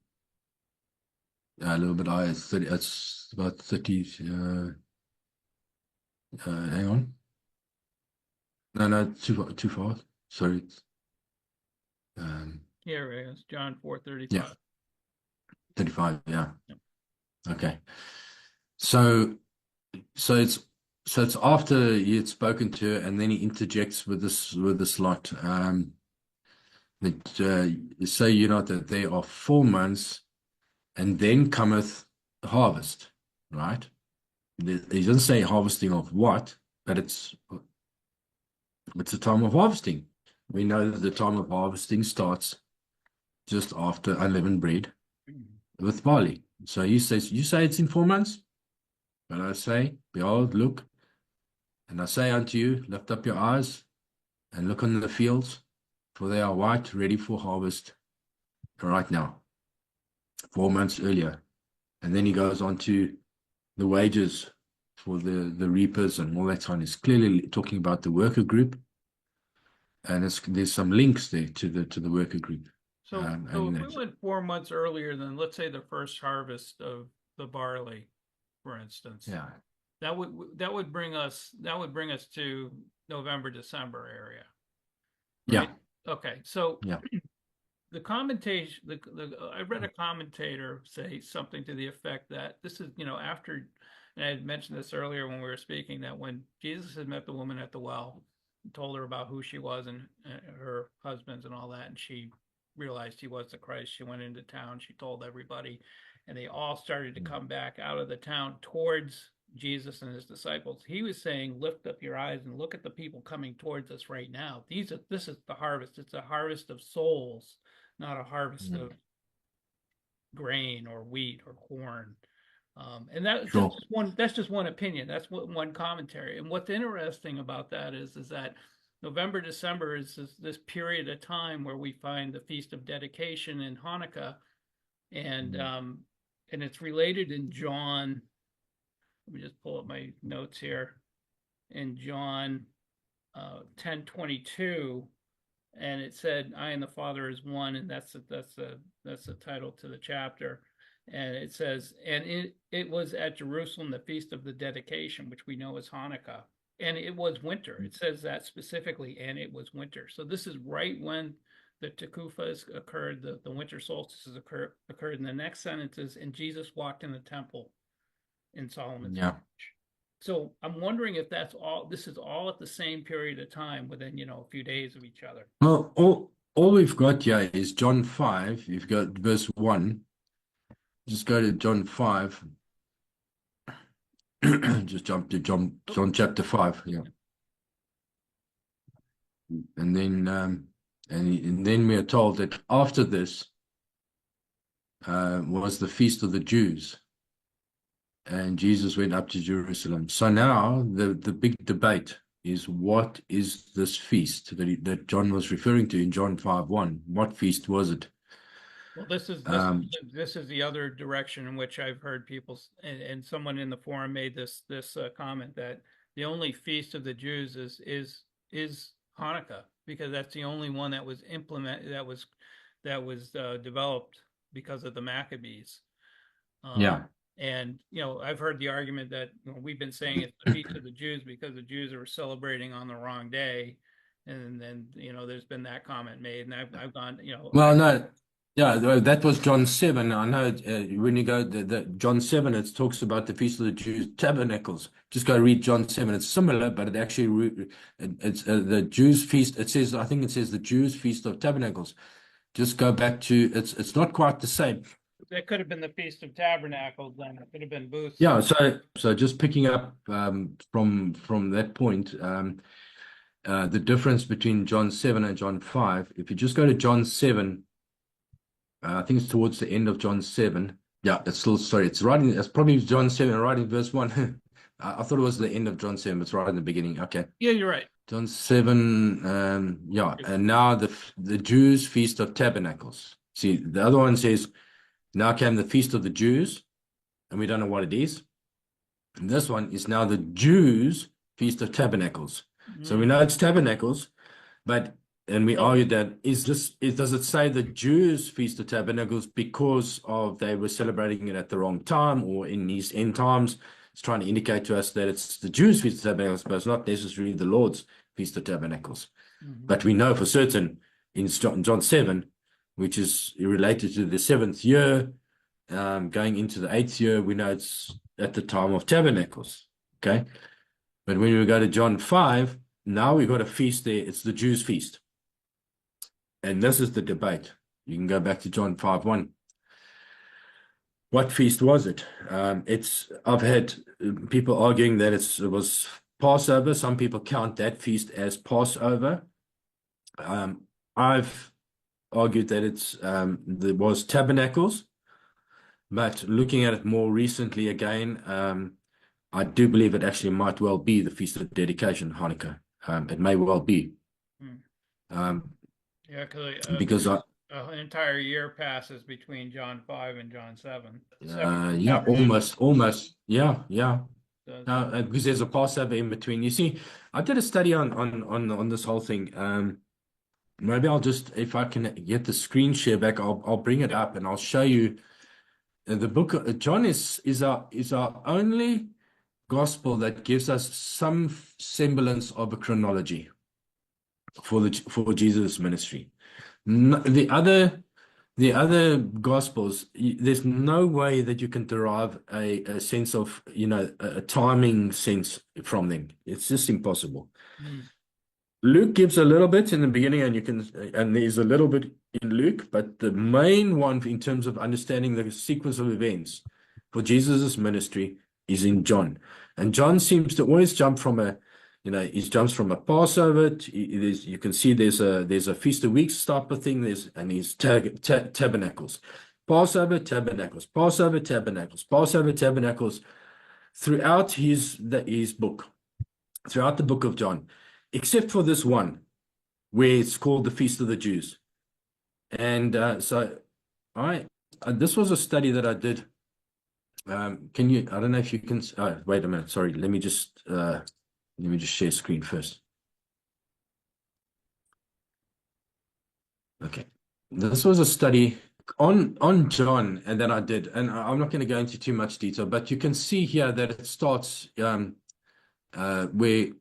a little bit higher. 30, it's about 30. Hang on. No, no, too far. Sorry. Um, Here it is, John yeah, 4:35. 35. Yeah. Yep. Okay. So, so it's so it's after he had spoken to her, and then he interjects with this lot. That say you not that there are 4 months, and then cometh the harvest, right? He doesn't say harvesting of what, but it's a time of harvesting. We know that the time of harvesting starts just after unleavened bread with barley. So he says, you say it's in 4 months, but I say, behold, look, and I say unto you, lift up your eyes and look on the fields, for they are white, ready for harvest right now, 4 months earlier. And then he goes on to the wages for the reapers and all that kind. It's clearly talking about the worker group, and there's some links there to the worker group. So And if we went 4 months earlier than, let's say, the first harvest of the barley, for instance, yeah, that would bring us to November, December area, yeah, right? Okay, so yeah, the commentation, I read a commentator say something to the effect that this is, after, and I had mentioned this earlier when we were speaking, that when Jesus had met the woman at the well, told her about who she was and her husbands and all that, and she realized he was the Christ, she went into town, she told everybody, and they all started to come back out of the town towards Jesus and his disciples. He was saying, lift up your eyes and look at the people coming towards us right now. This is the harvest. It's a harvest of souls, not a harvest of grain or wheat or corn. And sure, that's just one opinion. That's one commentary. And what's interesting about that is that November, December is this period of time where we find the Feast of Dedication and Hanukkah, and it's related in John. Let me just pull up my notes here. In John 10:22, and it said, "I and the Father is one," and that's the title to the chapter. And it says, "And it was at Jerusalem the feast of the dedication, which we know as Hanukkah, and it was winter." It says that specifically, and it was winter. So this is right when the Tekufas occurred, the winter solstices occurred. And the next sentence is, "And Jesus walked in the temple in Solomon's yeah. porch." So I'm wondering if this is all at the same period of time within, a few days of each other. Well, all we've got here is John 5. You've got verse 1. Just go to John 5. Just jump to John chapter 5. Yeah. And then and then we are told that after this was the feast of the Jews, and Jesus went up to Jerusalem. So now the big debate is, what is this feast that John was referring to in John 5:1? What feast was it? Well, this is the other direction in which I've heard people, and someone in the forum made this comment that the only feast of the Jews is Hanukkah, because that's the only one that was developed because of the Maccabees. Um, Yeah. and I've heard the argument that we've been saying it's the feast of the Jews because the Jews are celebrating on the wrong day, and then there's been that comment made, and I've gone, Well, no, yeah, that was John 7. I know when you go the John 7, it talks about the Feast of the Jews tabernacles. Just go read John 7. It's similar, but it actually it's the Jews feast. It says, I think it says the Jews feast of tabernacles. Just go back to it's not quite the same. That could have been the Feast of Tabernacles, then it could have been booths. Yeah, so just picking up from that point, the difference between John 7 and John 5. If you just go to John 7. I think it's towards the end of John 7. Yeah, it's still, sorry, it's probably John 7, right in verse 1. I thought it was the end of John 7, but it's right in the beginning. Okay. Yeah, you're right. John 7, yeah, and now the Jews' Feast of Tabernacles. See, the other one says, now came the Feast of the Jews, and we don't know what it is. And this one is now the Jews' Feast of Tabernacles. So we know it's Tabernacles, but And we So, argued that does it say the Jews Feast of Tabernacles because of they were celebrating it at the wrong time or in these end times? It's trying to indicate to us that it's the Jews Feast of Tabernacles, but it's not necessarily the Lord's Feast of Tabernacles. mhm. But we know for certain in John 7, which is related to the seventh year, going into the eighth year, we know it's at the time of tabernacles. Okay. But when we go to John 5, now we've got a feast there. It's the Jews' feast. And this is the debate. You can go back to John 5:1. What feast was it? I've had people arguing that it was Passover. Some people count that feast as Passover. I've argued that there was Tabernacles, but looking at it more recently again, I do believe it actually might well be the Feast of Dedication, Hanukkah. It may well be. Hmm. Um, Yeah, because because an entire year passes between John 5 and John 7. yeah, Tabernacle yeah, yeah. does. Because there's a Passover in between. You see, I did a study on this whole thing. Maybe I'll just, if I can get the screen share back, I'll bring it up and I'll show you. The book of John is our only gospel that gives us some semblance of a chronology for Jesus' ministry. The other gospels, there's no way that you can derive a sense of, a timing sense from them. It's just impossible. Hmm. Luke gives a little bit in the beginning, and there's a little bit in Luke, but the main one in terms of understanding the sequence of events for Jesus' ministry is in John. And John seems to always jump from he jumps from a Passover. You can see there's a Feast of Weeks type of thing. There's tabernacles, Passover, tabernacles, Passover, tabernacles, Passover, tabernacles throughout his book, throughout the book of John, except for this one where it's called the Feast of the Jews. And so this was a study that I did. I don't know if you can, oh, wait a minute. Sorry. Let me just share screen first. Okay. This was a study on John, and then I did, and I'm not going to go into too much detail, but you can see here that it starts where we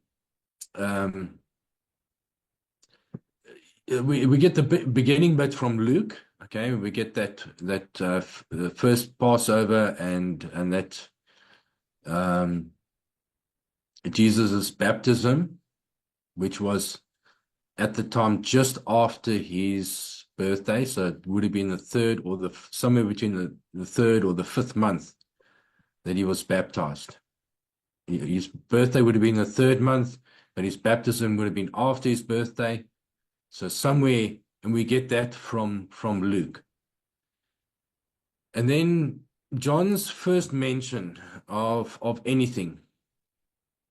get the beginning bit from Luke. Okay, we get that the first Passover and that Jesus's baptism, which was at the time just after his birthday, so it would have been the third or somewhere between the third or the fifth month that he was baptized. His birthday would have been the third month, but his baptism would have been after his birthday. So somewhere, and we get that from Luke. And then John's first mention of anything,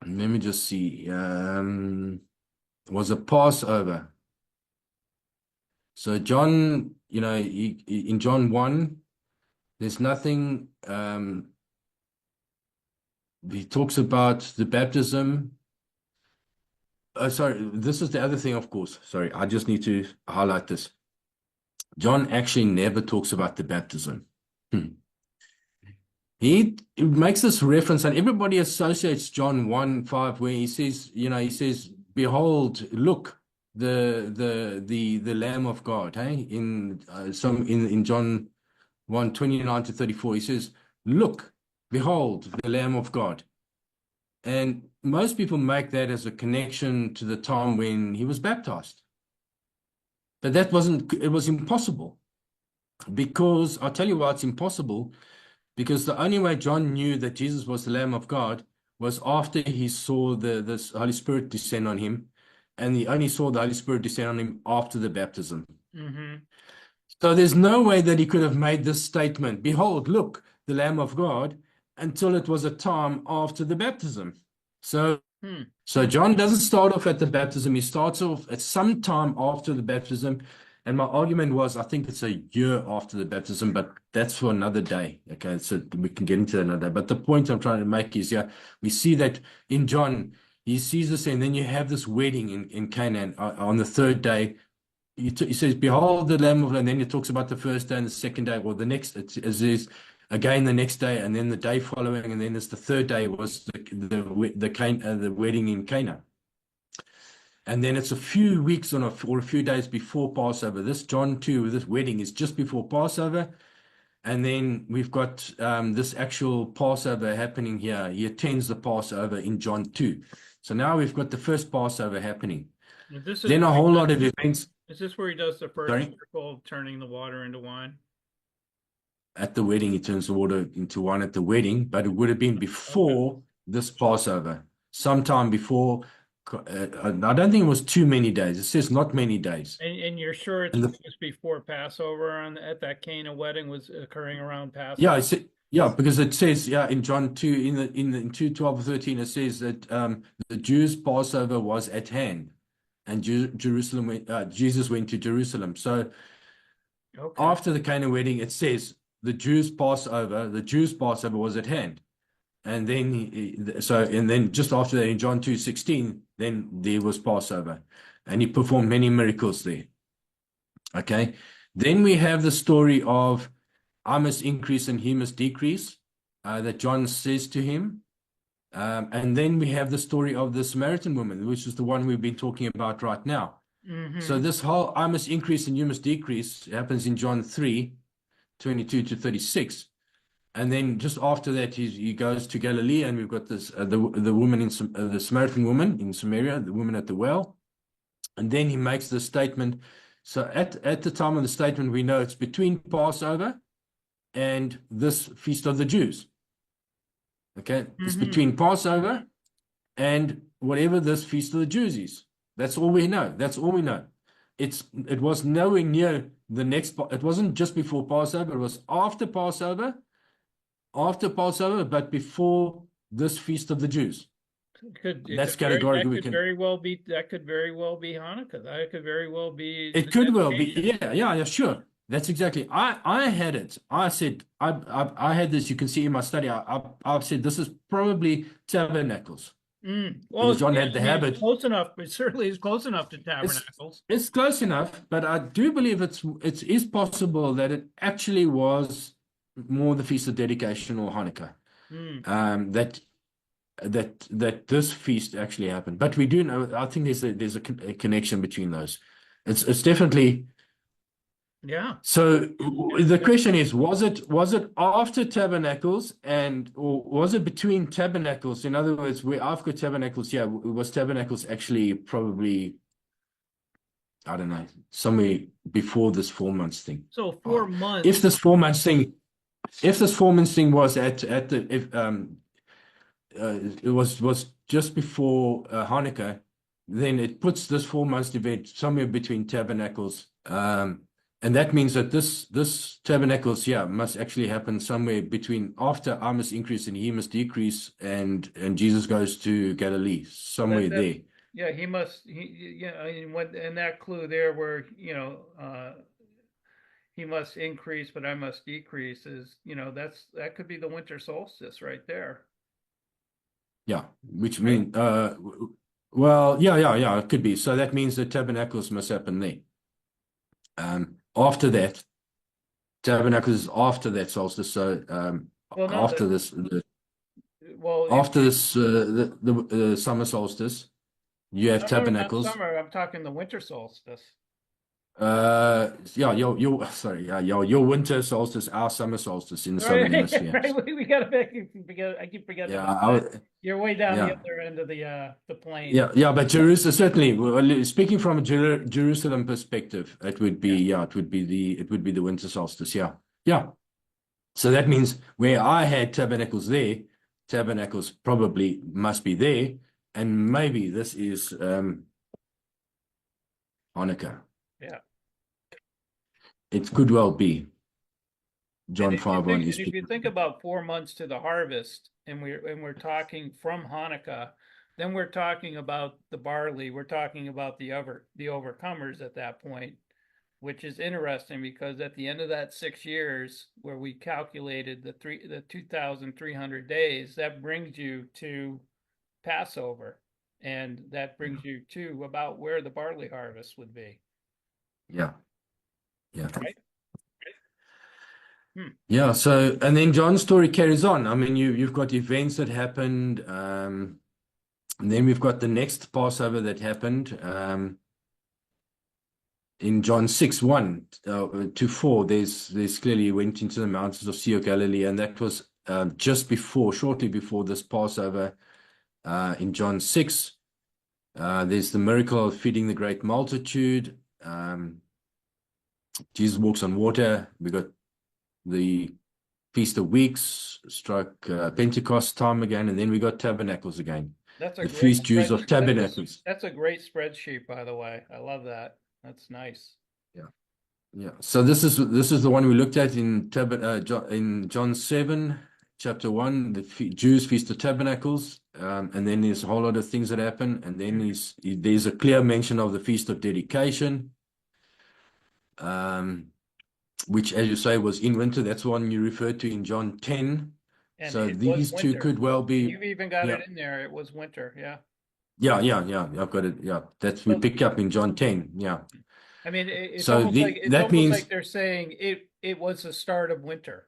let me just see, was a Passover. So John, in John 1, there's nothing, he talks about the baptism. Sorry, this is the other thing, of course. Sorry, I just need to highlight this. John actually never talks about the baptism. He makes this reference, and everybody associates John 1:5, where he says, "Behold, look, the Lamb of God." Hey, in John 1:29-34, he says, "Look, behold, the Lamb of God." And most people make that as a connection to the time when he was baptized. But it was impossible. Because I'll tell you why it's impossible. Because the only way John knew that Jesus was the Lamb of God was after he saw the Holy Spirit descend on him. And he only saw the Holy Spirit descend on him after the baptism. Mm-hmm. So there's no way that he could have made this statement, "Behold, look, the Lamb of God," until it was a time after the baptism. So John doesn't start off at the baptism. He starts off at some time after the baptism. And my argument was, I think it's a year after the baptism, but that's for another day. Okay, so we can get into that another day. But the point I'm trying to make is, yeah, we see that in John, he sees this, and then you have this wedding in Canaan on the third day. He says, "Behold the Lamb of," and then it talks about the first day and the second day, or the next. It says again the next day, and then the day following, and then it's the third day was the wedding in Cana. And then it's a few weeks or a few days before Passover. This John 2, this wedding is just before Passover. And then we've got this actual Passover happening here. He attends the Passover in John 2. So now we've got the first Passover happening. This is Then a where he whole does, lot of events. is this where he does the first Sorry? miracle of turning the water into wine? At the wedding, he turns the water into wine at the wedding, but it would have been Okay. before this Passover, sometime before. I don't think it was too many days. It says not many days. And you're sure it's And just before Passover on at that Cana wedding was occurring around yeah, Passover? yeah, because it says in John 2 in 2:12-13 it says that the Jews' Passover was at hand, and Jesus went to Jerusalem. So Okay. after the Cana wedding, it says the Jews' Passover was at hand. And then just after that in John 2:16, then there was Passover, and he performed many miracles there. Okay. Then we have the story of I must increase and he must decrease, that John says to him. And then we have the story of the Samaritan woman, which is the one we've been talking about right now. So Mm-hmm. this whole I must increase and you must decrease happens in John 3:22-36. And then just after that, he goes to Galilee, and we've got this the woman the Samaritan woman in Samaria, the woman at the well. And then he makes the statement. So at the time of the statement, we know it's between Passover and this feast of the Jews. Okay, it's Mm-hmm. between Passover and whatever this feast of the Jews is. That's all we know. That's all we know. It was nowhere near the next. It wasn't just before Passover. It was after Passover, but before this feast of the Jews. That's categorically we can. That could very well be Hanukkah. That could very well be the It could well be. dedication. Yeah, sure. That's exactly. I had it. I said I had this. You can see in my study. I've said this is probably tabernacles because Well, John yeah, had I the mean, it's habit. close enough. It certainly is close enough to It's tabernacles. it's close enough, but I do believe it is possible that it actually was more the feast of dedication or Hanukkah. Mm, That this feast actually happened. But we do know. I think a connection between those. It's definitely. yeah. So the question is, was it after Tabernacles or was it between Tabernacles? In other words, where I've got Tabernacles, yeah, was Tabernacles actually probably, I don't know, somewhere before this 4 months thing. So Uh, 4 months. If this 4 months thing, if this 4 months thing was at the if it was just before Hanukkah, then it puts this 4 months event somewhere between Tabernacles. And that means that this Tabernacles, yeah, must actually happen somewhere between after I must increase and he must decrease, and Jesus goes to Galilee, somewhere That there. yeah, yeah, I mean, when and that clue there where, he must increase, but I must decrease is, that could be the winter solstice right there, Yeah, which right? mean well, yeah, it could be. So that means that Tabernacles must happen there. After that, Tabernacles is after that solstice. So Well, no, after this, well, after this, the summer solstice, you have no, not Tabernacles. summer. I'm talking the winter solstice. Yeah, your sorry, yeah, your winter solstice, our summer solstice in the southern Right, hemisphere. right. We gotta make I keep forgetting Yeah, about that. You're way down the yeah, other end of the plane. yeah. But Jerusalem certainly. Well, speaking from a Jerusalem perspective, it would be Yeah, yeah, it would be the winter solstice. Yeah, yeah. So that means where I had tabernacles there, tabernacles probably must be there, and maybe this is Hanukkah. yeah. It could well be And John 5:1 is if you think about 4 months to the harvest, and we're talking from Hanukkah, then we're talking about the barley. We're talking about the overcomers at that point, which is interesting because at the end of that 6 years, where we calculated the 2,300 days, that brings you to Passover. And that brings you to about where the barley harvest would be, Yeah. Yeah. right? Hmm. Yeah. So, and then John's story carries on. I mean, you've got events that happened. And then we've got the next Passover that happened. In John 6, 1 to 4, there's clearly he went into the mountains of Sea of Galilee, and that was shortly before this Passover. In John 6, there's the miracle of feeding the great multitude. Jesus walks on water. We got the Feast of Weeks, stroke Pentecost time again, and then we got Tabernacles again. That's a The great feast Jews of spreadsheet. Tabernacles. That's a great spreadsheet, by the way. I love that. That's nice. Yeah. Yeah. So this is the one we looked at in John 7, chapter 1, the Jews Feast of Tabernacles. And then there's a whole lot of things that happen. And then there's a clear mention of the Feast of Dedication, which, as you say, was in winter. That's the one you referred to in John 10. And So it was these two winter. could well And be, you've even got yeah, it in there. It was winter. Yeah. yeah. I've got it. Yeah, that's we So, picked up in John 10. Yeah. I mean, So it's that almost means, like they're saying it was the start of winter.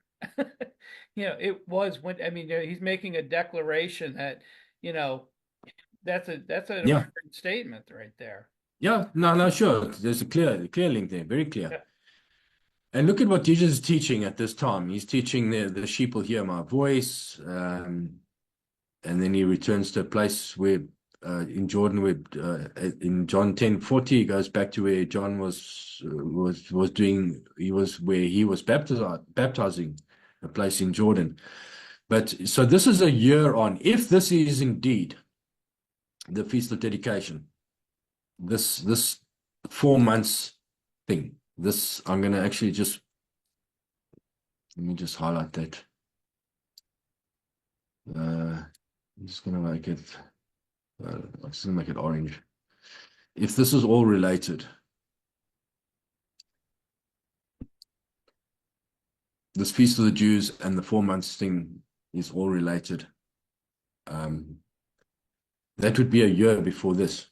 You know, it was winter. I mean, he's making a declaration that, you know, that's an yeah, important statement right there. yeah, no, sure. There's a clear link there, very clear. Yeah. And look at what Jesus is teaching at this time. He's teaching the sheep will hear my voice. And then he returns to a place where in Jordan, where in John 10:40, he goes back to where John was doing, where he was baptizing, a place in Jordan. But so this is a year on. If this is indeed the Feast of Dedication, this 4 months thing, this I'm going to actually let me just highlight that. I'm just going to make it. I'm just going to make it orange. If this is all related, this Feast of the Jews and the 4 months thing is all related. That would be a year before this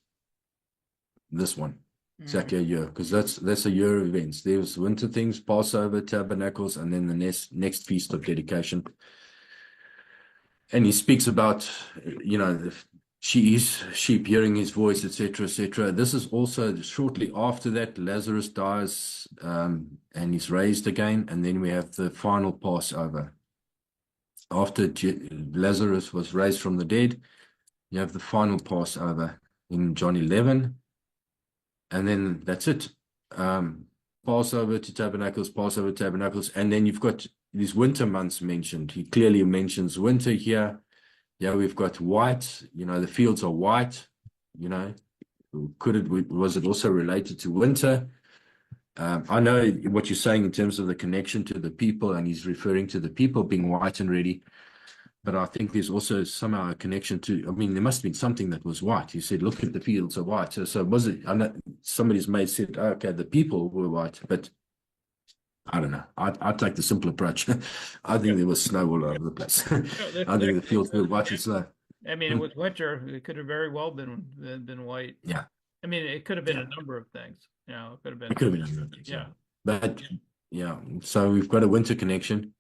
one, exactly a year, because that's a year of events. There's winter things, Passover, Tabernacles, and then the next Feast of Dedication. And he speaks about, sheep hearing his voice, etc., etc. This is also shortly after that, Lazarus dies, and he's raised again, and then we have the final Passover. After Lazarus was raised from the dead, you have the final Passover in John 11, and then that's it. Passover to Tabernacles, and then you've got these winter months mentioned. He clearly mentions winter here. Yeah, we've got white, the fields are white, was it also related to winter? I know what you're saying in terms of the connection to the people, and he's referring to the people being white and ready. But I think there's also somehow a connection to, I mean, there must have been something that was white. He said, look at the fields are white. So was it, I know somebody's said, oh, okay, the people were white, but I don't know. I'd take the simple approach. I think there was snow all over the place. I think the fields were white and snow. I mean, it was winter. It could have very well been white. Yeah. I mean, it could have been a number of things. It could have been. It could have been a number of things. Yeah. But yeah, so we've got a winter connection.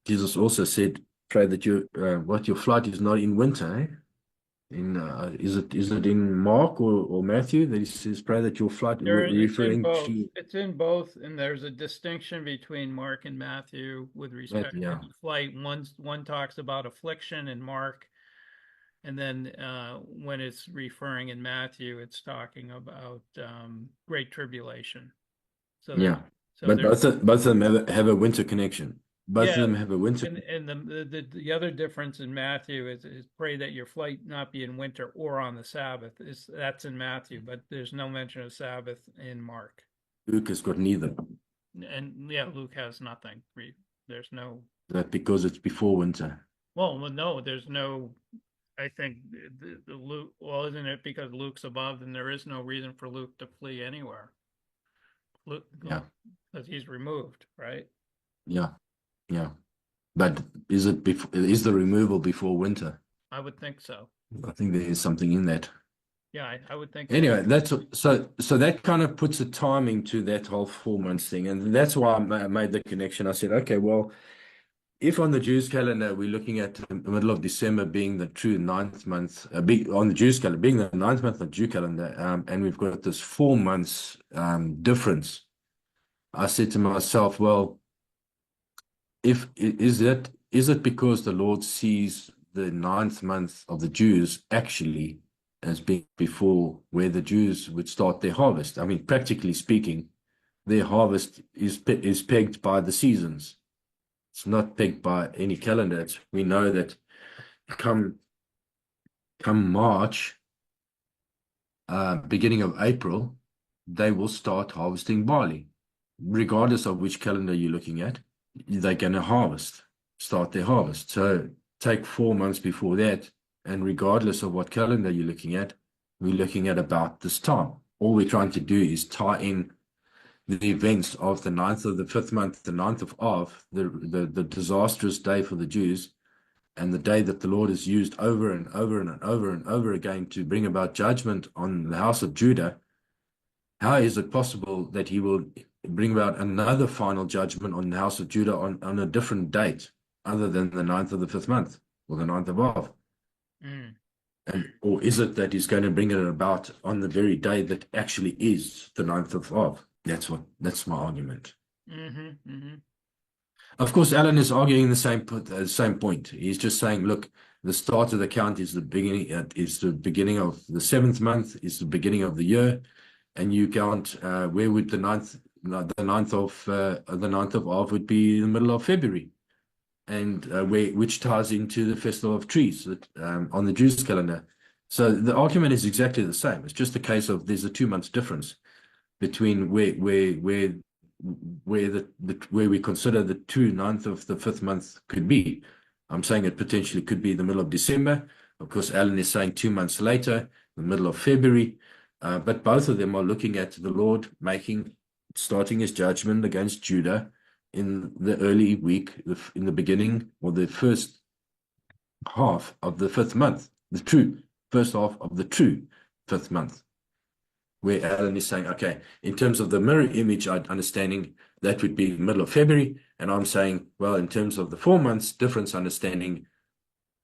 Jesus also said, pray that your flight is not in winter, eh? Is it in Mark or Matthew that he says, pray that your flight, referring to? It's in both, and there's a distinction between Mark and Matthew with respect to flight. One talks about affliction in Mark, and then when it's referring in Matthew, it's talking about great tribulation. So but both of them have a winter connection. Both of them have a winter. And the other difference in Matthew is pray that your flight not be in winter or on the Sabbath. That's in Matthew, but there's no mention of Sabbath in Mark. Luke has got neither. And Luke has nothing. There's no. That because it's before winter. Well, no, there's no. I think the Luke. Well, isn't it because Luke's above, and there is no reason for Luke to flee anywhere? Luke, because he's removed, right? Yeah. Yeah, but is the removal before winter? I would think so. I think there is something in that. Yeah, I would think so. Anyway, that's so that kind of puts a timing to that whole 4 months thing, and that's why I made the connection. I said, okay, well, if on the Jews calendar we're looking at the middle of December being the true ninth month, on the Jews calendar being the ninth month of the Jew calendar, and we've got this 4 months difference, I said to myself, well, if is it because the Lord sees the ninth month of the Jews actually as being before where the Jews would start their harvest? I mean, practically speaking, their harvest is pegged by the seasons. It's not pegged by any calendar. We know that come March, beginning of April, they will start harvesting barley, regardless of which calendar you're looking at. They're going to start their harvest. So take 4 months before that, and regardless of what calendar you're looking at, we're looking at about this time. All we're trying to do is tie in the events of the ninth of the fifth month, the ninth of Av, the disastrous day for the Jews, and the day that the Lord has used over and over and over and over again to bring about judgment on the house of Judah. How is it possible that he will bring about another final judgment on the house of Judah on a different date other than the ninth of the fifth month or the ninth of Av? Mm. Or is it that he's going to bring it about on the very day that actually is the ninth of Av? That's my argument. Mm-hmm. Mm-hmm. Of course, Alan is arguing the same point. He's just saying, look, the start of the count is the beginning of the seventh month, is the beginning of the year, and you count where would the ninth of Av would be in the middle of February, and which ties into the Festival of Trees on the Jews calendar. So the argument is exactly the same. It's just a case of there's a 2 months difference between where we consider the true ninth of the fifth month could be. I'm saying it potentially could be the middle of December. Of course, Alan is saying 2 months later, the middle of February. But both of them are looking at the Lord starting his judgment against Judah in the early week, in the beginning or the first half of the fifth month, first half of the true fifth month, where Alan is saying, okay, in terms of the mirror image understanding, that would be middle of February. And I'm saying, well, in terms of the 4 months difference understanding,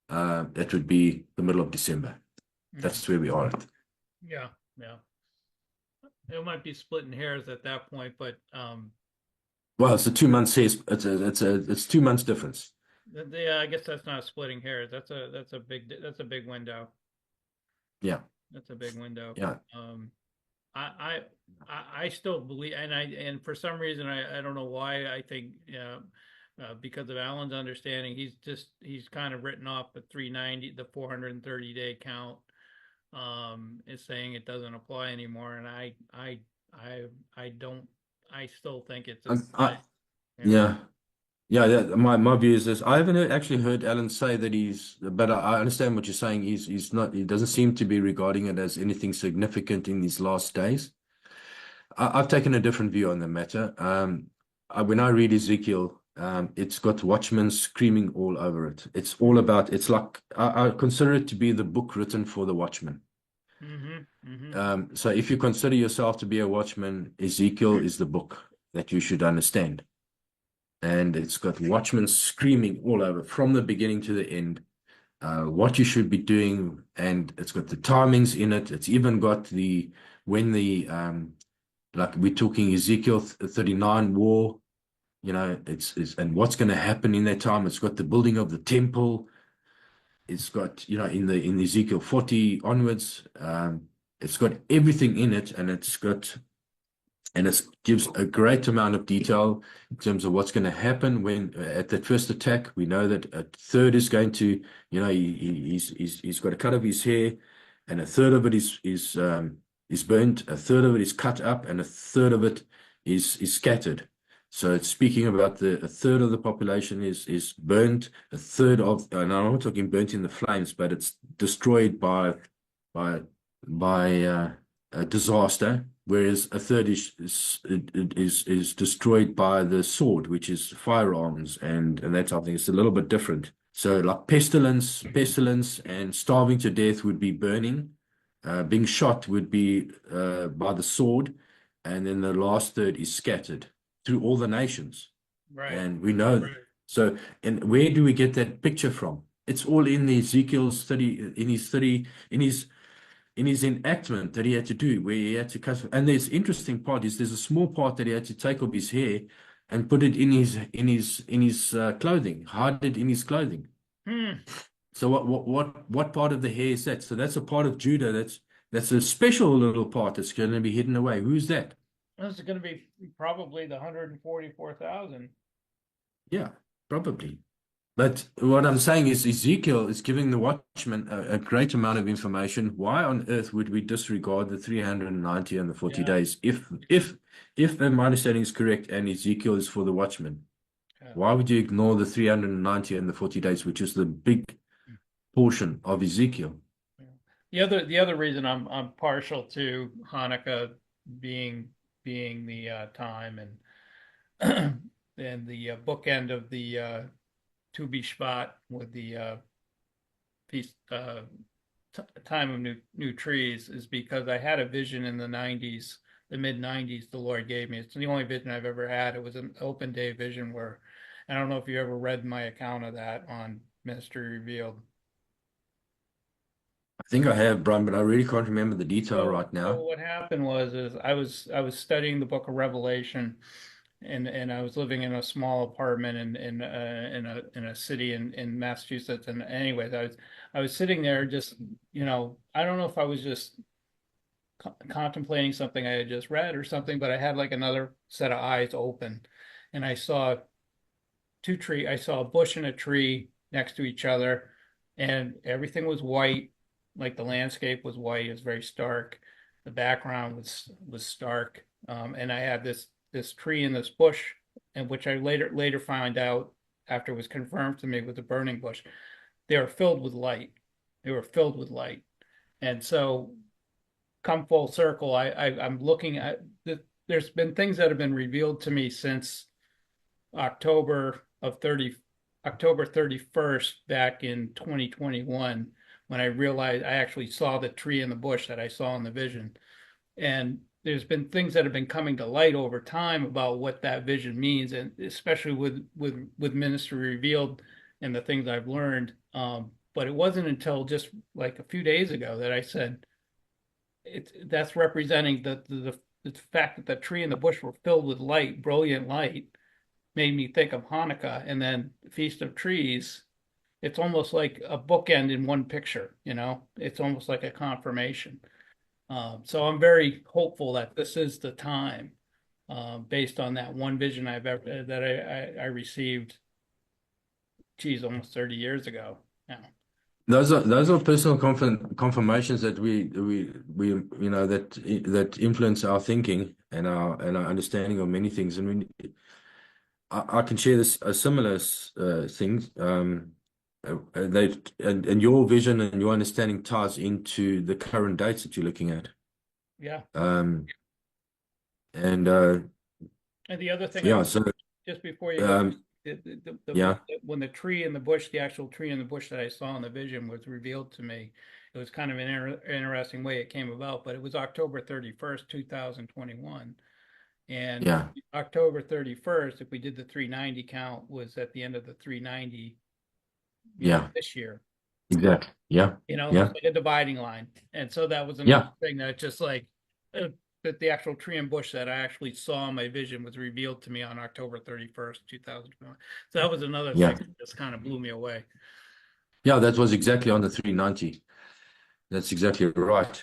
that would be the middle of December. Mm. That's where we are at. Yeah, yeah. It might be splitting hairs at that point, but Well, it's a 2 months. It's 2 months difference. yeah, I guess that's not splitting hairs. That's a big window. Yeah, That's a big window. yeah. I I still believe, and for some reason I don't know why I think because of Alan's understanding, he's kind of written off the 390, the 430-day count, is saying it doesn't apply anymore, and I don't, I still think it's you know. Yeah. Yeah, my view is this. I haven't actually heard Alan say that but I understand what you're saying. He's not. He doesn't seem to be regarding it as anything significant in these last days. I've taken a different view on the matter. When I read Ezekiel, it's got watchmen screaming all over it. It's all about. It's like I consider it to be the book written for the watchman. Mm-hmm, mm-hmm, So if you consider yourself to be a watchman, Ezekiel is the book that you should understand. And it's got watchmen screaming all over from the beginning to the end, what you should be doing, and it's got the timings in it. It's even got like we're talking Ezekiel 39 war, it's and what's going to happen in that time. It's got the building of the temple. It's got, in Ezekiel 40 onwards, it's got everything in it, and it gives a great amount of detail in terms of what's going to happen when at that first attack. We know that a third is going to, he's got a cut of his hair, and a third of it is burnt, a third of it is cut up, and a third of it is scattered. So it's speaking about a third of the population is burnt, a third of, and I'm not talking burnt in the flames, but it's destroyed by a disaster, whereas a third is destroyed by the sword, which is firearms and that type of thing. It's a little bit different. So like pestilence and starving to death would be burning. Being shot would be by the sword. And then the last third is scattered through all the nations. Right. And we know so, and where do we get that picture from? It's all in the Ezekiel's 30, in his enactment that he had to do, where he had to cut. And there's interesting part is there's a small part that he had to take off his hair and put it in his clothing, hide it in his clothing. Hmm. So what part of the hair is that? So that's a part of Judah that's a special little part that's going to be hidden away. Who's that? This is going to be probably the 144,000. Yeah, probably. But what I'm saying is Ezekiel is giving the watchman a great amount of information. Why on earth would we disregard the 390 and the 40 Yeah. days if my understanding is correct and Ezekiel is for the watchman? Yeah. Why would you ignore the 390 and the 40 days, which is the big portion of Ezekiel? Yeah. The other reason I'm partial to Hanukkah being the time and and the bookend of the Tu B'Shvat with the feast time of new trees is because I had a vision in the 90s, the mid 90s. The Lord gave me. It's the only vision I've ever had. It was an open day vision where I don't know if you ever read my account of that on Ministry Revealed. I think I have, Brian, but I really can't remember the detail So, right so now. what happened was is I was studying the book of Revelation, and I was living in a small apartment in a city in Massachusetts. And anyways, I was sitting there just I don't know if I was just contemplating something I had just read or something, but I had like another set of eyes open, and I saw a bush and a tree next to each other, and everything was white, like the landscape was white. It was very stark. The background was stark. And I had this tree and this bush, and which I later found out after it was confirmed to me was a burning bush. They were filled with light. They were filled with light. And so come full circle, I'm looking at there's been things that have been revealed to me since October of 30, October 31st back in 2021 when I realized I actually saw the tree in the bush that I saw in the vision. And there's been things that have been coming to light over time about what that vision means, and especially with Ministry Revealed and the things I've learned. But it wasn't until just like a few days ago that I said that's representing the fact that the tree and the bush were filled with light, brilliant light, made me think of Hanukkah, and then Feast of Trees. It's almost like a bookend in one picture, It's almost like a confirmation. So I'm very hopeful that this is the time, based on that one vision that I received, geez, almost 30 years ago now. Those are personal confirmations that we that influence our thinking and our understanding of many things. And I can share this a similar thing. And your vision and your understanding ties into the current dates that you're looking at. Yeah. Um, and And the other thing I yeah, want, so just before you go, um, when yeah, when the tree in the bush, the actual tree in the bush that I saw in the vision was revealed to me, it was kind of an interesting way it came about, but it was October 31st, 2021. And yeah, October 31st, if we did the 390 count, was at the end of the 390, yeah, this year. exactly, yeah, It's yeah, like a dividing line. And so that was another yeah, thing that just like that the actual tree and bush that I actually saw in my vision was revealed to me on October 31st, 2021. So that was another thing yeah, that just kind of blew me away. yeah. That was exactly on the 390. That's exactly right.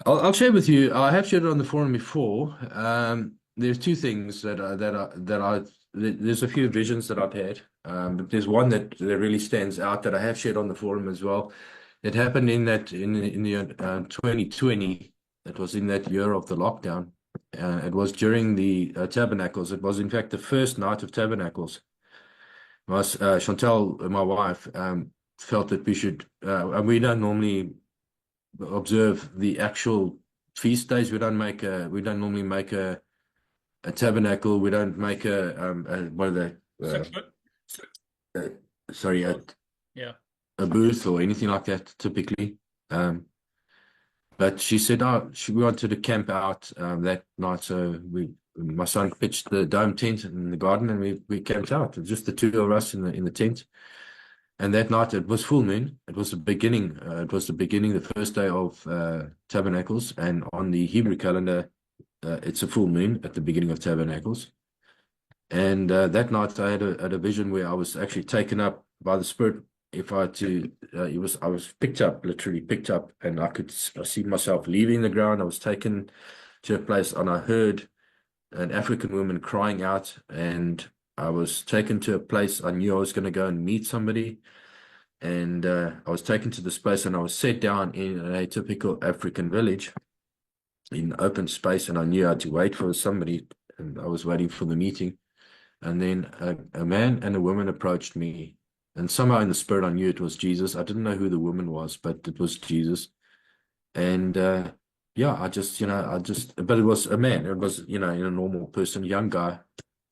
I'll share with you. I have shared it on the forum before. There's two things there's a few visions that I've had. But there's one that really stands out that I have shared on the forum as well. It happened in the 2020. It was in that year of the lockdown. It was during the Tabernacles. It was in fact the first night of Tabernacles. Chantel, my wife, felt that we should. And we don't normally observe the actual feast days. We don't normally make a tabernacle. We don't make a what are they? Six foot. sorry, Yeah. a booth or anything like that, typically. Um, but she said, oh, we wanted to camp out that night. So my son pitched the dome tent in the garden, and we camped out. It was just the two of us in the tent. And that night it was full moon. It was the beginning. It was the beginning, the first day of Tabernacles, and on the Hebrew calendar, it's a full moon at the beginning of Tabernacles. And that night I had a vision where I was actually taken up by the Spirit. If I had to, I was picked up, literally picked up, and I see myself leaving the ground. I was taken to a place, and I heard an African woman crying out, and I was taken to a place. I knew I was going to go and meet somebody, and I was taken to this place, and I was set down in a typical African village in open space, and I knew I had to wait for somebody, and I was waiting for the meeting. And then a man and a woman approached me. And somehow in the spirit, I knew it was Jesus. I didn't know who the woman was, but it was Jesus. And yeah, but it was a man. It was, a normal person, young guy,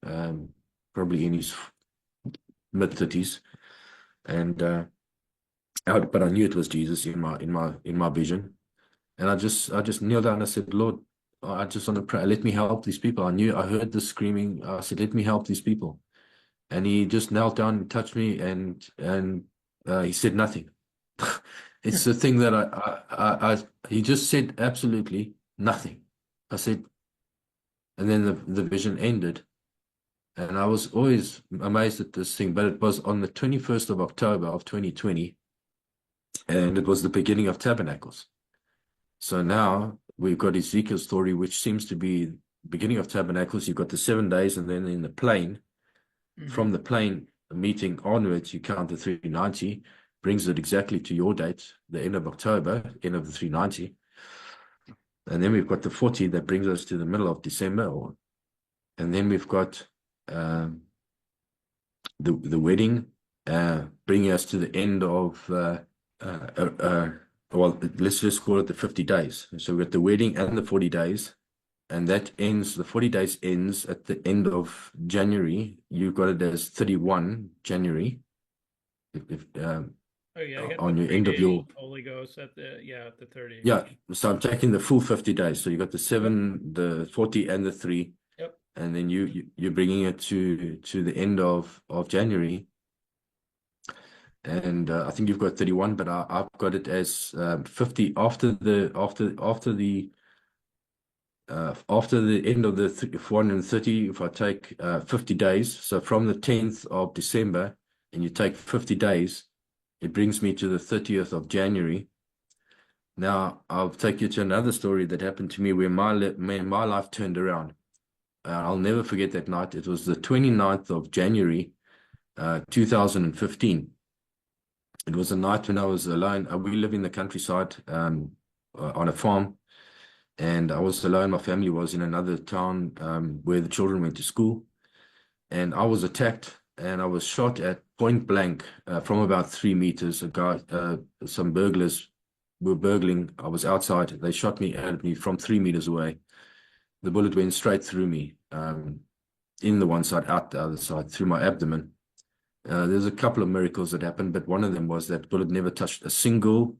um, probably in his mid-30s. And but I knew it was Jesus in my vision. And I just kneeled down and I said, Lord, I just want to pray. Let me help these people. I heard the screaming. I said, let me help these people. And he just knelt down and touched me, and he said nothing. It's the thing that he just said absolutely nothing. I said, and then the vision ended, and I was always amazed at this thing, but it was on the 21st of October of 2020, and it was the beginning of Tabernacles. So now we've got Ezekiel's story, which seems to be beginning of Tabernacles. You've got the 7 days, and then in the plain. From the plane meeting onwards, you count the 390, brings it exactly to your date, the end of October, end of the 390. And then we've got the 40 that brings us to the middle of December. And then we've got the wedding, bringing us to the end of, well, let's just call it the 50 days. So we've got the wedding and the 40 days. And that ends, the 40 days ends at the end of January. You've got it as 31 January. Oh yeah, I got On the your three end of days your, Holy Ghost at the 30. yeah. So I'm taking the full 50 days. So you got the Yep. 7, the 40, and the 3. Yep. And then you're bringing it to the end of January. And I think you've got 31, but I've got it as 50 after the end of the 430. If I take 50 days, so from the 10th of December, and you take 50 days, it brings me to the 30th of January. Now, I'll take you to another story that happened to me where my life turned around. I'll never forget that night. It was the 29th of January, 2015. It was a night when I was alone. We live in the countryside on a farm. And I was alone. My family was in another town where the children went to school. And I was attacked and I was shot at point blank from about 3 meters. Some burglars were burgling. I was outside. They shot me at me from 3 meters away. The bullet went straight through me, in the one side, out the other side, through my abdomen. There's a couple of miracles that happened, but one of them was that bullet never touched a single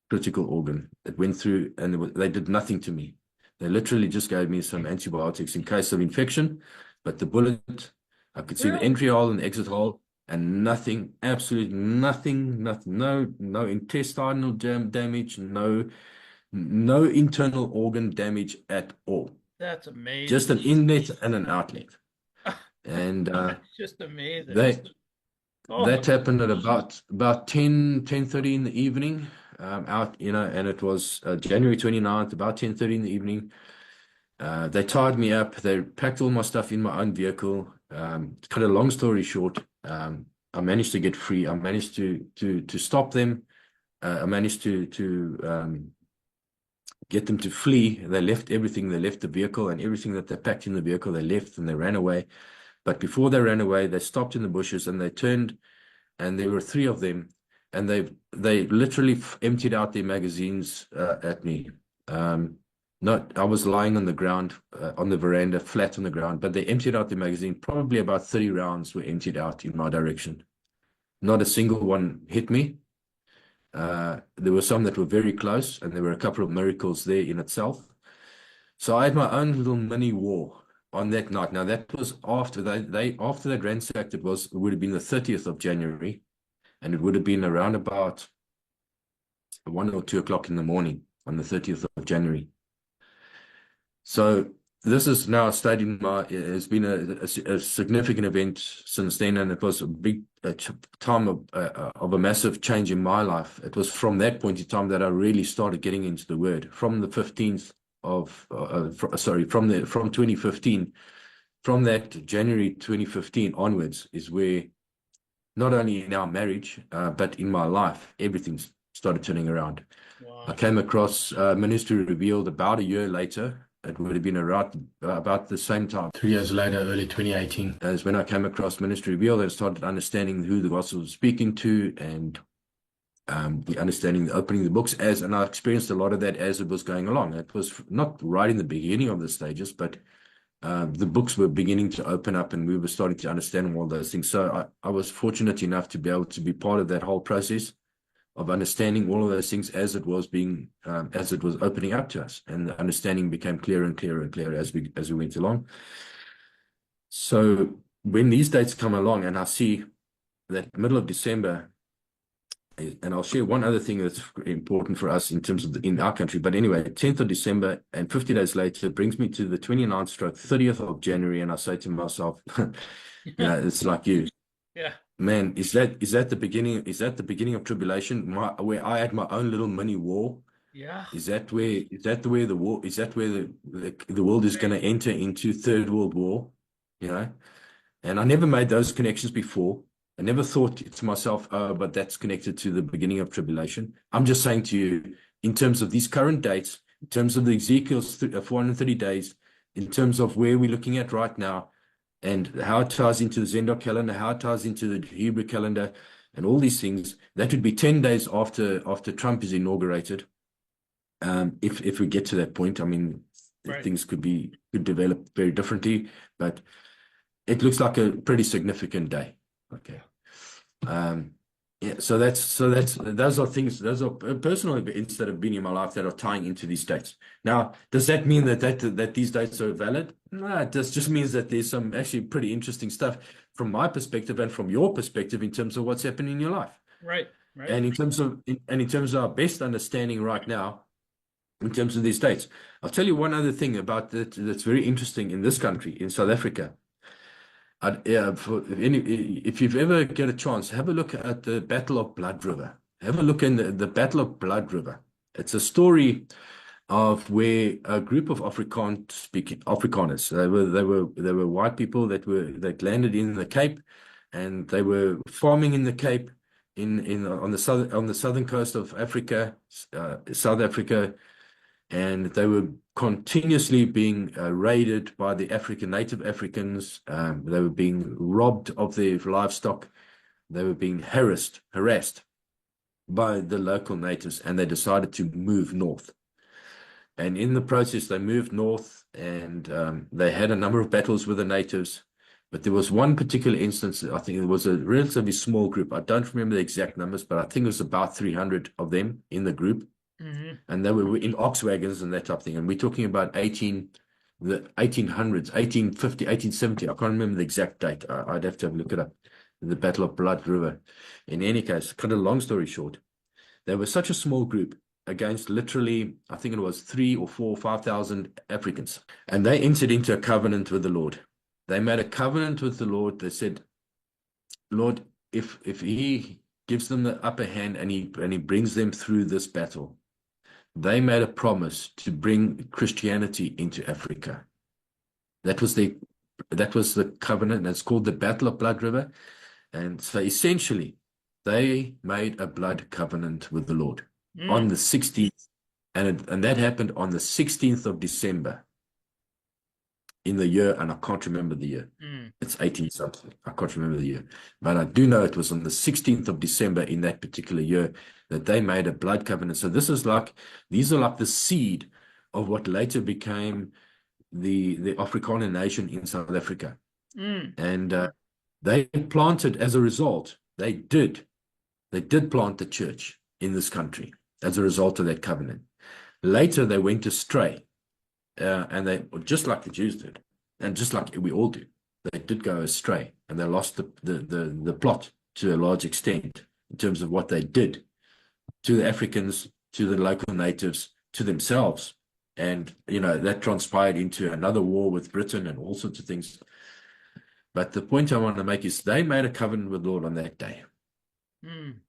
critical organ. It went through and they did nothing to me. They literally just gave me some antibiotics in case of infection, but the bullet, I could see the Really? entry hole and the exit hole, and nothing, absolutely nothing, no intestinal damage, no internal organ damage at all. That's Just amazing. an inlet and an outlet. And That's just amazing. they Oh, that happened at about 10:30 in the evening, out, and it was January 29th, about 10:30 in the evening. They tied me up. They packed all my stuff in my own vehicle. To cut a long story short, I managed to get free. I managed to stop them. I managed to get them to flee. They left everything. They left the vehicle and everything that they packed in the vehicle. They left and they ran away. But before they ran away, they stopped in the bushes and they turned, and there were 3 of them, and they literally emptied out their magazines at me. Not, I was lying on the ground, on the veranda, flat on the ground, but they emptied out the magazine. Probably about 30 rounds were emptied out in my direction. Not a single one hit me. There were some that were very close, and there were a couple of miracles there in itself. So I had my own little mini war on that night. Now that was after they after they ransacked. It would have been the 30th of January, and it would have been around about 1 or 2 o'clock in the morning on the 30th of January. So this is now stayed in my, it's been a significant event since then, and it was a big time of a massive change in my life. It was from that point in time that I really started getting into the Word. From the 15th of, from 2015, from that January 2015 onwards is where not only in our marriage, but in my life, everything started turning around. I Wow. came across Ministry Revealed about a year later. It would have been around about the same time, 3 years later, early 2018, as when I came across Ministry Revealed and started understanding who the gospel was speaking to, and the understanding, the opening the books and I experienced a lot of that as it was going along. It was not right in the beginning of the stages, but the books were beginning to open up, and we were starting to understand all those things. So I was fortunate enough to be able to be part of that whole process of understanding all of those things as it was opening up to us, and the understanding became clearer and clearer and clearer as we went along. So when these dates come along, and I see that middle of December, and I'll share one other thing that's important for us in terms of in our country. But anyway, 10th of December and 50 days later brings me to the 29th/30th of January, and I say to myself, it's like you. Yeah. Man, is that the beginning? Is that the beginning of tribulation? Where I had my own little mini war? Yeah. Is that where the war? Is that where the world is going to enter into Third World War? You know, and I never made those connections before. I never thought to myself, oh, but that's connected to the beginning of tribulation. I'm just saying to you, in terms of these current dates, in terms of the Ezekiel's 430 days, in terms of where we're looking at right now, and how it ties into the Zendar calendar, how it ties into the Hebrew calendar, and all these things, that would be 10 days after Trump is inaugurated. If we get to that point, I mean, Right. things could develop very differently, but it looks like a pretty significant day. Okay. Yeah, so those are personal events that have been in my life that are tying into these dates. Now, does that mean that these dates are valid? No, it just means that there's some actually pretty interesting stuff from my perspective and from your perspective in terms of what's happening in your life. Right. Right. And in terms of our best understanding right now, in terms of these dates, I'll tell you one other thing about that's very interesting in this country, in South Africa. Yeah, if you've ever get a chance, have a look at the Battle of Blood River. Have a look in the Battle of Blood River. It's a story of where a group of Afrikaners. They were white people that landed in the Cape, and they were farming in the Cape on the southern coast of Africa, South Africa, and they were continuously being raided by the native Africans. They were being robbed of their livestock. They were being harassed by the local natives, and they decided to move north. And in the process, they moved north, and they had a number of battles with the natives. But there was one particular instance, I think it was a relatively small group. I don't remember the exact numbers, but I think it was about 300 of them in the group. Mm-hmm. And they were in ox wagons and that type of thing. And we're talking about the 1800s, 1850, 1870. I can't remember the exact date. I'd have to look it up. The Battle of Blood River. In any case, cut a long story short, they were such a small group against literally, I think it was 3 or 4 or 5,000 Africans. And they entered into a covenant with the Lord. They made a covenant with the Lord. They said, Lord, if he gives them the upper hand and he brings them through this battle, they made a promise to bring Christianity into Africa. That was the covenant, and it's called the Battle of Blood River. And so essentially, they made a blood covenant with the Lord on the 16th, and that happened on the 16th of December in the year, and I can't remember the year. It's 18 something. I can't remember the year, but I do know it was on the 16th of December in that particular year that they made a blood covenant. So these are like the seed of what later became the Afrikaner nation in South Africa. And they planted, as a result, They did. They did plant the church in this country as a result of that covenant. Later, they went astray, and they, just like the Jews did, and just like we all do, they did go astray, and they lost the plot to a large extent in terms of what they did to the Africans, to the local natives, to themselves. And, that transpired into another war with Britain and all sorts of things. But the point I want to make is they made a covenant with the Lord on that day. Mm.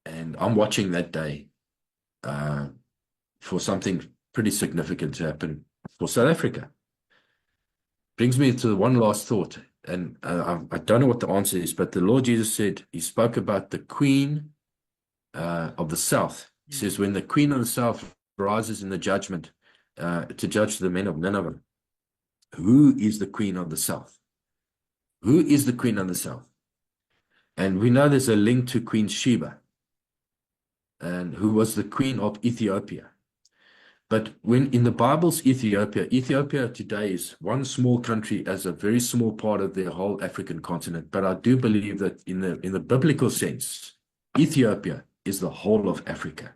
And I'm watching that day for something pretty significant to happen for South Africa. Brings me to one last thought. And I don't know what the answer is, but the Lord Jesus said, he spoke about the Queen of the South. He says, when the Queen of the South rises in the judgment to judge the men of Nineveh, who is the Queen of the South? Who is the Queen of the South? And we know there's a link to Queen Sheba, and who was the Queen of Ethiopia. But when in the Bible's Ethiopia today is one small country as a very small part of the whole African continent. But I do believe that in the biblical sense, Ethiopia is the whole of Africa.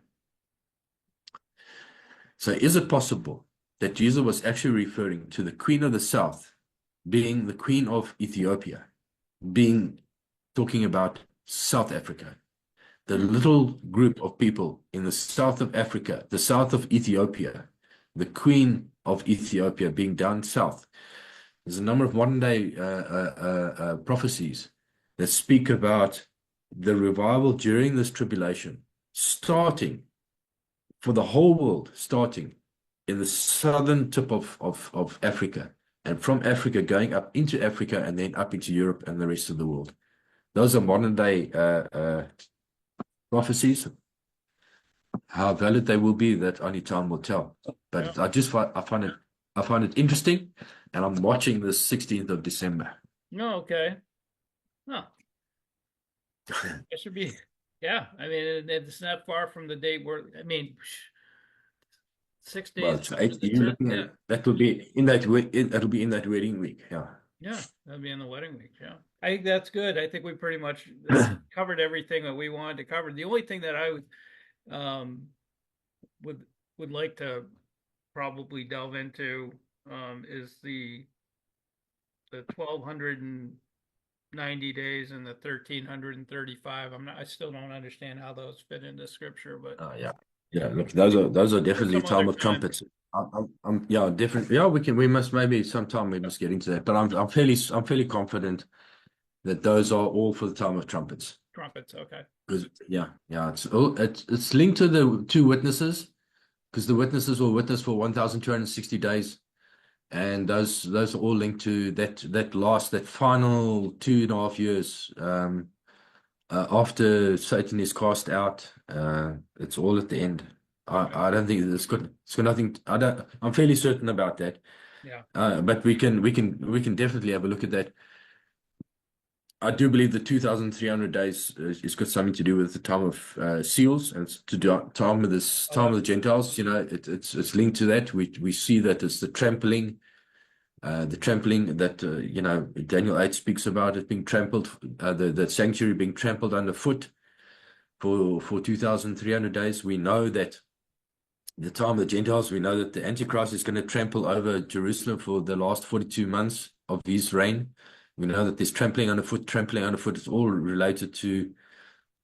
So is it possible that Jesus was actually referring to the Queen of the South being the Queen of Ethiopia, talking about South Africa, the little group of people in the south of Africa, the south of Ethiopia, the Queen of Ethiopia being down south? There's a number of modern day prophecies that speak about the revival during this tribulation, starting for the whole world, starting in the southern tip of Africa, and from Africa going up into Africa and then up into Europe and the rest of the world. Those are modern day prophecies. How valid they will be, that only time will tell. But yeah. I find it interesting, and I'm watching the 16th of December. No, okay. Huh. It should be, yeah. I mean, it's not far from the date where, 6 days. Well, it's 8, you're looking at, that will be in that that'll be in that wedding week. Yeah. Yeah, that'll be in the wedding week. Yeah. I think that's good. I think we pretty much covered everything that we wanted to cover. The only thing that I would like to probably delve into is the 1290 days and the 1335. I still don't understand how those fit into scripture, but yeah. Look, those are definitely time of trumpets. Yeah, different. Yeah, we must maybe sometime we must get into that. But I'm fairly confident that those are all for the time of trumpets. Trumpets, okay. Yeah. It's linked to the two witnesses, because the witnesses will witness for 1,260 days, and those are all linked to that final 2.5 years after Satan is cast out. It's all at the end. I don't think it's got nothing. I'm fairly certain about that. Yeah. But we can definitely have a look at that. I do believe the 2,300 days is got something to do with the time of seals, and it's to do time of this time of the Gentiles. It's linked to that. We see that it's the trampling that Daniel 8 speaks about it being trampled, the sanctuary being trampled underfoot for 2,300 days. We know that the time of the Gentiles, we know that the Antichrist is going to trample over Jerusalem for the last 42 months of his reign. We know that there's trampling underfoot. It's all related to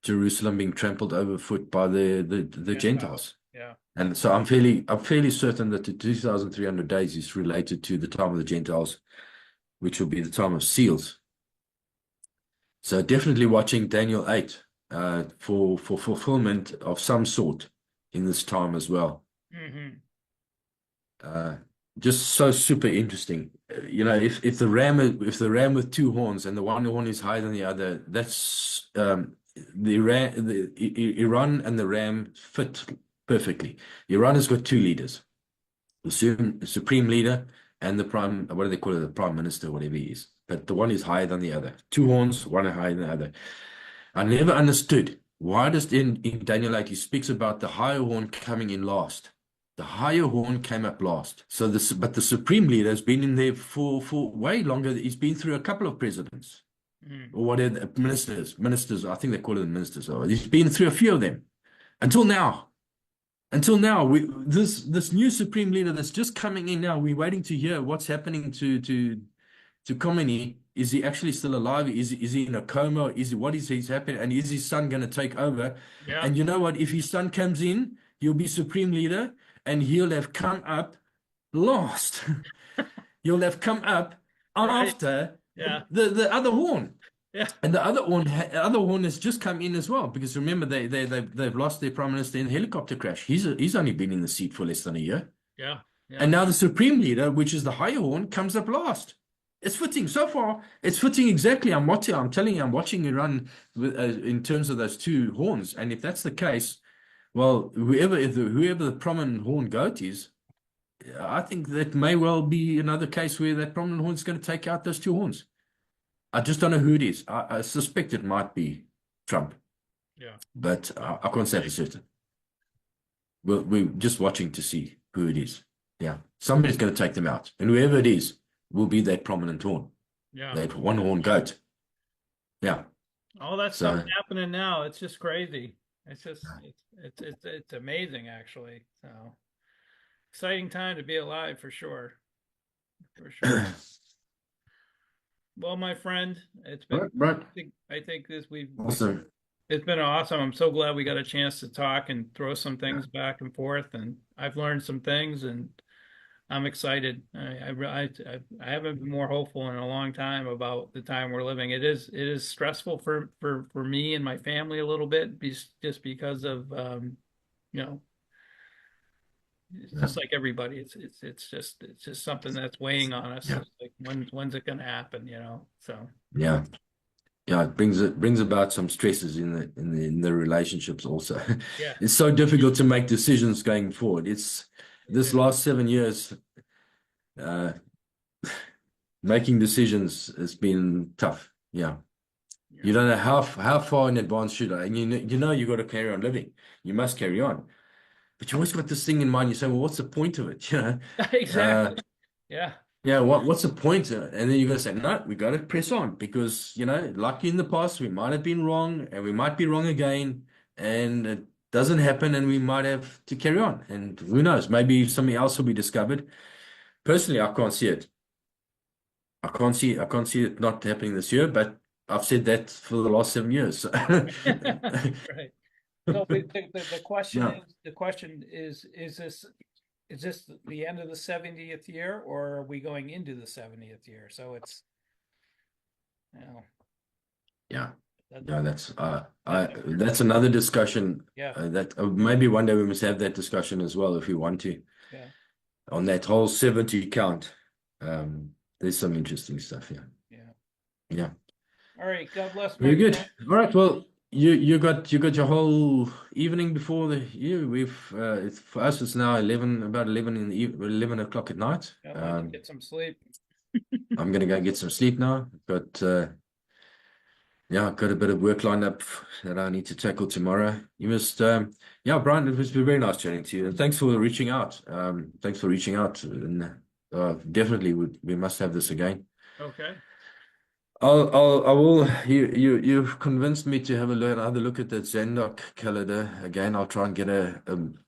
Jerusalem being trampled overfoot by the Gentiles. Yeah. And so I'm fairly certain that the 2,300 days is related to the time of the Gentiles, which will be the time of seals. So definitely watching Daniel 8 for fulfillment of some sort in this time as well. Mm-hmm. Just so super interesting. If the ram with two horns and the one horn is higher than the other, that's the Iran and the ram fit perfectly. Iran has got two leaders, the supreme leader and the prime, what do they call it, the prime minister, whatever he is. But the one is higher than the other. Two horns, one higher than the other. I never understood why does in Daniel 8 he speaks about the higher horn coming in last. The higher horn came up last. But the supreme leader has been in there for way longer. He's been through a couple of presidents. Mm. or whatever, ministers, I think they call it ministers. So he's been through a few of them until now. Until now, this new supreme leader that's just coming in now, we're waiting to hear what's happening to Khomeini. Is he actually still alive? Is he in a coma? Is what is he's happening? And is his son going to take over? Yeah. And you know what? If his son comes in, he'll be supreme leader, and he'll have come up last. He'll have come up Right. after Yeah. the other horn. Yeah. And the other horn has just come in as well because remember they've lost their prime minister in a helicopter crash. He's only been in the seat for less than a year, Yeah. Yeah. and now the supreme leader, which is the higher horn, comes up last. It's fitting so far. It's fitting exactly. I'm telling you, I'm watching it run in terms of those two horns, and if that's the case, well, whoever the prominent horn goat is, I think that may well be another case where that prominent horn is going to take out those two horns. I just don't know who it is. I suspect it might be Trump, Yeah. but I can't say for certain. We're just watching to see who it is. Yeah, somebody's going to take them out, and whoever it is will be that prominent horn, Yeah. that one horn goat. Yeah. All that stuff's So happening now. It's just crazy. It's just it's amazing actually. So exciting time to be alive for sure. For sure. Well, my friend, it's been right. I think this we Awesome. it's been awesome. I'm so glad we got a chance to talk and throw some Yeah. things back and forth, and I've learned some things, and I'm excited. I haven't been more hopeful in a long time about the time we're living. It is stressful for me and my family a little bit, just because of you know it's Yeah. just like everybody. It's just something that's weighing on us. Yeah. It's like when's it going to happen? So Yeah. Yeah, it brings about some stresses in the relationships also. yeah, It's so difficult to make decisions going forward. It's it this is. last 7 years, uh, making decisions has been tough. Yeah. Yeah. You don't know how far in advance should I, and you got to carry on living. You must carry on. But you always got this thing in mind. You say, well, what's the point of it? Uh, Exactly. Yeah. yeah, what's the point? And then you got to say, no, we got to press on because, like in the past, we might have been wrong and we might be wrong again. And it doesn't happen and we might have to carry on. And who knows, maybe something else will be discovered. Personally, I can't see it. I can't see it not happening this year, but I've said that for the last 7 years. Right. So Yeah. the question is this the end of the 70th year, or are we going into the 70th year? So it's, you know, Yeah. that, Yeah, that, that's another discussion yeah, that maybe one day we must have that discussion as well if we want to yeah, on that whole 70 count. There's some interesting stuff here. yeah. Yeah. All right. God bless, my Very good. friend. All right. Well, you got your whole evening before the you it's for us it's now about 11 in the 11 o'clock at night. I'm about to get some sleep. I'm gonna go get some sleep now. But yeah, I've got a bit of work lined up that I need to tackle tomorrow. Yeah, Brian, it was very nice chatting to you. And thanks for reaching out. Thanks for reaching out. And definitely, we must have this again. Okay. I will. You've convinced me to have another look at that Zendok calendar again. I'll try and get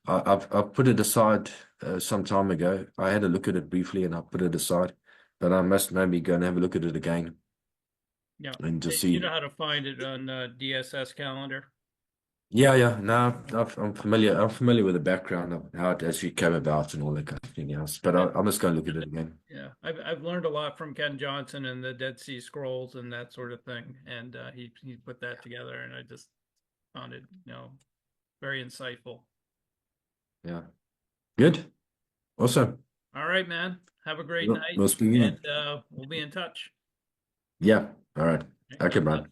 I've put it aside some time ago. I had a look at it briefly and I put it aside, but I must maybe go and have a look at it again Yeah. and to You see. know how to find it on DSS calendar. Yeah, yeah. No, I'm familiar. I'm familiar with the background of how it actually came about and all that kind of thing else. But Yeah. I must go and look at it again. Yeah. I've learned a lot from Ken Johnson and the Dead Sea Scrolls and that sort of thing. And he put that together, and I just found it, very insightful. Yeah. Good. Awesome. All right, man. Have a great We'll night, we'll speak again. and we'll be in touch. Yeah. All right. Okay, Okay, God bless. Brian.